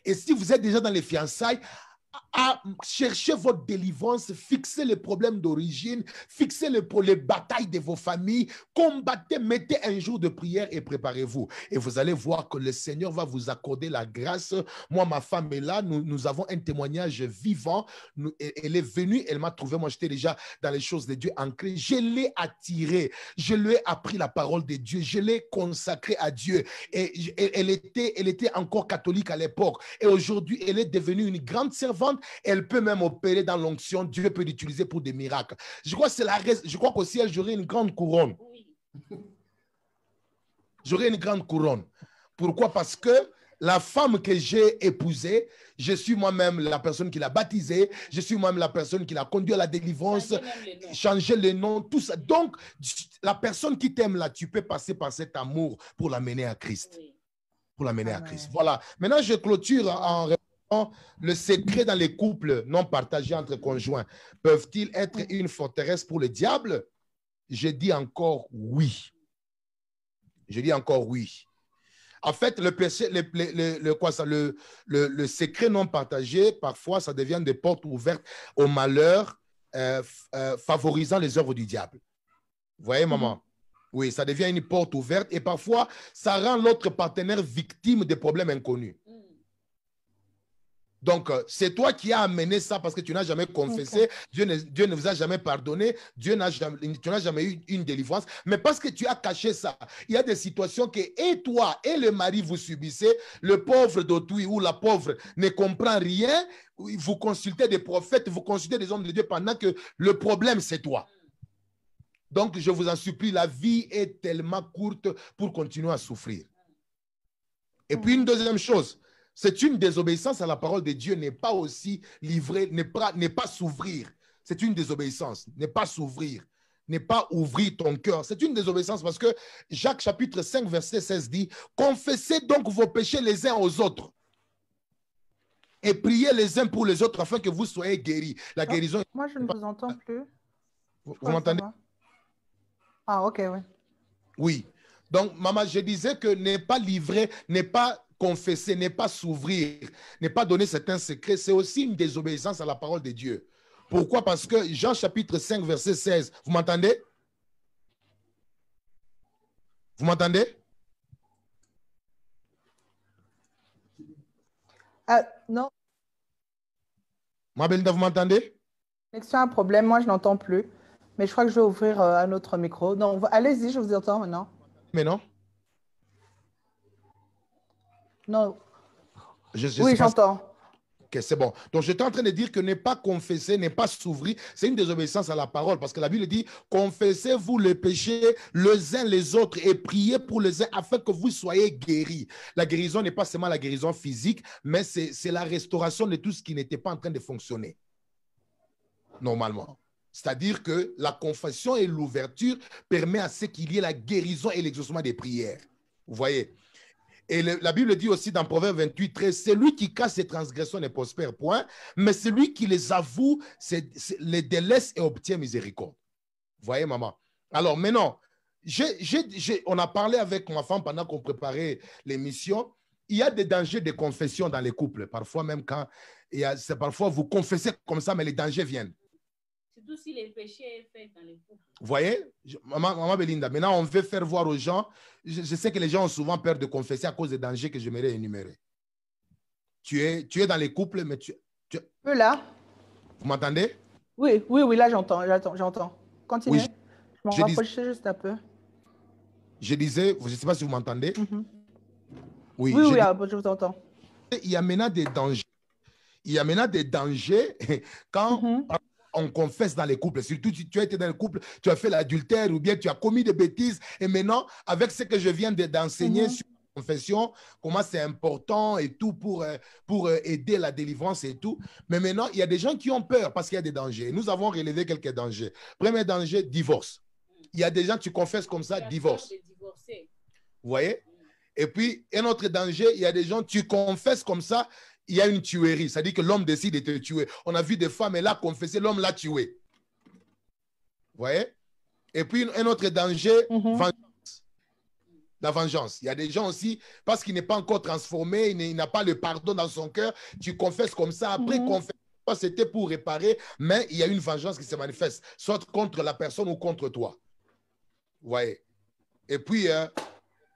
Et si vous êtes déjà dans les fiançailles, à chercher votre délivrance, fixer les problèmes d'origine, fixer les batailles de vos familles, combattez, mettez un jour de prière et préparez-vous. Et vous allez voir que le Seigneur va vous accorder la grâce. Moi, ma femme est là, nous avons un témoignage vivant. Elle est venue, elle m'a trouvé, moi j'étais déjà dans les choses de Dieu ancré. Je l'ai attirée, je lui ai appris la parole de Dieu, je l'ai consacrée à Dieu. Et elle était encore catholique à l'époque. Et aujourd'hui, elle est devenue une grande servante. Elle peut même opérer dans l'onction. Dieu peut l'utiliser pour des miracles. Je crois qu'au ciel, j'aurai une grande couronne. J'aurai une grande couronne. Pourquoi? Parce que la femme que j'ai épousée, je suis moi-même la personne qui l'a baptisée, je suis moi-même la personne qui l'a conduit à la délivrance, changer les noms, tout ça. Donc, la personne qui t'aime là, tu peux passer par cet amour pour l'amener à Christ. Pour l'amener à Christ. Voilà. Maintenant, je clôture en répondant. Le secret dans les couples non partagés entre conjoints peuvent-ils être une forteresse pour le diable? Je dis encore oui. Je dis encore oui. En fait, le péché, le secret non partagé, parfois, ça devient des portes ouvertes au malheur, favorisant les œuvres du diable. Vous voyez, maman? Oui, ça devient une porte ouverte et parfois, ça rend l'autre partenaire victime de problèmes inconnus. Donc, c'est toi qui as amené ça parce que tu n'as jamais confessé. Dieu ne vous a jamais pardonné. Tu n'as jamais eu une délivrance. Mais parce que tu as caché ça, il y a des situations que et toi et le mari vous subissez. Le pauvre d'autrui ou la pauvre ne comprend rien. Vous consultez des prophètes, vous consultez des hommes de Dieu pendant que le problème, c'est toi. Donc, je vous en supplie, la vie est tellement courte pour continuer à souffrir. Et puis, une deuxième chose, c'est une désobéissance à la parole de Dieu, n'est pas aussi livrée, n'est pas s'ouvrir. C'est une désobéissance, n'est pas s'ouvrir, n'est pas ouvrir ton cœur. C'est une désobéissance parce que Jacques chapitre 5, verset 16 dit « Confessez donc vos péchés les uns aux autres et priez les uns pour les autres afin que vous soyez guéris. » La guérison... Moi, je ne vous entends plus. Vous m'entendez? Ah, ok, oui. Oui. Donc, maman, je disais que n'est pas livré, n'est pas confesser, n'est pas s'ouvrir, n'est pas donner certains secrets, c'est aussi une désobéissance à la parole de Dieu. Pourquoi? Parce que Jean chapitre 5, verset 16, vous m'entendez? Vous m'entendez? Non. Ma Belinda, vous m'entendez? C'est un problème, moi je n'entends plus. Mais je crois que je vais ouvrir un autre micro. Non, allez-y, je vous entends maintenant. Mais non? Non. Je Oui, sais pas. j'entends. Ok, c'est bon. Donc, j'étais en train de dire que ne pas confesser, ne pas s'ouvrir, c'est une désobéissance à la parole. Parce que la Bible dit, confessez-vous les péchés les uns les autres et priez pour les uns afin que vous soyez guéris. La guérison n'est pas seulement la guérison physique, mais c'est la restauration de tout ce qui n'était pas en train de fonctionner normalement. C'est-à-dire que la confession et l'ouverture permettent à ce qu'il y ait la guérison et l'exaucement des prières. Vous voyez? Et la Bible dit aussi dans Proverbe 28, 13, celui qui cache ses transgressions ne prospère point, mais celui qui les avoue les délaisse et obtient miséricorde. Vous voyez, maman? Alors maintenant, on a parlé avec ma femme pendant qu'on préparait l'émission. Il y a des dangers de confession dans les couples. Parfois, même quand parfois vous confessez comme ça, mais les dangers viennent. Surtout si les péchés est fait dans les couples. Vous voyez, maman Belinda, maintenant on veut faire voir aux gens, je sais que les gens ont souvent peur de confesser à cause des dangers que j'aimerais énumérer. Tu es dans les couples, mais tu... Là. Vous m'entendez? Oui, là j'entends. Continuez. Oui, je m'en rapprochais juste un peu. Je disais, je ne sais pas si vous m'entendez. Oui, je vous entends. Il y a maintenant des dangers. Il y a maintenant des dangers quand on confesse dans les couples. Surtout si tu as été dans le couple, tu as fait l'adultère ou bien tu as commis des bêtises. Et maintenant, avec ce que je viens d'enseigner sur la confession, comment c'est important et tout pour aider la délivrance et tout. Mais maintenant, il y a des gens qui ont peur parce qu'il y a des dangers. Nous avons relevé quelques dangers. Premier danger, divorce. Il y a des gens, tu confesses comme ça, divorce. Vous voyez? Et puis, un autre danger, il y a des gens, tu confesses comme ça, il y a une tuerie. C'est-à-dire que l'homme décide de te tuer. On a vu des femmes, elle a confessé, l'homme l'a tué. Vous voyez? Et puis, un autre danger, vengeance. La vengeance. Il y a des gens aussi, parce qu'il n'est pas encore transformé, il n'a pas le pardon dans son cœur, tu confesses comme ça. Après, confesse, c'était pour réparer, mais il y a une vengeance qui se manifeste, soit contre la personne ou contre toi. Vous voyez? Et puis,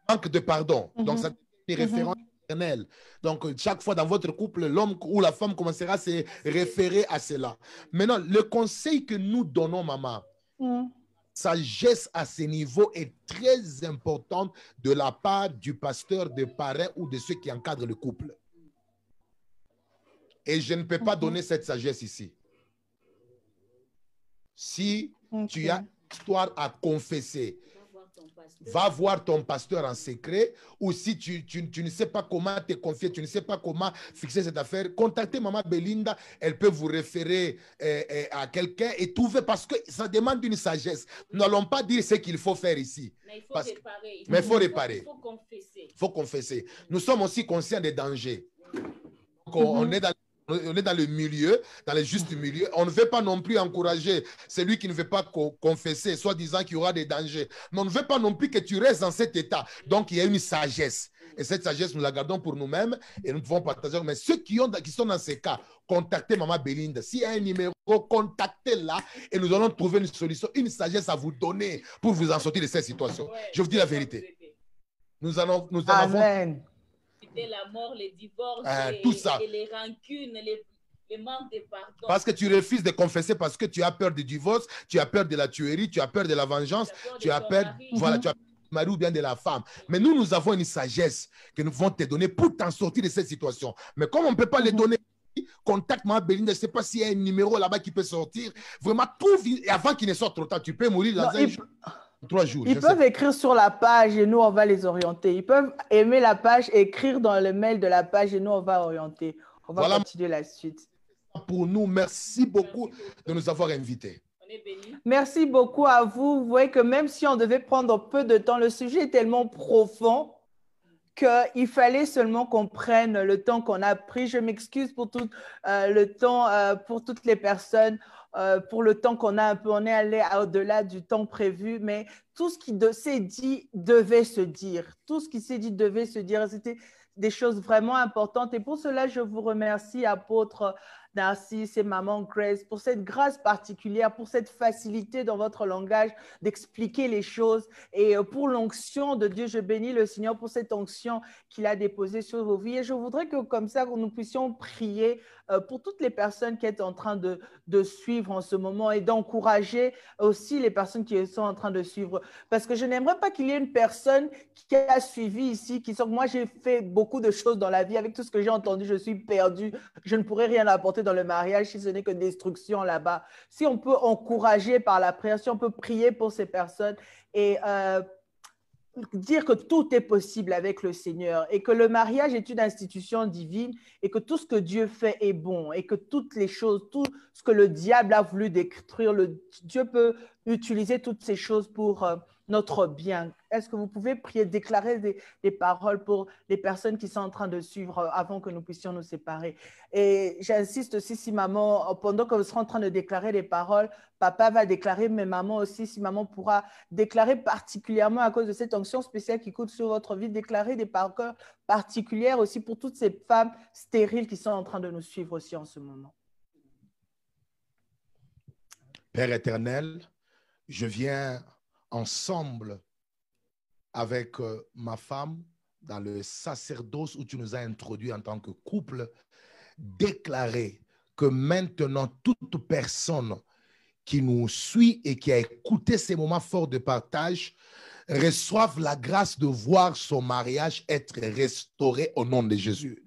manque de pardon. Donc, ça est une référence éternelle. Donc, chaque fois dans votre couple, l'homme ou la femme commencera à se référer à cela. Maintenant, le conseil que nous donnons, maman, sagesse à ce niveau est très importante de la part du pasteur, des parrains ou de ceux qui encadrent le couple. Et je ne peux pas donner cette sagesse ici. Si tu as une histoire à confesser, va voir ton pasteur en secret, ou si tu ne sais pas comment te confier, tu ne sais pas comment fixer cette affaire, contactez Maman Belinda, elle peut vous référer à quelqu'un et trouver, parce que ça demande une sagesse. Nous n'allons pas dire ce qu'il faut faire ici. Mais il faut réparer. Mais il faut réparer. Il faut confesser. Il faut confesser. Nous sommes aussi conscients des dangers. Donc, on est dans le milieu, dans le juste milieu. On ne veut pas non plus encourager celui qui ne veut pas confesser, soit disant qu'il y aura des dangers. Mais on ne veut pas non plus que tu restes dans cet état. Donc, il y a une sagesse. Et cette sagesse, nous la gardons pour nous-mêmes et nous devons partager. Mais ceux qui sont dans ces cas, contactez Maman Belinda. S'il y a un numéro, contactez-la et nous allons trouver une solution, une sagesse à vous donner pour vous en sortir de cette situation. Je vous dis la vérité. Nous allons Amen. La mort, les divorces, tout ça. et les rancunes, les manques de pardon. Parce que tu refuses de confesser parce que tu as peur du divorce, tu as peur de la tuerie, tu as peur de la vengeance, tu as peur, voilà, tu as peur du mari ou bien de la femme. Mais nous avons une sagesse que nous pouvons te donner pour t'en sortir de cette situation. Mais comme on ne peut pas les donner, contacte Maman Belinda, je ne sais pas s'il y a un numéro là-bas qui peut sortir. Vraiment, trouve, et avant qu'il ne sorte trop tard, tu peux mourir dans un jour. 3 jours. Ils peuvent écrire sur la page et nous, on va les orienter. Ils peuvent aimer la page, écrire dans le mail de la page et nous, on va orienter. On va continuer la suite. Pour nous, merci beaucoup de nous avoir invités. Merci beaucoup à vous. Vous voyez que même si on devait prendre peu de temps, le sujet est tellement profond qu'il fallait seulement qu'on prenne le temps qu'on a pris. Je m'excuse pour tout le temps, pour toutes les personnes, pour le temps qu'on a un peu. On est allé au-delà du temps prévu, mais tout ce qui s'est dit devait se dire. Tout ce qui s'est dit devait se dire. C'était des choses vraiment importantes. Et pour cela, je vous remercie, apôtre Narcisse et maman Grace, pour cette grâce particulière, pour cette facilité dans votre langage d'expliquer les choses et pour l'onction de Dieu. Je bénis le Seigneur pour cette onction qu'il a déposée sur vos vies et je voudrais que comme ça, nous puissions prier pour toutes les personnes qui sont en train de suivre en ce moment et d'encourager aussi les personnes qui sont en train de suivre. Parce que je n'aimerais pas qu'il y ait une personne qui a suivi ici, qui sort. Moi, j'ai fait beaucoup de choses dans la vie. Avec tout ce que j'ai entendu, je suis perdue. Je ne pourrais rien apporter dans le mariage si ce n'est que destruction là-bas. Si on peut encourager par la prière, si on peut prier pour ces personnes et dire que tout est possible avec le Seigneur et que le mariage est une institution divine et que tout ce que Dieu fait est bon et que toutes les choses, tout ce que le diable a voulu détruire, Dieu peut utiliser toutes ces choses pour notre bien. Est-ce que vous pouvez prier, déclarer des paroles pour les personnes qui sont en train de suivre avant que nous puissions nous séparer? Et j'insiste aussi, si maman, pendant que vous serez en train de déclarer les paroles, papa va déclarer, mais maman aussi, si maman pourra déclarer particulièrement à cause de cette onction spéciale qui coûte sur votre vie, déclarer des paroles particulières aussi pour toutes ces femmes stériles qui sont en train de nous suivre aussi en ce moment. Père éternel, je viens ensemble avec ma femme dans le sacerdoce où tu nous as introduits en tant que couple, déclarer que maintenant toute personne qui nous suit et qui a écouté ces moments forts de partage reçoive la grâce de voir son mariage être restauré au nom de Jésus.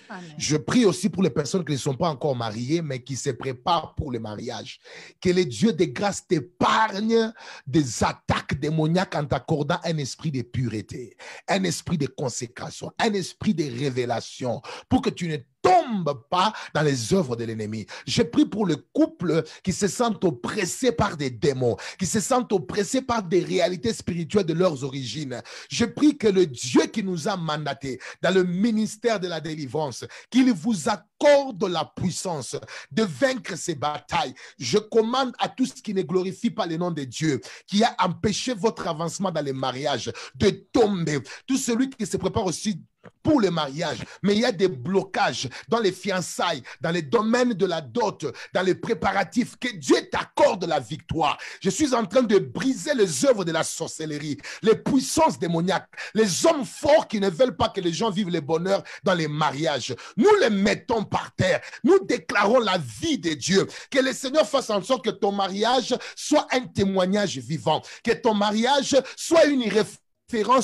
Amen. Je prie aussi pour les personnes qui ne sont pas encore mariées, mais qui se préparent pour le mariage. Que le Dieu de grâce t'épargne des attaques démoniaques en t'accordant un esprit de pureté, un esprit de consécration, un esprit de révélation, pour que tu ne tombe pas dans les œuvres de l'ennemi. Je prie pour le couple qui se sentent oppressés par des démons, qui se sentent oppressés par des réalités spirituelles de leurs origines. Je prie que le Dieu qui nous a mandatés dans le ministère de la délivrance, qu'il vous accorde la puissance de vaincre ces batailles. Je commande à tout ce qui ne glorifie pas le nom de Dieu, qui a empêché votre avancement dans les mariages, de tomber. Tout celui qui se prépare aussi pour le mariage, mais il y a des blocages dans les fiançailles, dans les domaines de la dot, dans les préparatifs, que Dieu t'accorde la victoire. Je suis en train de briser les œuvres de la sorcellerie, les puissances démoniaques, les hommes forts qui ne veulent pas que les gens vivent le bonheur dans les mariages. Nous les mettons par terre, nous déclarons la vie de Dieu, que le Seigneur fasse en sorte que ton mariage soit un témoignage vivant, que ton mariage soit une référence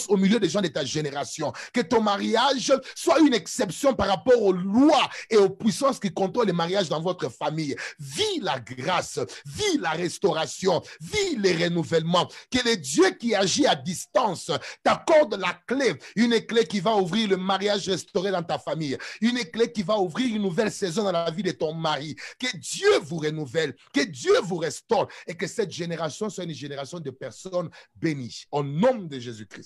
au milieu des gens de ta génération, que ton mariage soit une exception par rapport aux lois et aux puissances qui contrôlent les mariages dans votre famille. Vis la grâce, vis la restauration, vis les renouvellements, que le Dieu qui agit à distance t'accorde la clé, une clé qui va ouvrir le mariage restauré dans ta famille, une clé qui va ouvrir une nouvelle saison dans la vie de ton mari, que Dieu vous renouvelle, que Dieu vous restaure et que cette génération soit une génération de personnes bénies. Au nom de Jésus-Christ.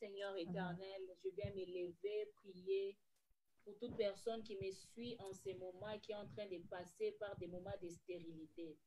Seigneur éternel, je viens m'élever, prier pour toute personne qui me suit en ces moments et qui est en train de passer par des moments de stérilité.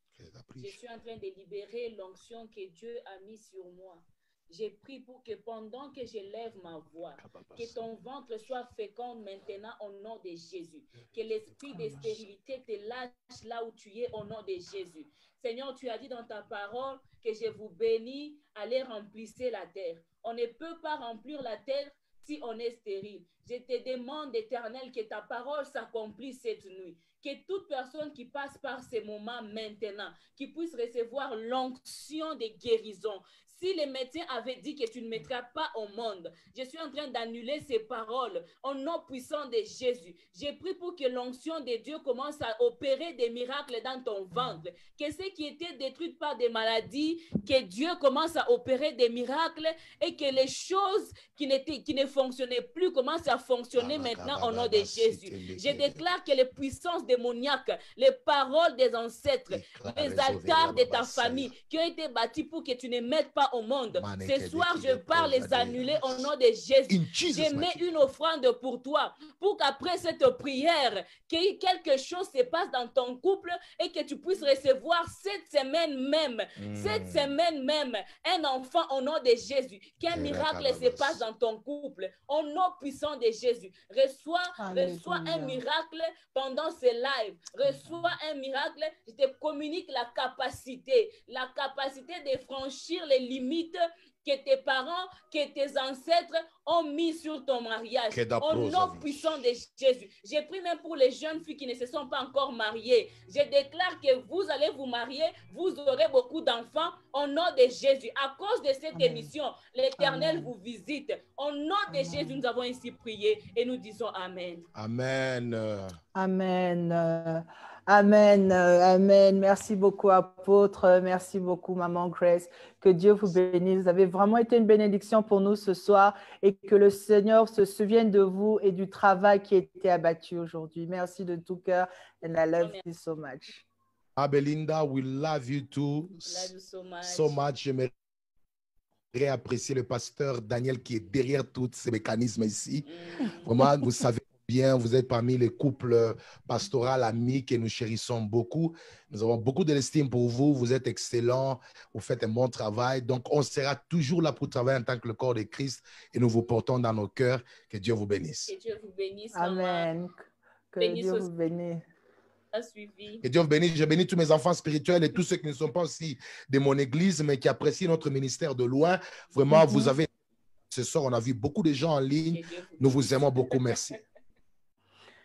Je suis en train de libérer l'onction que Dieu a mis sur moi. J'ai prié pour que pendant que je lève ma voix, que ton ventre soit fécond maintenant au nom de Jésus. Que l'esprit de stérilité te lâche là où tu es au nom de Jésus. Seigneur, tu as dit dans ta parole que je vous bénis, allez remplissez la terre. On ne peut pas remplir la terre si on est stérile. Je te demande, Éternel, que ta parole s'accomplisse cette nuit. Que toute personne qui passe par ces moments maintenant, qui puisse recevoir l'onction de guérison. Si les médecins avaient dit que tu ne mettras pas au monde, je suis en train d'annuler ces paroles au nom puissant de Jésus. J'ai prié pour que l'onction de Dieu commence à opérer des miracles dans ton ventre. Que ce qui était détruit par des maladies, que Dieu commence à opérer des miracles et que les choses qui ne fonctionnaient plus commencent à fonctionner maintenant au nom de Jésus. Je déclare que les puissances démoniaques, les paroles des ancêtres, les altars de ta famille qui ont été bâtis pour que tu ne mettes pas au monde. Ce soir, je pars les annuler au nom de Jésus. Je mets une offrande pour toi, pour qu'après cette prière, quelque chose se passe dans ton couple et que tu puisses recevoir cette semaine même, un enfant au nom de Jésus. Qu'un miracle se passe dans ton couple. Au nom puissant de Jésus. Reçois un miracle pendant ce live. Reçois un miracle. Je te communique la capacité de franchir les limites que tes parents, que tes ancêtres ont mis sur ton mariage. Au nom puissant de Jésus. J'ai pris même pour les jeunes filles qui ne se sont pas encore mariées. Je déclare que vous allez vous marier, vous aurez beaucoup d'enfants au nom de Jésus. À cause de cette émission, l'Éternel vous visite. Au nom de Jésus, nous avons ainsi prié et nous disons Amen. Amen. Amen. Amen, amen. Merci beaucoup, apôtre. Merci beaucoup, maman Grace. Que Dieu vous bénisse. Vous avez vraiment été une bénédiction pour nous ce soir et que le Seigneur se souvienne de vous et du travail qui a été abattu aujourd'hui. Merci de tout cœur. And I love you so much. Belinda, we love you too. Love you so much. So much. J'aimerais apprécier le pasteur Daniel qui est derrière tous ces mécanismes ici. Vraiment, vous savez bien, vous êtes parmi les couples pastoraux amis que nous chérissons beaucoup. Nous avons beaucoup de l'estime pour vous. Vous êtes excellents. Vous faites un bon travail. Donc, on sera toujours là pour travailler en tant que le corps de Christ et nous vous portons dans nos cœurs. Que Dieu vous bénisse. Que Dieu vous bénisse. Amen. Que Dieu vous bénisse. Que Dieu vous bénisse. Je bénis tous mes enfants spirituels et tous ceux qui ne sont pas aussi de mon église, mais qui apprécient notre ministère de loin. Vraiment, vous avez... Ce soir, on a vu beaucoup de gens en ligne. Nous vous aimons beaucoup. Merci.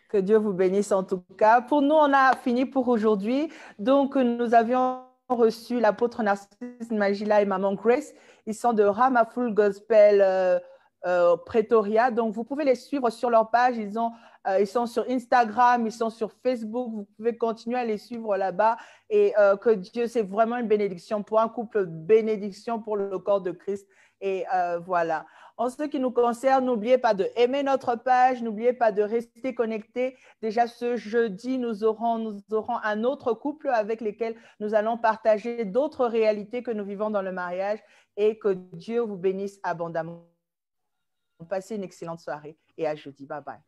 Que Dieu vous bénisse en tout cas. Pour nous, on a fini pour aujourd'hui. Donc, nous avions reçu l'apôtre Narcisse Magila et maman Grace. Ils sont de Rama Full Gospel Pretoria. Donc, vous pouvez les suivre sur leur page. Ils sont sur Instagram, ils sont sur Facebook. Vous pouvez continuer à les suivre là-bas. Et que Dieu, c'est vraiment une bénédiction pour un couple, bénédiction pour le corps de Christ. Et voilà. En ce qui nous concerne, n'oubliez pas de aimer notre page, n'oubliez pas de rester connectés. Déjà ce jeudi, nous aurons un autre couple avec lesquels nous allons partager d'autres réalités que nous vivons dans le mariage et que Dieu vous bénisse abondamment. Passez une excellente soirée et à jeudi. Bye bye.